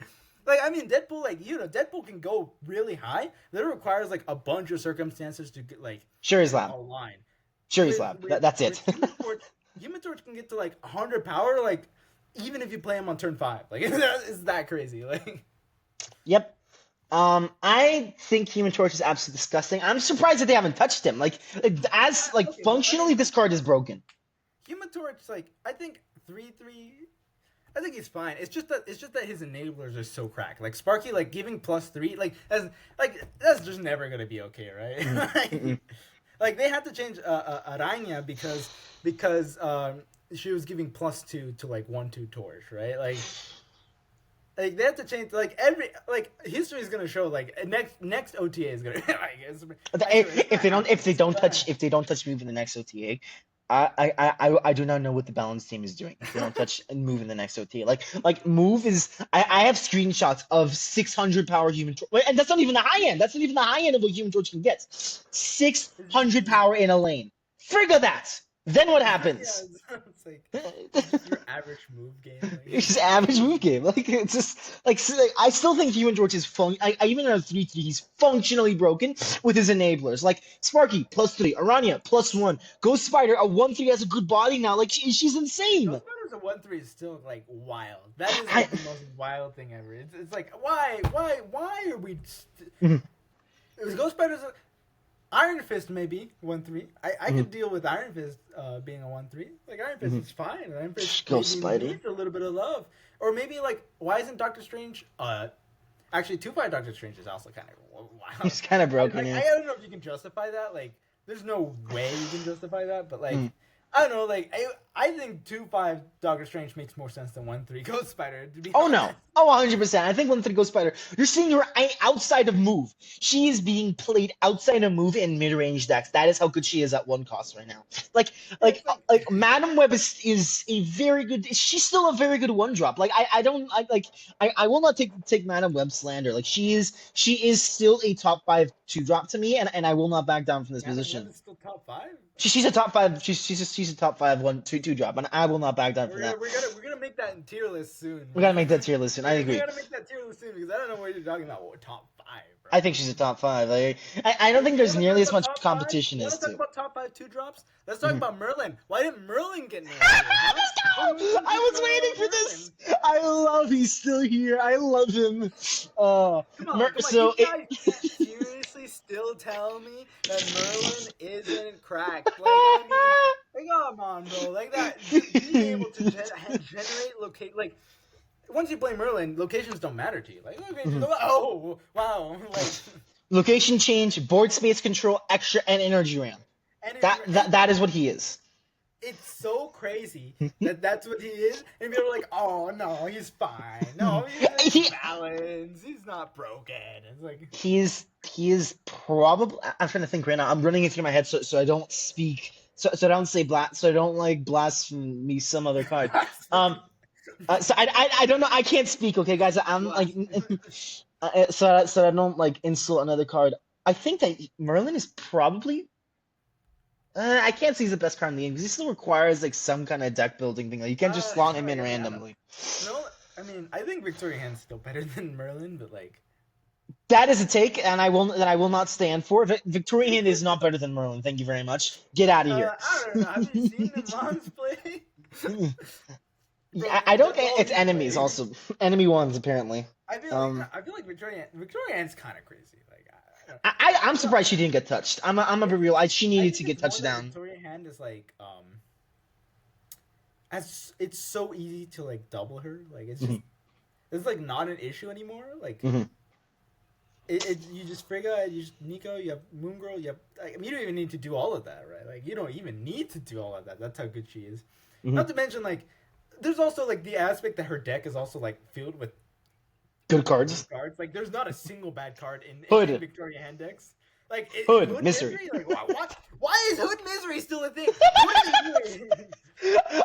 Speaker 2: I mean, Deadpool, like Deadpool can go really high. That requires like a bunch of circumstances to get like
Speaker 3: Sherry's Lab.
Speaker 2: Online.
Speaker 3: Sherry's Lab. That's it.
Speaker 2: Human Torch can get to like 100 power, like even if you play him on turn 5. Like it's that crazy. Like.
Speaker 3: Yep. I think Human Torch is absolutely disgusting. I'm surprised that they haven't touched him. Like functionally, this card is broken.
Speaker 2: Human Torch, like I think 3/3. I think he's fine. It's just that his enablers are so cracked. Like Sparky, like giving +3, that's just never gonna be okay, right? Like they had to change Araña because she was giving +2 to like 1/2 torch, right? Like they have to change history is gonna show like next OTA is gonna
Speaker 3: if they don't touch Move in the next OTA, I do not know what the balance team is doing if they don't touch and Move in the next OTA. Like Move is I have screenshots of 600 power Human Torch, and that's not even the high end. That's not even the high end of what Human Torch can get. 600 power in a lane. Figure that. Then what happens?
Speaker 2: Yeah, it's like your average move game. Like.
Speaker 3: It's just average move game. Like it's just like I still think Human Torch is I even at a 3/3 he's functionally broken with his enablers. Like Sparky +3, Araña +1, Ghost Spider a 1/3 has a good body now. Like she's insane.
Speaker 2: Ghost Spider's a 1/3 is still like wild. That is like the most wild thing ever. It's like why are we? Ghost Spider's. Iron Fist maybe 1/3. I could deal with Iron Fist being a 1/3. Like Iron Fist is fine. Iron Fist
Speaker 3: Ghost Spider
Speaker 2: needs a little bit of love, or maybe like why isn't Doctor Strange? Actually, 2/5 Doctor Strange is also kind of wild.
Speaker 3: He's kind of broken.
Speaker 2: I don't know if you can justify that. Like, there's no way you can justify that. But like, I don't know. Like, I think 2/5 Doctor Strange makes more sense than 1/3 Ghost Spider. To be honest.
Speaker 3: No. 100%. I think 1/3 Ghost Spider. You're seeing her outside of Move. She is being played outside of Move in mid-range decks. That is how good she is at 1 cost right now. Like Madam Web is a very good. She's still a very good 1-drop. Like I will not take Madam Web slander. Like she is still a top 5 2-drop to me, and I will not back down from this position.
Speaker 2: Web is still top 5.
Speaker 3: She's a top 5. She's a top 5 2-drop, and I will not back down from that.
Speaker 2: We're gonna make that in tier list soon.
Speaker 3: We gotta make that tier list soon. I agree.
Speaker 2: We gotta make that tier list soon because I don't know what you're talking about. What, top 5? Bro.
Speaker 3: I think she's a top 5. Like, I don't think there's nearly as much competition as
Speaker 2: to. Let's talk about top 5 2-drops. Let's talk about Merlin. Why didn't Merlin get nerfed?
Speaker 3: I was waiting for this. I love he's still here. I love him. Come on. So
Speaker 2: you guys can't seriously still tell me that Merlin isn't cracked. Like, I mean, come on, bro. Like that, being able to generate locate like. Once you play Merlin, locations don't matter to you. Like, oh, wow. Like,
Speaker 3: location change, board space control, extra, and energy ramp. That is what he is.
Speaker 2: it's so crazy that that's what he is, and people are like, "Oh no, he's fine. No, he's
Speaker 3: he
Speaker 2: balanced. He's not broken." It's like,
Speaker 3: he is probably. I'm trying to think right now. I'm running it through my head so I don't speak. So I don't say so I don't like blaspheme some other card. Um. So I don't know. I can't speak. Okay, guys. I'm like. So I don't like insult another card. I think that Merlin is probably. I can't say he's the best card in the game because he still requires like some kind of deck building thing. Like you can't just slot him in
Speaker 2: yeah.
Speaker 3: randomly.
Speaker 2: No, I mean, I think Victoria Hand's still better than Merlin, but like,
Speaker 3: That is a take, and I will not stand for. Victoria Hand is not better than Merlin. Thank you very much. Get out of here.
Speaker 2: I don't know. Have you seen the Mons play? Bro,
Speaker 3: I don't.
Speaker 2: that's all
Speaker 3: It's
Speaker 2: he
Speaker 3: enemies
Speaker 2: plays.
Speaker 3: also. Enemy ones apparently.
Speaker 2: I feel
Speaker 3: Um,
Speaker 2: like Victoria Hand's kind of crazy. Like,
Speaker 3: I'm surprised she didn't get touched. I'm a be real. She
Speaker 2: I
Speaker 3: needed
Speaker 2: think
Speaker 3: to
Speaker 2: it's
Speaker 3: get
Speaker 2: more
Speaker 3: touched
Speaker 2: that
Speaker 3: down.
Speaker 2: Victoria Hand is like, as it's so easy to like double her. Like,
Speaker 3: Mhm,
Speaker 2: it's like not an issue anymore. Like,
Speaker 3: mhm,
Speaker 2: you just Frigga, you just Nico, you have Moon Girl, you have. Like, I mean, you don't even need to do all of that, right? Like, you don't even need to do all of that. That's how good she is.
Speaker 3: mhm.
Speaker 2: Not to mention, like, there's also like the aspect that her deck is also like filled with
Speaker 3: Good
Speaker 2: good
Speaker 3: cards.
Speaker 2: cards. Like, there's not a single bad card in
Speaker 3: Hood,
Speaker 2: Victoria Hand decks. Like,
Speaker 3: Hood,
Speaker 2: Hood
Speaker 3: Misery.
Speaker 2: Misery. Like, why is Hood Misery still a thing? Hood Misery.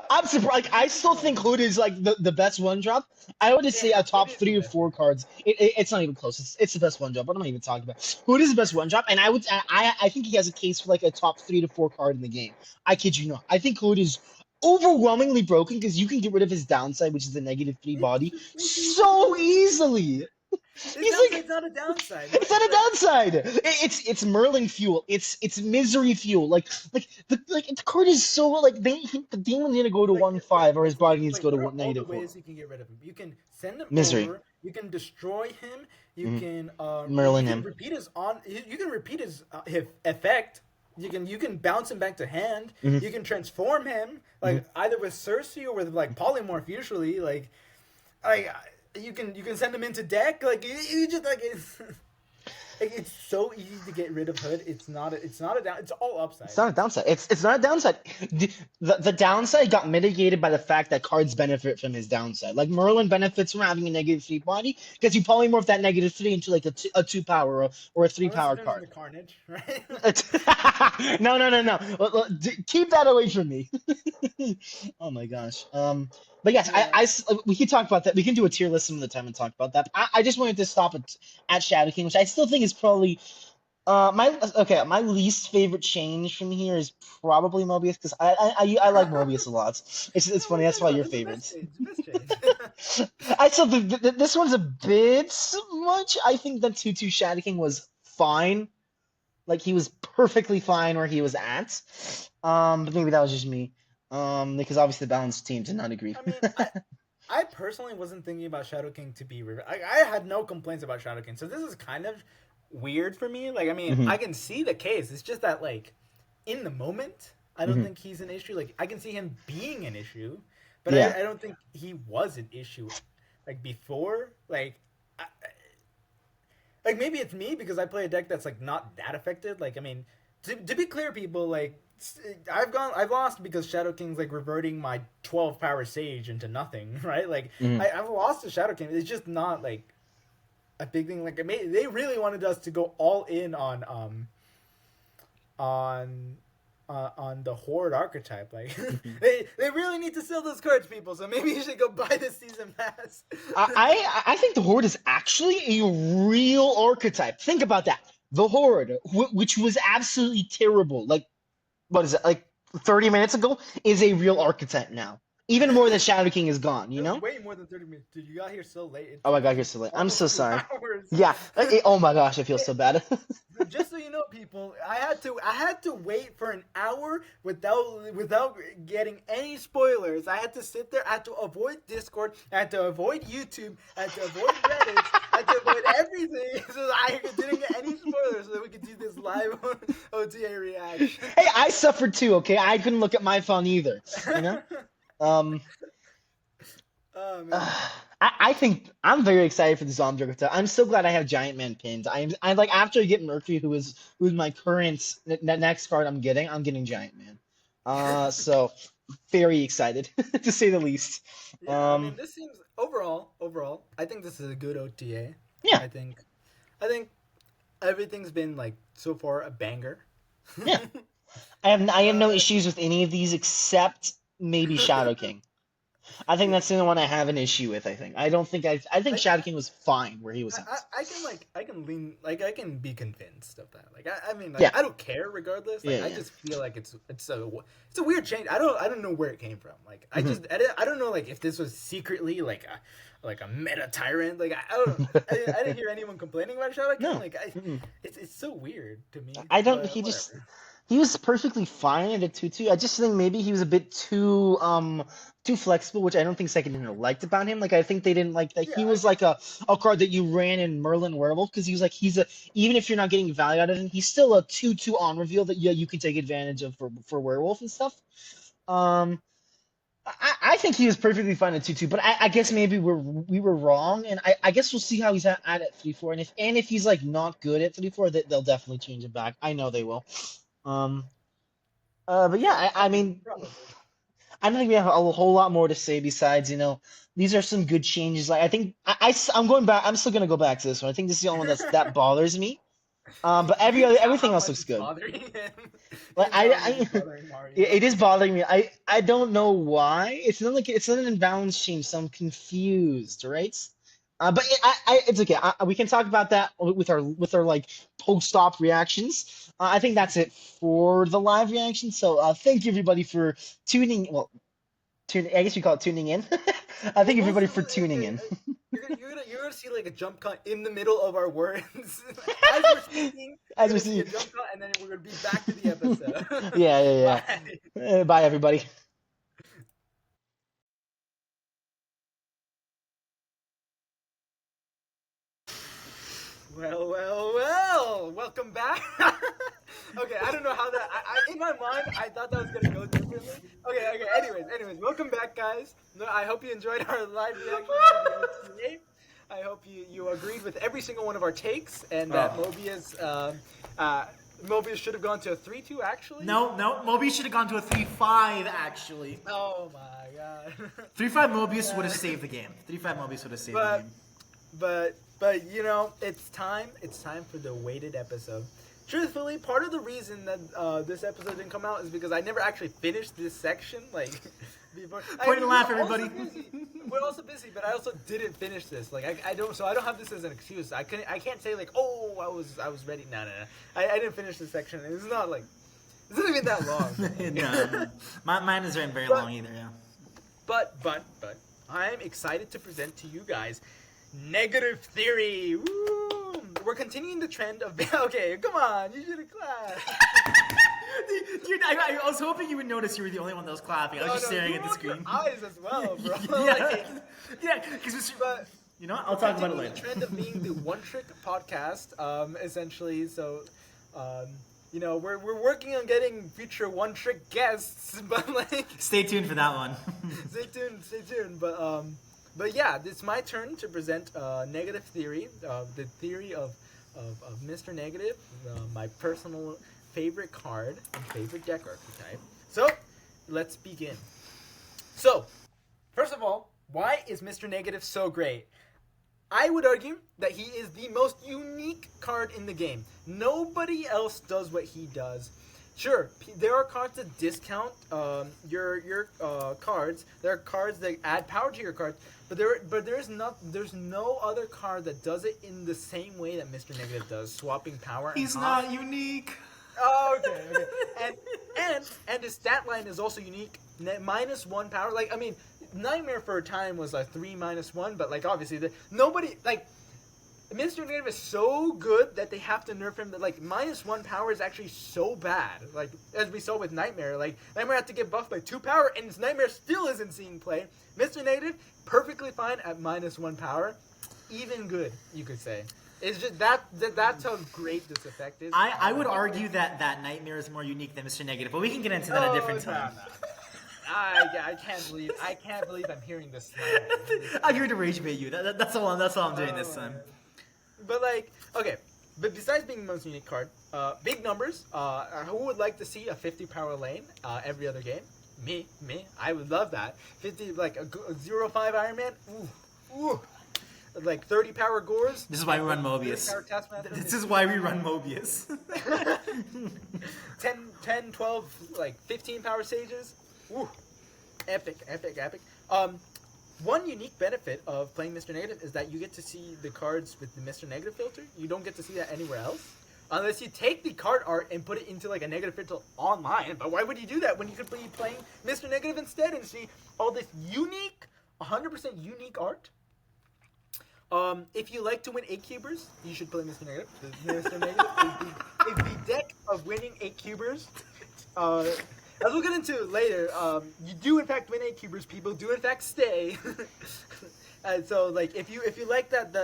Speaker 3: I'm surprised. Like, I still think Hood is like the best one drop. I would just say
Speaker 2: Yeah,
Speaker 3: a
Speaker 2: Hood
Speaker 3: top
Speaker 2: is the
Speaker 3: three or
Speaker 2: best
Speaker 3: four
Speaker 2: one.
Speaker 3: cards. It's not even close. It's the best one drop. What am I even talking about? Hood is the best one drop, and I think he has a case for like a top 3 to 4 card in the game. I kid you not. I think Hood is overwhelmingly broken because you can get rid of his downside, which is the -3
Speaker 2: It's
Speaker 3: body,
Speaker 2: just so easy.
Speaker 3: so easily.
Speaker 2: His
Speaker 3: He's
Speaker 2: downside's
Speaker 3: like
Speaker 2: not a downside.
Speaker 3: it's not a downside. It's Merlin fuel. It's misery fuel. The card is so like the demon need to go to
Speaker 2: Like,
Speaker 3: 1/5 or his body needs to
Speaker 2: like,
Speaker 3: go to
Speaker 2: what are all the
Speaker 3: -4.
Speaker 2: ways you can get rid of him? You can send him
Speaker 3: Misery.
Speaker 2: over. You can destroy him.
Speaker 3: Hmm.
Speaker 2: You
Speaker 3: Merlin
Speaker 2: can
Speaker 3: him.
Speaker 2: repeat you can repeat his effect. You can bounce him back to hand.
Speaker 3: Hmm.
Speaker 2: You can transform him
Speaker 3: Hmm.
Speaker 2: like either with Cersei or with like polymorph. Usually, like you can send him into deck. Like you just like it's so easy to get rid of Hood. It's not a down. It's all upside.
Speaker 3: It's not a downside. It's not a downside. The downside got mitigated by the fact that cards benefit from his downside. Like Merlin benefits from having a -3 body because you polymorph that -3 into like a 2 power or a three
Speaker 2: Unless he
Speaker 3: power
Speaker 2: turns
Speaker 3: card.
Speaker 2: into Carnage, right?
Speaker 3: No. Keep that away from me. Oh my gosh. But yes,
Speaker 2: Yeah.
Speaker 3: we can talk about that. We can do a tier list some of the time and talk about that. I just wanted to stop at Shadow King, which I still think is probably my least favorite change from here is probably Mobius because I like Mobius a lot. It's funny. That's why you're
Speaker 2: It's the best
Speaker 3: favorites.
Speaker 2: change. The best change.
Speaker 3: I still this one's a bit much. I think that 2/2 Shadow King was fine. Like he was perfectly fine where he was at. But maybe that was just me. Because obviously the balanced team did not agree.
Speaker 2: I mean, I personally wasn't thinking about Shadow King to be. I had no complaints about Shadow King, so this is kind of weird for me. Like, I mean,
Speaker 3: Hmm.
Speaker 2: I can see the case. It's just that, like, in the moment, I don't
Speaker 3: Hmm.
Speaker 2: think he's an issue. Like, I can see him being an issue, but
Speaker 3: Yeah.
Speaker 2: I don't think he was an issue. Like before, like maybe it's me because I play a deck that's like not that affected. Like, I mean, to be clear, people, like I've lost because Shadow King's like reverting my 12 power Sage into nothing, right? Like
Speaker 3: Hmm.
Speaker 2: I've lost to Shadow King. It's just not like a big thing. Like they really wanted us to go all in on on the Horde archetype. Like they really need to sell those cards, people. So maybe you should go buy the season pass.
Speaker 3: I think the Horde is actually a real archetype. Think about that. The Horde, which was absolutely terrible, like what is it, like 30 minutes ago, is a real archetype now. Even more than Shadow King is gone, you
Speaker 2: It was
Speaker 3: know?
Speaker 2: way more than 30 minutes. Dude, you got here so late. It
Speaker 3: Oh, I
Speaker 2: took
Speaker 3: got
Speaker 2: me
Speaker 3: here so late. I'm so
Speaker 2: almost two
Speaker 3: sorry.
Speaker 2: hours.
Speaker 3: Yeah. Oh my gosh, I feel so bad.
Speaker 2: Just so you know, people, I had to wait for an hour without getting any spoilers. I had to sit there. I had to avoid Discord. I had to avoid YouTube. I had to avoid Reddit. I had to avoid everything so that I didn't get any spoilers, so that we could do this live OTA reaction.
Speaker 3: Hey, I suffered too, okay? I couldn't look at my phone either, you know? Um,
Speaker 2: Oh man.
Speaker 3: I think I'm very excited for the zombie archetype. I'm so glad I have Giant Man pinned. I like after I get Mercury, who's my current next card I'm getting Giant Man. So very excited to say the least.
Speaker 2: Yeah, I mean, this seems overall, I think this is a good OTA.
Speaker 3: Yeah,
Speaker 2: I think, I think everything's been like so far a banger.
Speaker 3: yeah. I have no
Speaker 2: But
Speaker 3: issues with any of these except maybe Shadow King. I think that's the only one I have an issue with. I don't think I think
Speaker 2: I,
Speaker 3: Shadow King was fine where he was
Speaker 2: I,
Speaker 3: at.
Speaker 2: I can lean like I can be convinced of that. Like I mean like
Speaker 3: Yeah,
Speaker 2: I don't care regardless.
Speaker 3: yeah,
Speaker 2: Like I
Speaker 3: yeah.
Speaker 2: just feel like it's a weird change. I don't know where it came from. Like
Speaker 3: Mhm.
Speaker 2: I don't know like if this was secretly like a meta tyrant. Like I don't I didn't hear anyone complaining about Shadow King.
Speaker 3: No.
Speaker 2: Like
Speaker 3: Mm-mm.
Speaker 2: it's so weird to me.
Speaker 3: I don't.
Speaker 2: But whatever.
Speaker 3: He was perfectly fine at a 2-2. I just think maybe he was a bit too flexible, which I don't think Second Dinner liked about him. Like I think they didn't like that
Speaker 2: Yeah,
Speaker 3: he
Speaker 2: I
Speaker 3: was
Speaker 2: get
Speaker 3: like
Speaker 2: that.
Speaker 3: a card that you ran in Merlin Werewolf because he was like he's a even if you're not getting value out of him, he's still a 2-2 on reveal that yeah you can take advantage of for Werewolf and stuff. Um, I think he was perfectly fine at 2-2, but I guess maybe we were wrong, and I guess we'll see how he's at 3-4, and if he's like not good at 3-4, that they'll definitely change him back. I know they will. Um, but yeah,
Speaker 2: Yeah, I
Speaker 3: I
Speaker 2: mean
Speaker 3: mean,
Speaker 2: probably.
Speaker 3: I don't think we have a whole lot more to say besides, these are some good changes. Like I think I'm going back. I'm still gonna go back to this one. I think this is the only one that bothers me. But
Speaker 2: Do you know
Speaker 3: everything
Speaker 2: how
Speaker 3: else
Speaker 2: much
Speaker 3: looks
Speaker 2: it's
Speaker 3: good.
Speaker 2: bothering him? Do
Speaker 3: Like
Speaker 2: you know how much it's bothering Mario?
Speaker 3: it is bothering me. I don't know why. It's not an imbalance change, so I'm confused, right? But it's okay. We can talk about that with our like post-op reactions. I think that's it for the live reaction. So thank you everybody for tuning. Well, I guess we call it tuning in. Thank you everybody for tuning
Speaker 2: Okay,
Speaker 3: in.
Speaker 2: you're gonna see like a jump cut in the middle of our words as we're speaking. You're
Speaker 3: As we
Speaker 2: gonna see
Speaker 3: see.
Speaker 2: a jump cut, and then we're gonna be back to the episode.
Speaker 3: Yeah, yeah,
Speaker 2: Bye.
Speaker 3: yeah. Bye everybody.
Speaker 2: Well. Welcome back. Okay, I don't know how that. In my mind, I thought that was gonna go differently. Okay. Anyways, welcome back, guys. No, I hope you enjoyed our live reaction to the OTA. I hope you agreed with every single one of our takes, and that
Speaker 1: Oh.
Speaker 2: Mobius should have gone to a 3-2 actually.
Speaker 1: No, Mobius should have gone to a 3-5 actually.
Speaker 2: Oh my god.
Speaker 1: 3-5 Mobius would have saved the game. 3-5 Mobius would have saved the
Speaker 2: But
Speaker 1: game.
Speaker 2: but you know, it's time for the weighted episode. Truthfully, part of the reason that this episode didn't come out is because I never actually finished this section. Like before,
Speaker 1: Point and laugh,
Speaker 2: we're also
Speaker 1: everybody.
Speaker 2: busy. We're also busy, but I also didn't finish this. Like I don't, so I don't have this as an excuse. I can't say like, oh, I was ready. No. I didn't finish this section. It's not like it's not even that long.
Speaker 1: No. Mine isn't very
Speaker 2: But-
Speaker 1: long either, yeah.
Speaker 2: But I'm excited to present to you guys negative theory. Woo! We're continuing the trend of okay. Come on, you should have clapped.
Speaker 1: Dude, I was hoping you would notice you were the only one that was clapping. I was just staring
Speaker 2: you
Speaker 1: at the
Speaker 2: rolled
Speaker 1: screen.
Speaker 2: your eyes as well, bro.
Speaker 1: Yeah,
Speaker 2: Like,
Speaker 1: yeah, because
Speaker 2: but
Speaker 1: you know what? I'll talk about it
Speaker 2: continuing
Speaker 1: later.
Speaker 2: the trend of being the one trick podcast, essentially. So, you know, we're working on getting future one trick guests, but like.
Speaker 1: Stay tuned for that one.
Speaker 2: Stay tuned. But yeah, it's my turn to present negative theory, the theory of Mr. Negative, my personal favorite card and favorite deck archetype. So, let's begin. So, first of all, why is Mr. Negative so great? I would argue that he is the most unique card in the game. Nobody else does what he does. Sure, there are cards that discount your cards. There are cards that add power to your cards, but there's no other card that does it in the same way that Mr. Negative does, swapping power.
Speaker 1: He's
Speaker 2: and
Speaker 1: not unique.
Speaker 2: Oh, okay. And his stat line is also unique. -1 power. Like, I mean, Nightmare for a time was a 3-1, but like obviously nobody like. Mr. Negative is so good that they have to nerf him. That like -1 power is actually so bad. Like as we saw with Nightmare, like Nightmare had to get buffed by 2 power, and his Nightmare still isn't seeing play. Mr. Negative perfectly fine at -1 power, even good you could say. It's just that's how great this effect is.
Speaker 1: I would argue that Nightmare is more unique than Mr. Negative, but we can get into that at a different time.
Speaker 2: I can't believe I'm hearing this.
Speaker 1: I'm here to rage bait you. That's all I'm doing this time.
Speaker 2: But like, okay, but besides being the most unique card, big numbers. Who would like to see a 50 power lane every other game? Me. I would love that. 50 like a 0-5 Iron Man. Ooh. Like 30 power Gores.
Speaker 1: This is why we run Mobius. This is why we run Mobius.
Speaker 2: 10, 12, like 15 power Sages. Ooh. Epic. One unique benefit of playing Mr. Negative is that you get to see the cards with the Mr. Negative filter. You don't get to see that anywhere else. Unless you take the card art and put it into like a negative filter online. But why would you do that when you could be playing Mr. Negative instead and see all this unique, 100% unique art? If you like to win 8 cubers, you should play Mr. Negative. Mr. Negative is the deck of winning 8 cubers. As we'll get into later, you do in fact win 8 cubers. People do in fact stay. And so, like, if you like that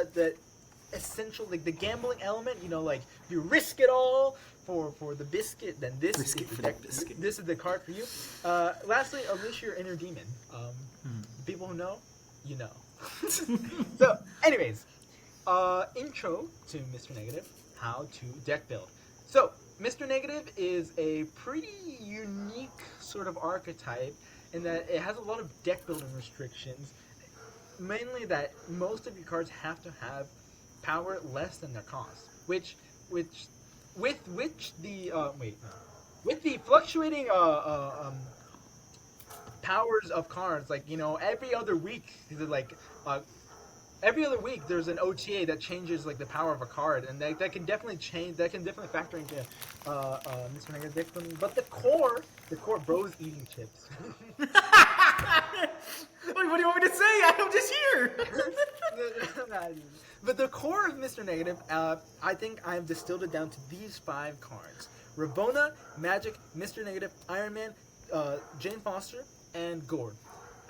Speaker 2: essential, like the gambling element, you know, like you risk it all for the biscuit, then this is the deck. This is the card for you. Lastly, unleash your inner demon. People who know, you know. So, anyways, intro to Mr. Negative, how to deck build. So, Mr. Negative is a pretty unique sort of archetype in that it has a lot of deck building restrictions. Mainly that most of your cards have to have power less than their cost, with the fluctuating powers of cards, like, you know, every other week there's an OTA that changes like the power of a card, and that can definitely change. That can definitely factor into Mr. Negative deck building. But the core bros eating chips.
Speaker 1: What do you want me to say? I'm just here.
Speaker 2: But the core of Mr. Negative, I think I have distilled it down to these 5 cards: Ravonna, Magic, Mr. Negative, Iron Man, Jane Foster, and Gord.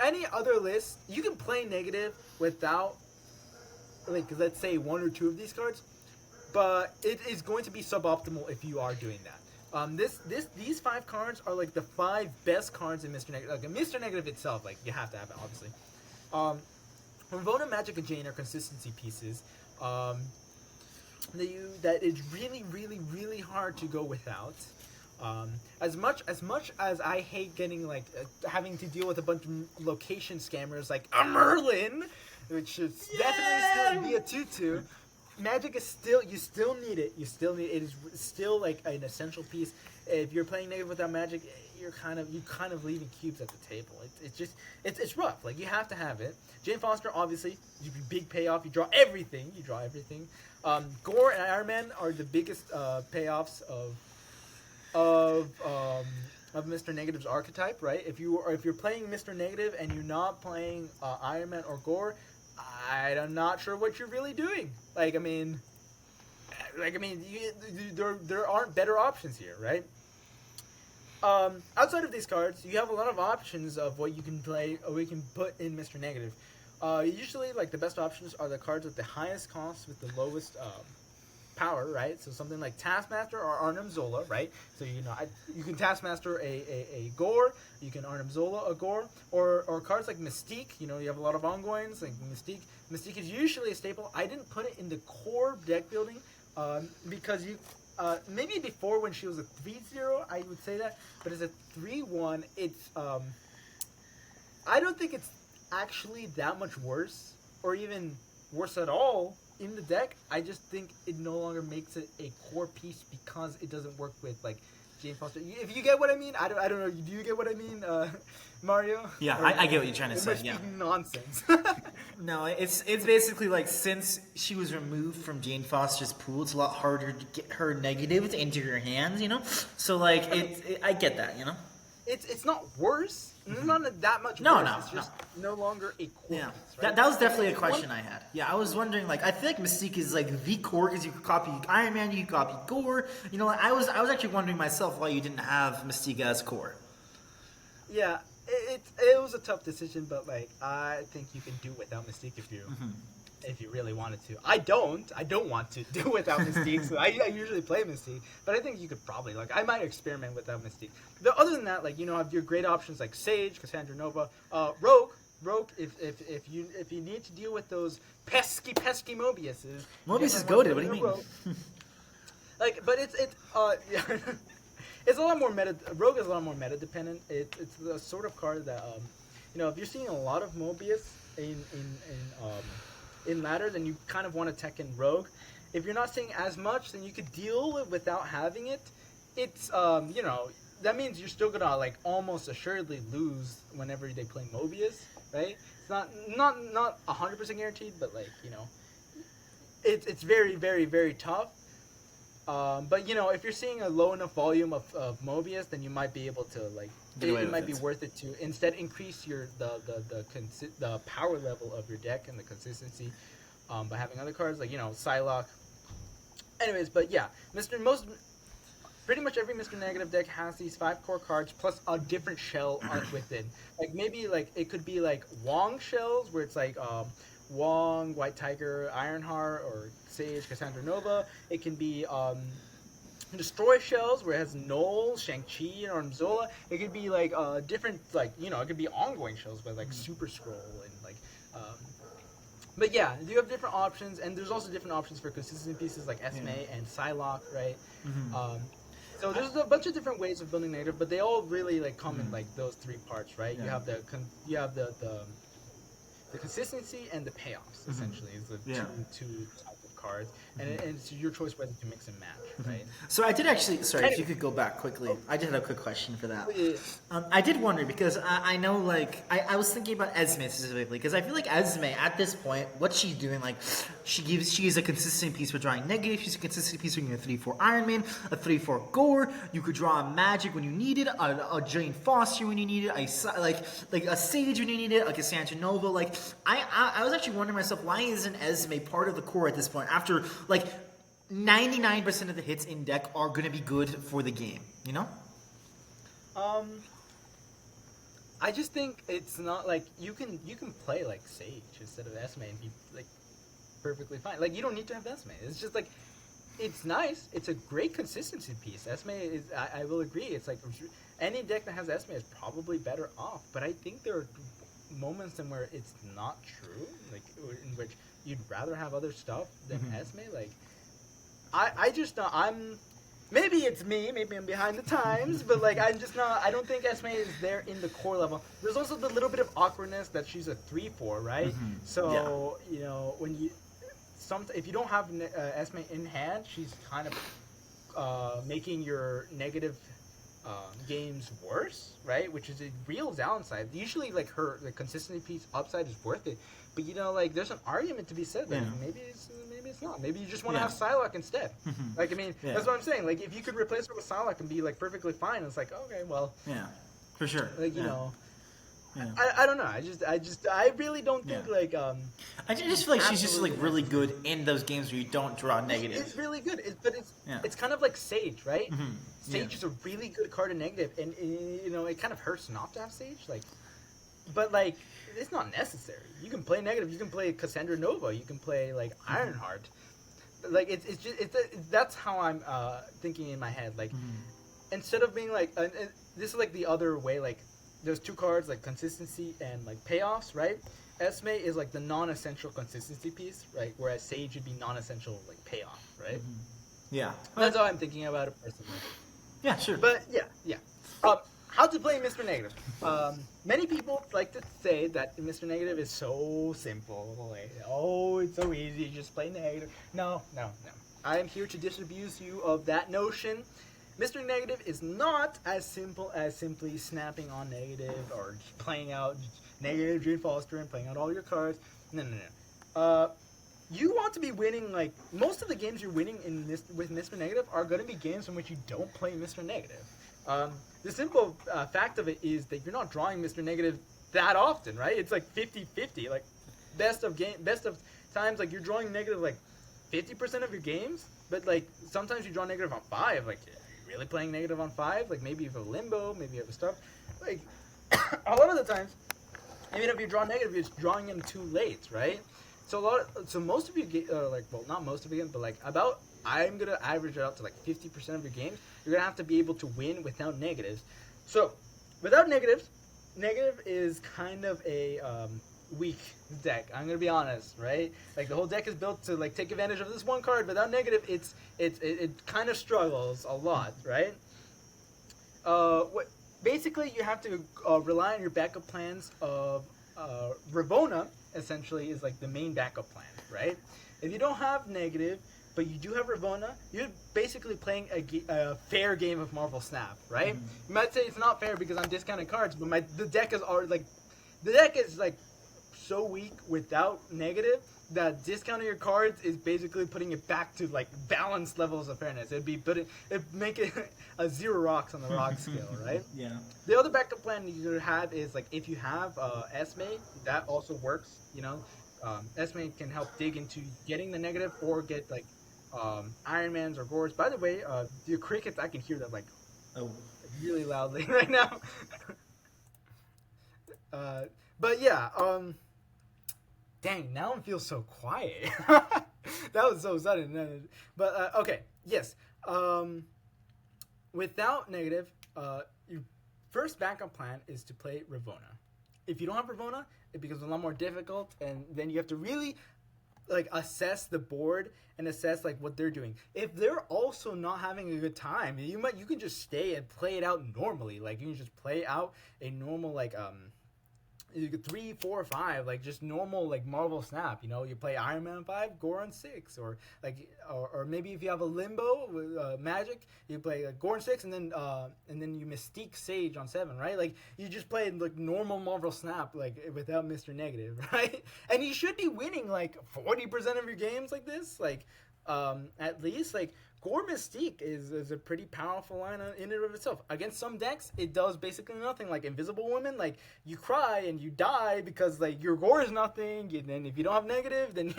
Speaker 2: Any other list, you can play Negative without, like, let's say 1 or 2 of these cards, but it is going to be suboptimal if you are doing that. These 5 cards are like the 5 best cards in Mr. Negative. Like Mr. Negative itself, like you have to have it, obviously. Ravonna, Magic, and Jane are consistency pieces. That is really, really, really hard to go without. As much as I hate getting like having to deal with a bunch of location scammers like a Merlin, which should definitely still be a tutu. Magic is still, you still need it. It is still like an essential piece. If you're playing Negative without Magic, you're kind of leaving cubes at the table. It's rough. Like, you have to have it. Jane Foster, obviously, big payoff. You draw everything. Gore and Iron Man are the biggest payoffs of Mr. Negative's archetype, right? If you're playing Mr. Negative and you're not playing Iron Man or Gore, I'm not sure what you're really doing. There aren't better options here, right? Outside of these cards, you have a lot of options of what you can play or we can put in Mr. Negative. Usually, like, the best options are the cards with the highest cost with the lowest power, right? So something like Taskmaster or Arnim Zola, right? So, you know, you can Taskmaster a Gore, you can Arnim Zola a Gore, or cards like Mystique. You know, you have a lot of ongoings like Mystique. Mystique is usually a staple. I didn't put it in the core deck building because maybe before when she was a 3-0, I would say that, but as a 3-1, it's I don't think it's actually that much worse, or even worse at all in the deck. I just think it no longer makes it a core piece because it doesn't work with, like, Jane Foster. If you get what I mean, I don't know. Do you get what I mean, Mario?
Speaker 1: Yeah, I get what you're trying to say. Yeah.
Speaker 2: Nonsense.
Speaker 1: No, it's basically like, since she was removed from Jane Foster's pool, it's a lot harder to get her negatives into your hands, you know? So, like, I get that, you know?
Speaker 2: It's not worse. It's not that much worse.
Speaker 1: No,
Speaker 2: it's just no longer a core
Speaker 1: yeah.
Speaker 2: piece, right?
Speaker 1: That was definitely a question I had. Yeah, I was wondering, like, I feel like Mystique is like the core because you could copy Iron Man, you could copy Gore. You know, I was actually wondering myself why you didn't have Mystique as core.
Speaker 2: Yeah, it was a tough decision, but, like, I think you can do without Mystique if you really wanted to. I don't want to do without Mystique, so I usually play Mystique, but I think you could probably, like, I might experiment without Mystique. But other than that, like, you know, have your great options like Sage, Cassandra Nova, Rogue, if you need to deal with those pesky Mobiuses.
Speaker 1: Mobius is goated, what do you mean?
Speaker 2: Like, but yeah, it's a lot more meta. Rogue is a lot more meta dependent. It's the sort of card that if you're seeing a lot of Mobius in ladder, then you kind of want to tech in Rogue. If you're not seeing as much, then you could deal with without having it. It's that means you're still gonna like almost assuredly lose whenever they play Mobius, right? It's not 100% guaranteed, but like it's very very very tough. But if you're seeing a low enough volume of Mobius, then you might be able to like it might be worth it to instead increase the power level of your deck and the consistency by having other cards like Psylocke. Anyways, but yeah, pretty much every Mr. Negative deck has these 5 core cards plus a different shell within. Like maybe like it could be like Wong shells where it's like Wong, White Tiger, Ironheart, or Sage, Cassandra Nova. It can be Destroy shells where it has Null, Shang-Chi, and Armzola. It could be like different like it could be ongoing shells with like Super Scroll and like but yeah, you have different options, and there's also different options for consistent pieces like Esme and Psylocke, right? So there's a bunch of different ways of building negative, but they all really like come in like those 3 parts, right? Yeah. You have the consistency and the payoffs essentially is the two types of cards, and it's your choice whether to mix and match, right?
Speaker 1: So I did actually, sorry, if you could go back quickly. I did have a quick question for that. I did wonder because I know like I was thinking about Esme specifically because I feel like Esme at this point, what she's doing, like she is a consistent piece for drawing negative. She's a consistent piece for getting a 3/4 Iron Man, a 3/4 Gore. You could draw a Magic when you need it, a Jane Foster when you need it, like a Sage when you need it, like a Santa Nova. Like I was actually wondering myself, why isn't Esme part of the core at this point after like 99% of the hits in deck are going to be good for the game,
Speaker 2: I just think it's not like you can play like Sage instead of Esme and be like perfectly fine. Like you don't need to have Esme. It's just like it's nice. It's a great consistency piece. Esme is I will agree. It's like any deck that has Esme is probably better off. But I think there are moments in where it's not true, like in which you'd rather have other stuff than Esme. Like I just not. Maybe it's me. Maybe I'm behind the times. But like I'm just not. I don't think Esme is there in the core level. There's also the little bit of awkwardness that she's a 3/4, right? So when you if you don't have Esme in hand, she's kind of making your negative games worse, right? Which is a real downside. Usually, like the consistency piece upside is worth it, but like there's an argument to be said that maybe it's not. Maybe you just want to have Psylocke instead. Like I mean, that's what I'm saying. Like if you could replace her with Psylocke and be like perfectly fine, it's like okay, well,
Speaker 1: for sure.
Speaker 2: Like I don't know. I really don't think like
Speaker 1: I just feel like she's just like really good in those games where you don't draw negative.
Speaker 2: It's really good, but it's kind of like Sage, right? Sage is a really good card in negative, and it kind of hurts not to have Sage, like, but like it's not necessary. You can play negative. You can play Cassandra Nova. You can play like Ironheart. Like that's how I'm thinking in my head. Like instead of being like this is like the other way. Like there's 2 cards like consistency and like payoffs, right? Esme is like the non-essential consistency piece, right? Whereas Sage would be non-essential like payoff, right?
Speaker 1: Yeah,
Speaker 2: that's how I'm thinking about it personally.
Speaker 1: Yeah, sure.
Speaker 2: But yeah. How to play Mr. Negative? Many people like to say that Mr. Negative is so simple. Like, it's so easy. Just play negative. No. I am here to disabuse you of that notion. Mr. Negative is not as simple as simply snapping on negative or just playing out negative Jane Foster and playing out all your cards. No. You want to be winning, like, most of the games you're winning with Mr. Negative are going to be games in which you don't play Mr. Negative. The simple fact of it is that you're not drawing Mr. Negative that often, right? It's like 50-50. Like, best of times, like, you're drawing negative, like, 50% of your games, but, like, sometimes you draw negative on 5. Like, are you really playing negative on 5? Like, maybe you have a limbo, maybe you have a stuff. Like, a lot of the times, even if you draw negative, you're just drawing them too late, right? So most of your not most of your games, but like I'm gonna average it out to like 50% of your games. You're gonna have to be able to win without negatives. So without negatives, negative is kind of a weak deck. I'm gonna be honest, right? Like the whole deck is built to like take advantage of this one card. Without negative, it kind of struggles a lot, right? What basically you have to rely on your backup plans of Ravona. Essentially, is like the main backup plan, right? If you don't have negative, but you do have Ravona, you're basically playing a fair game of Marvel Snap, right?
Speaker 1: Mm-hmm.
Speaker 2: You might say it's not fair because I'm discounting cards, but the deck is already like the deck is like so weak without negative that discounting your cards is basically putting it back to like balanced levels of fairness. It'd make it a 0 rocks on the rock scale, right?
Speaker 1: Yeah.
Speaker 2: The other backup plan you have is like if you have Esme, that also works. You know, Esme can help dig into getting the negative or get like Iron Man's or Gore's. By the way, the crickets, I can hear that like really loudly right now. But yeah, dang, now I feel so quiet. That was so sudden. But okay, yes. Without negative, your first backup plan is to play Ravona. If you don't have Ravona, it becomes a lot more difficult, and then you have to really like assess the board and assess like what they're doing. If they're also not having a good time, you can just stay and play it out normally. Like you can just play out a normal like 3, 4, 5, like just normal like Marvel Snap. You know, you play Iron Man 5, Gore on 6, or like or maybe if you have a Limbo with Magic, you play Gore on 6, and then you Mystique Sage on 7, right? Like you just play like normal Marvel Snap like without Mr. Negative, right? And you should be winning like 40% of your games like this, like at least like. Gore Mystique is a pretty powerful line in and of itself. Against some decks, it does basically nothing. Like Invisible Woman, like you cry and you die because like your Gore is nothing. And then if you don't have negative, then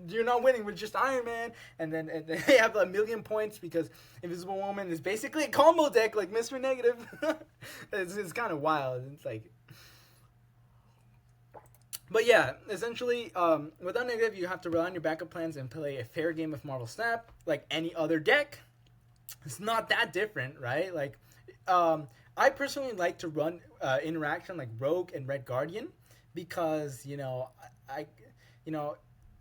Speaker 2: you're not winning with just Iron Man. And then they have 1,000,000 points because Invisible Woman is basically a combo deck like Mr. Negative. It's kind of wild. It's like. But yeah, essentially, without negative, you have to rely on your backup plans and play a fair game of Marvel Snap like any other deck. It's not that different, right? Like, I personally like to run interaction like Rogue and Red Guardian because I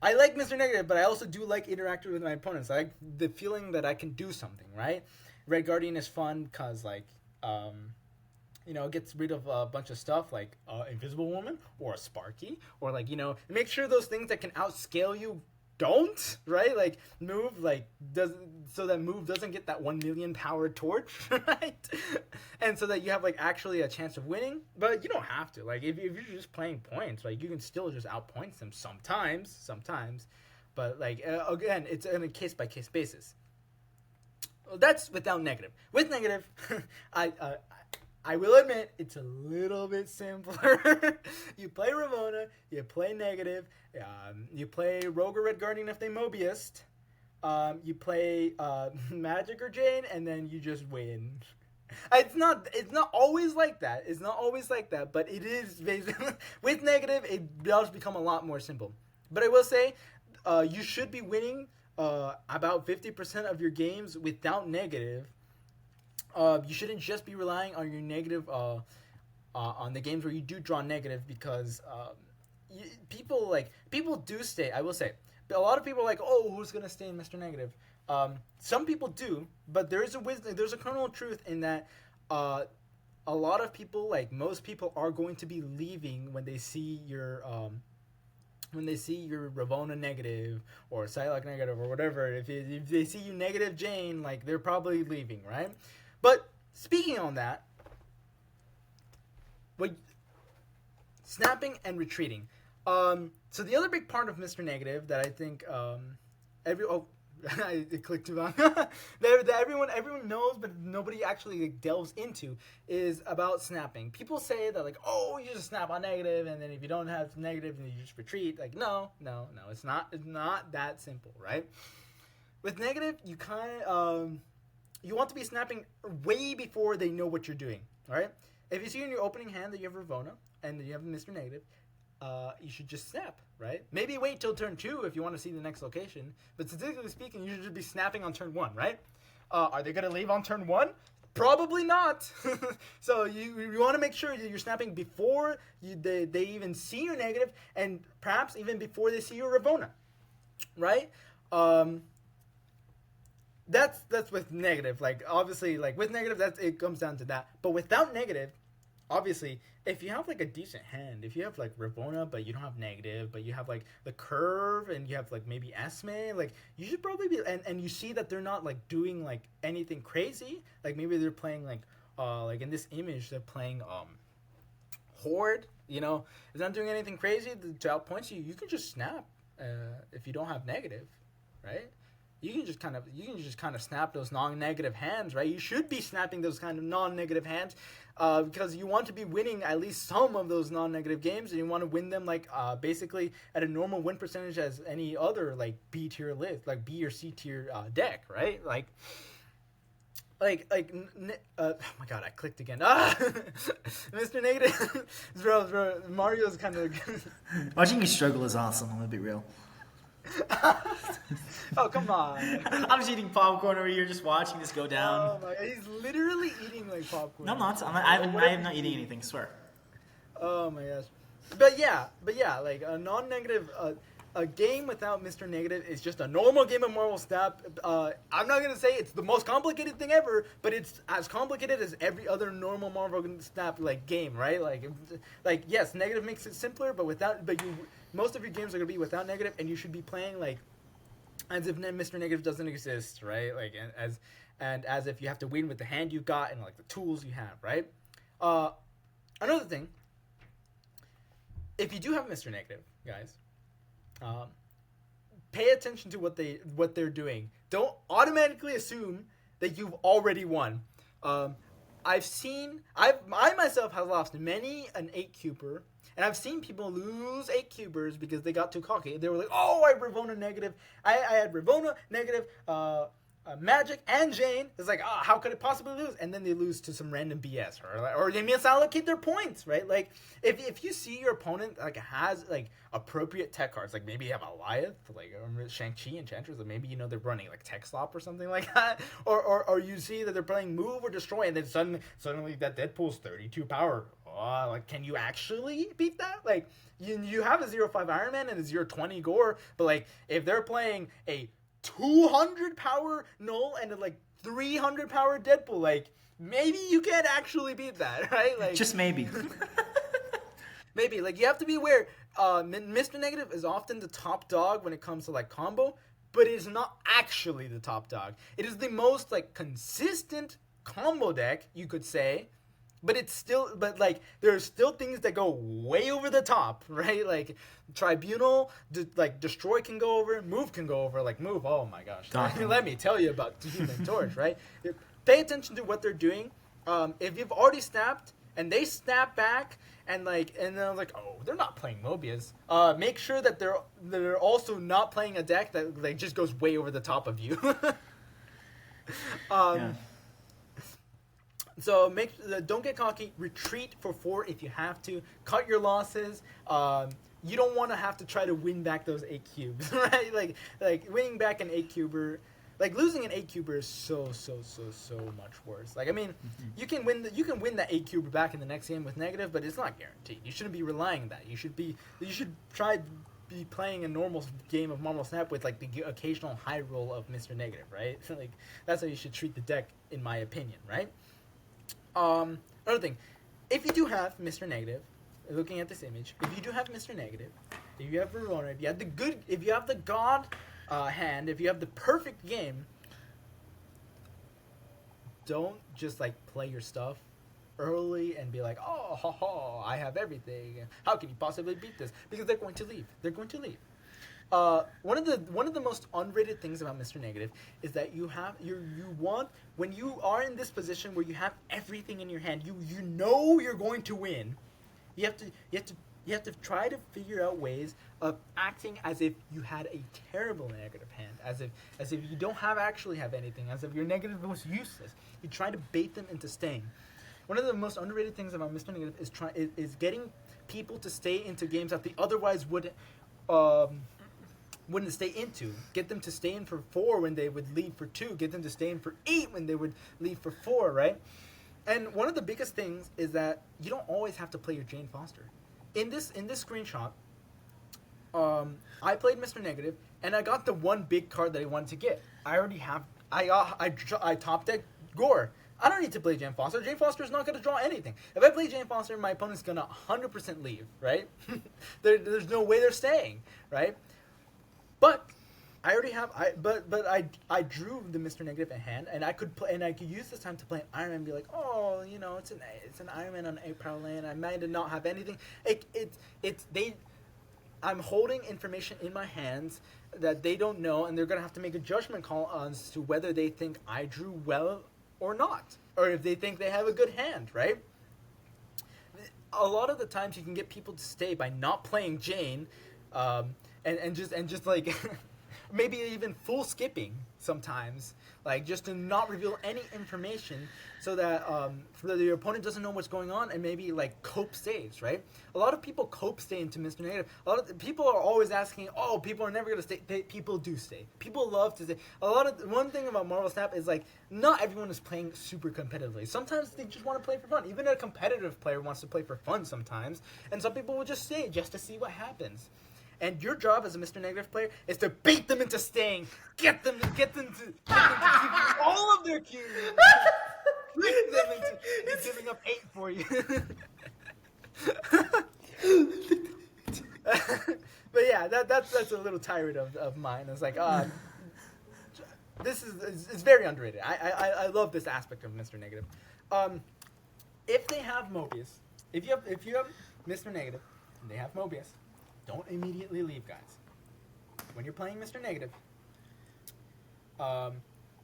Speaker 2: like Mr. Negative, but I also do like interacting with my opponents. I like the feeling that I can do something, right? Red Guardian is fun because it gets rid of a bunch of stuff like Invisible Woman or a Sparky, or like, make sure those things that can outscale you don't, right? Like move so that move doesn't get that 1,000,000 power torch, right? And so that you have like actually a chance of winning, but you don't have to. Like if you're just playing points, like you can still just outpoint them sometimes, but like again, it's on a case by case basis. Well, that's without negative. With negative, I will admit, it's a little bit simpler. You play Ravona, you play negative, you play Rogue or Red Guardian if they Mobiused, you play Magic or Jane, and then you just win. It's not always like that. It's not always like that, but it is basically with negative. It does become a lot more simple. But I will say, you should be winning about 50% of your games without negative. You shouldn't just be relying on your negative on the games where you do draw negative because people do stay. I will say, a lot of people are like, oh, who's gonna stay in Mr. Negative? Some people do, but there's a kernel of truth in that. A lot of people, like most people, are going to be leaving when they see your Ravona negative or Psylocke negative or whatever. If they see you negative Jane, like they're probably leaving, right? But speaking on that, snapping and retreating. So the other big part of Mr. Negative that I think it clicked too long. that everyone knows, but nobody actually delves into is about snapping. People say that like, oh, you just snap on negative, and then if you don't have negative, then you just retreat. Like, no, it's not that simple, right? With negative, you kind of you want to be snapping way before they know what you're doing, all right? If you see in your opening hand that you have Ravona and you have Mr. Negative, you should just snap, right? Maybe wait till turn 2 if you want to see the next location. But statistically speaking, you should just be snapping on turn 1, right? Are they going to leave on turn 1? Probably not. So you want to make sure that you're snapping before they even see your negative, and perhaps even before they see your Ravona, right? That's with negative. Like obviously, like with negative, it comes down to that. But without negative, obviously, if you have like a decent hand, if you have like Ravona, but you don't have negative, but you have like the curve and you have like maybe Esme, like you should probably be, and you see that they're not like doing like anything crazy. Like maybe they're playing like in this image they're playing Horde. You know, if they're not doing anything crazy to outpoint you, you can just snap if you don't have negative, right? You can just kind of snap those non-negative hands, right? You should be snapping those kind of non-negative hands because you want to be winning at least some of those non-negative games, and you want to win them like basically at a normal win percentage as any other like B tier list, like B or C tier deck, right? Oh my god, I clicked again. Mr. Negative, bro, Mario's kind of
Speaker 1: Watching you struggle is awesome. I'm gonna be real.
Speaker 2: Oh, come on.
Speaker 1: I'm just eating popcorn over here, just watching this go down.
Speaker 2: Oh my god, he's literally eating like popcorn.
Speaker 1: No, I'm not. I am not eating anything. Swear.
Speaker 2: Oh my gosh. But yeah, like a non-negative, a game without Mr. Negative is just a normal game of Marvel Snap. I'm not gonna say it's the most complicated thing ever, but it's as complicated as every other normal Marvel Snap like game, right? Like yes, negative makes it simpler, but most of your games are gonna be without negative, and you should be playing like as if Mr. Negative doesn't exist, right? Like as if you have to win with the hand you got and like the tools you have, right? Another thing, if you do have Mr. Negative, guys, pay attention to what they're doing. Don't automatically assume that you've already won. I myself have lost many an 8-cuber, and I've seen people lose 8-cubers because they got too cocky. They were like, oh, I had Ravona negative. I had Ravona negative, Magic, and Jane. It's like, oh, how could it possibly lose? And then they lose to some random BS, or they misallocate their points, right? Like, if you see your opponent like has like appropriate tech cards, like maybe you have Alioth, like Shang-Chi, Enchantress, like maybe they're running like Tech Slop or something like that, or you see that they're playing Move or Destroy, and then suddenly that Deadpool's 32 power. Oh, like, can you actually beat that? Like, you have a 0-5 Iron Man and a 0-20 Gore, but like if they're playing a 200 power Null and a like 300 power Deadpool, like maybe you can't actually beat that, right? Like
Speaker 1: Just maybe.
Speaker 2: maybe, like, you have to be aware. Mr. Negative is often the top dog when it comes to like combo, but it is not actually the top dog. It is the most like consistent combo deck, you could say. But like there's still things that go way over the top, right? Like Tribunal, like Destroy can go over, Move can go over, like Move. Oh my gosh! Let me tell you about Human Torch, right? Pay attention to what they're doing. If you've already snapped and they snap back and they're like, oh, they're not playing Mobius. Make sure that they're also not playing a deck that like just goes way over the top of you.
Speaker 1: Yeah.
Speaker 2: So don't get cocky. Retreat for 4 if you have to. Cut your losses. You don't want to have to try to win back those 8 cubes, right? Like winning back an 8-cuber, like losing an 8-cuber is so much worse. Like I mean, you can win that 8-cuber back in the next game with negative, but it's not guaranteed. You shouldn't be relying on that. You should try be playing a normal game of Marvel Snap with like the occasional high roll of Mr. Negative, right? Like that's how you should treat the deck, in my opinion, right? Another thing, if you do have Mr. Negative, looking at this image, if you do have Mr. Negative, if you have Verona, if you have the God hand, if you have the perfect game, don't just like play your stuff early and be like, oh, ha, ha, I have everything. How can you possibly beat this? Because they're going to leave. They're going to leave. One of the most underrated things about Mr. Negative is that you want, when you are in this position where you have everything in your hand, you know you're going to win. You have to try to figure out ways of acting as if you had a terrible negative hand, as if you don't actually have anything, as if your negative was useless. You try to bait them into staying. One of the most underrated things about Mr. Negative is getting people to stay into games that they otherwise wouldn't. wouldn't stay into. Get them to stay in for 4 when they would leave for 2. Get them to stay in for 8 when they would leave for 4, right? And one of the biggest things is that you don't always have to play your Jane Foster. In this screenshot, I played Mr. Negative, and I got the one big card that I wanted to get. I already have. I top deck Gore. I don't need to play Jane Foster. Jane Foster is not going to draw anything. If I play Jane Foster, my opponent's going to 100% leave, right? There's no way they're staying, right? But I already have. I drew the Mr. Negative in hand, and I could play, and I could use this time to play an Iron Man and be like, oh, you know, it's an Iron Man on 8 power land. I might not have anything. I'm holding information in my hands that they don't know, and they're gonna have to make a judgment call as to whether they think I drew well or not, or if they think they have a good hand, right? A lot of the times you can get people to stay by not playing Jane, and just like maybe even full skipping sometimes, like just to not reveal any information so that your opponent doesn't know what's going on, and maybe like cope saves, right? A lot of people cope stay into Mr. Negative. A lot of people are always asking, oh, people are never gonna stay. People do stay. People love to stay. One thing about Marvel Snap is like not everyone is playing super competitively. Sometimes they just want to play for fun. Even a competitive player wants to play for fun sometimes, and some people will just stay just to see what happens. And your job as a Mr. Negative player is to bait them into staying, get them to give all of their cues, trick them into giving up 8 for you. But yeah, that's a little tirade of mine. It's like, it's very underrated. I love this aspect of Mr. Negative. If they have Mobius, if you have Mr. Negative and they have Mobius, don't immediately leave, guys. When you're playing Mr. Negative,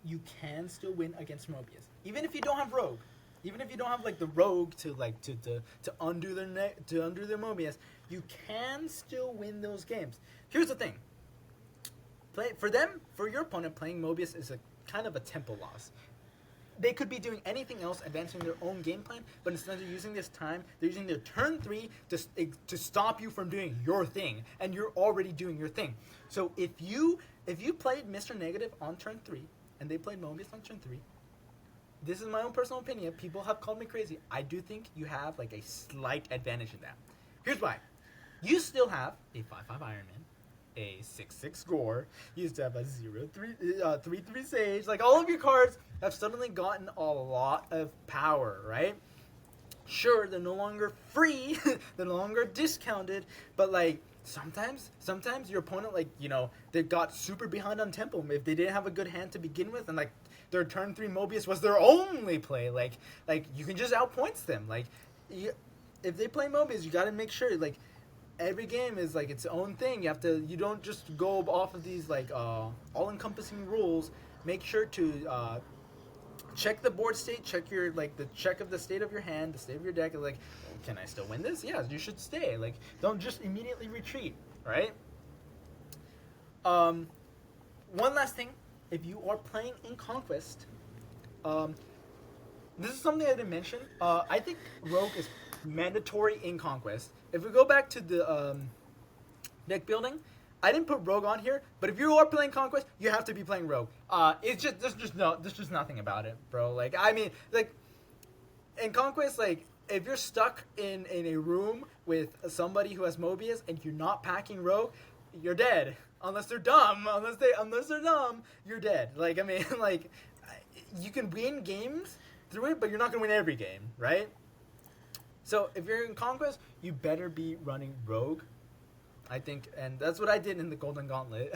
Speaker 2: you can still win against Mobius, even if you don't have Rogue. Even if you don't have like the Rogue to undo their Mobius, you can still win those games. Here's the thing: for your opponent, playing Mobius is a kind of a tempo loss. They could be doing anything else, advancing their own game plan, but instead of using this time, they're using their turn 3 to stop you from doing your thing, and you're already doing your thing. So if you played Mr. Negative on turn 3, and they played Mobius on turn 3, this is my own personal opinion. People have called me crazy. I do think you have like a slight advantage in that. Here's why: you still have a 5/5 Iron Man, a 6/6 Gore. You used to have a 3/3 Sage. Like all of your cards have suddenly gotten a lot of power, right? Sure, they're no longer free, they're no longer discounted, but like sometimes your opponent, like, you know, they got super behind on tempo if they didn't have a good hand to begin with, and like their turn 3 Mobius was their only play. Like you can just outpoints them. Like if they play Mobius, you got to make sure like every game is like its own thing. You don't just go off of these like all-encompassing rules. Make sure to check the board state, check of the state of your hand, the state of your deck. Like, can I still win this? Yeah, you should stay. Like, don't just immediately retreat, right? One last thing: if you are playing in Conquest, this is something I didn't mention. I think Rogue is mandatory in Conquest. If we go back to the deck building, I didn't put Rogue on here, but if you are playing Conquest, you have to be playing Rogue. There's just nothing about it, bro. Like, I mean, like in Conquest, like if you're stuck in a room with somebody who has Mobius and you're not packing Rogue, you're dead. Unless they're dumb. Unless they're dumb, you're dead. Like, I mean, like you can win games through it, but you're not gonna win every game, right? So if you're in Conquest, you better be running Rogue, I think, and that's what I did in the Golden Gauntlet.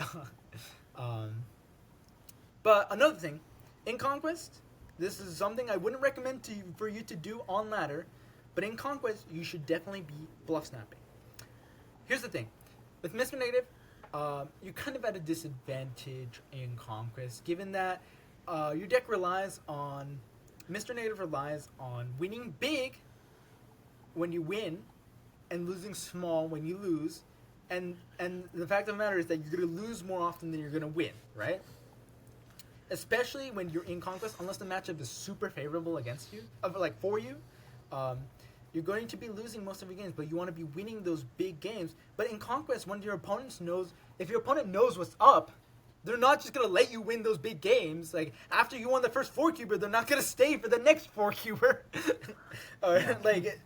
Speaker 2: But another thing, in Conquest, this is something I wouldn't recommend for you to do on ladder, but in Conquest, you should definitely be bluff snapping. Here's the thing, with Mr. Negative, you're kind of at a disadvantage in Conquest, given that your deck relies on, Mr. Negative relies on winning big when you win, and losing small when you lose, and the fact of the matter is that you're going to lose more often than you're going to win, right? Especially when you're in Conquest, unless the matchup is super favorable against you, like for you. you're going to be losing most of your games, but you want to be winning those big games. But in Conquest, when your opponent knows, if your opponent knows what's up, they're not just gonna let you win those big games. Like after you won the first 4-cuber, they're not gonna stay for the next 4-cuber. Or like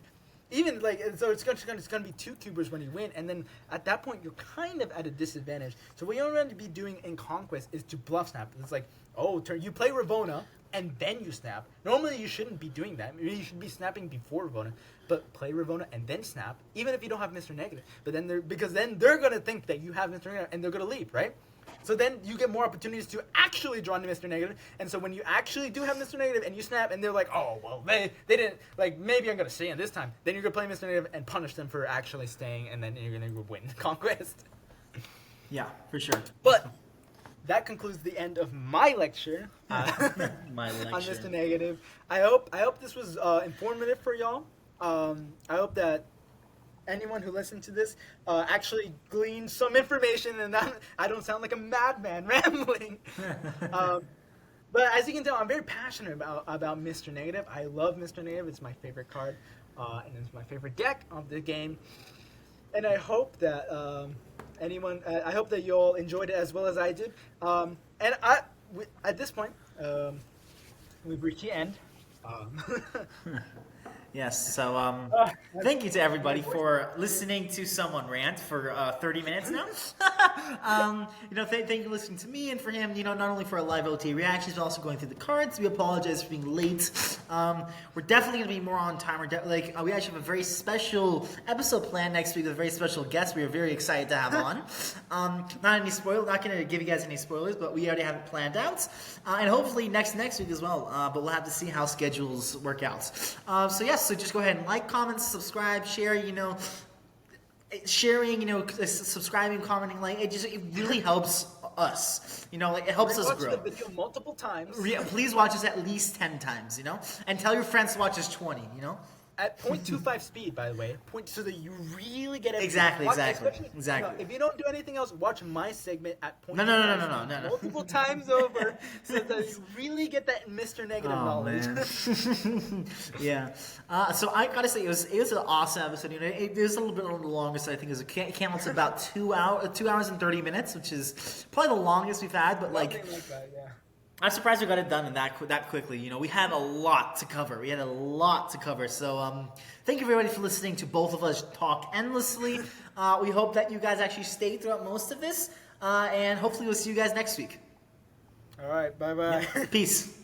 Speaker 2: even like so it's gonna be 2-cubers when you win, and then at that point you're kind of at a disadvantage. So what you're going to be doing in Conquest is to bluff snap. It's like, oh, you play Ravona and then you snap. Normally you shouldn't be doing that. Maybe you should be snapping before Ravona, but play Ravona and then snap, even if you don't have Mr. Negative. But then they're gonna think that you have Mr. Negative and they're gonna leave, right? So then you get more opportunities to actually draw into Mr. Negative, and so when you actually do have Mr. Negative and you snap, and they're like, oh, well, they didn't, like, maybe I'm going to stay in this time, then you're going to play Mr. Negative and punish them for actually staying, and then you're going to win Conquest.
Speaker 1: Yeah, for sure.
Speaker 2: But that concludes the end of my lecture,
Speaker 1: My
Speaker 2: on
Speaker 1: lecture.
Speaker 2: Mr. Negative. I hope this was informative for y'all. I hope that anyone who listened to this actually gleaned some information, and I don't sound like a madman rambling. But as you can tell, I'm very passionate about Mr. Negative. I love Mr. Negative. It's my favorite card, and it's my favorite deck of the game. And I hope that I hope that you all enjoyed it as well as I did. At this point, we've reached the end.
Speaker 1: Yes, so thank you to everybody for listening to someone rant for 30 minutes now. Thank you for listening to me and for him, not only for our live OT reactions, but also going through the cards. We apologize for being late. We're definitely going to be more on time. We actually have a very special episode planned next week with a very special guest we are very excited to have on. Not going to give you guys any spoilers, but we already have it planned out. And hopefully next week as well, but we'll have to see how schedules work out. So just go ahead and like, comment, subscribe, share, sharing, subscribing, commenting, it really helps us, it helps us grow.
Speaker 2: Watch the video multiple times.
Speaker 1: Please watch us at least 10 times, and tell your friends to watch us 20,
Speaker 2: At 0.25 speed, by the way, so that you really get everything.
Speaker 1: Exactly.
Speaker 2: If you don't do anything else, watch my segment at 0.25
Speaker 1: No.
Speaker 2: multiple times over, so that you really get that Mr. Negative knowledge.
Speaker 1: Man. Yeah. So I gotta say, it was an awesome episode. It was a little bit on the longer side. I think it came out to about 2 hours and 30 minutes, which is probably the longest we've had. But
Speaker 2: Something like that, yeah.
Speaker 1: I'm surprised we got it done in that quickly. We had a lot to cover. So thank you everybody for listening to both of us talk endlessly. We hope that you guys actually stayed throughout most of this, and hopefully we'll see you guys next week.
Speaker 2: All right, bye-bye.
Speaker 1: Peace.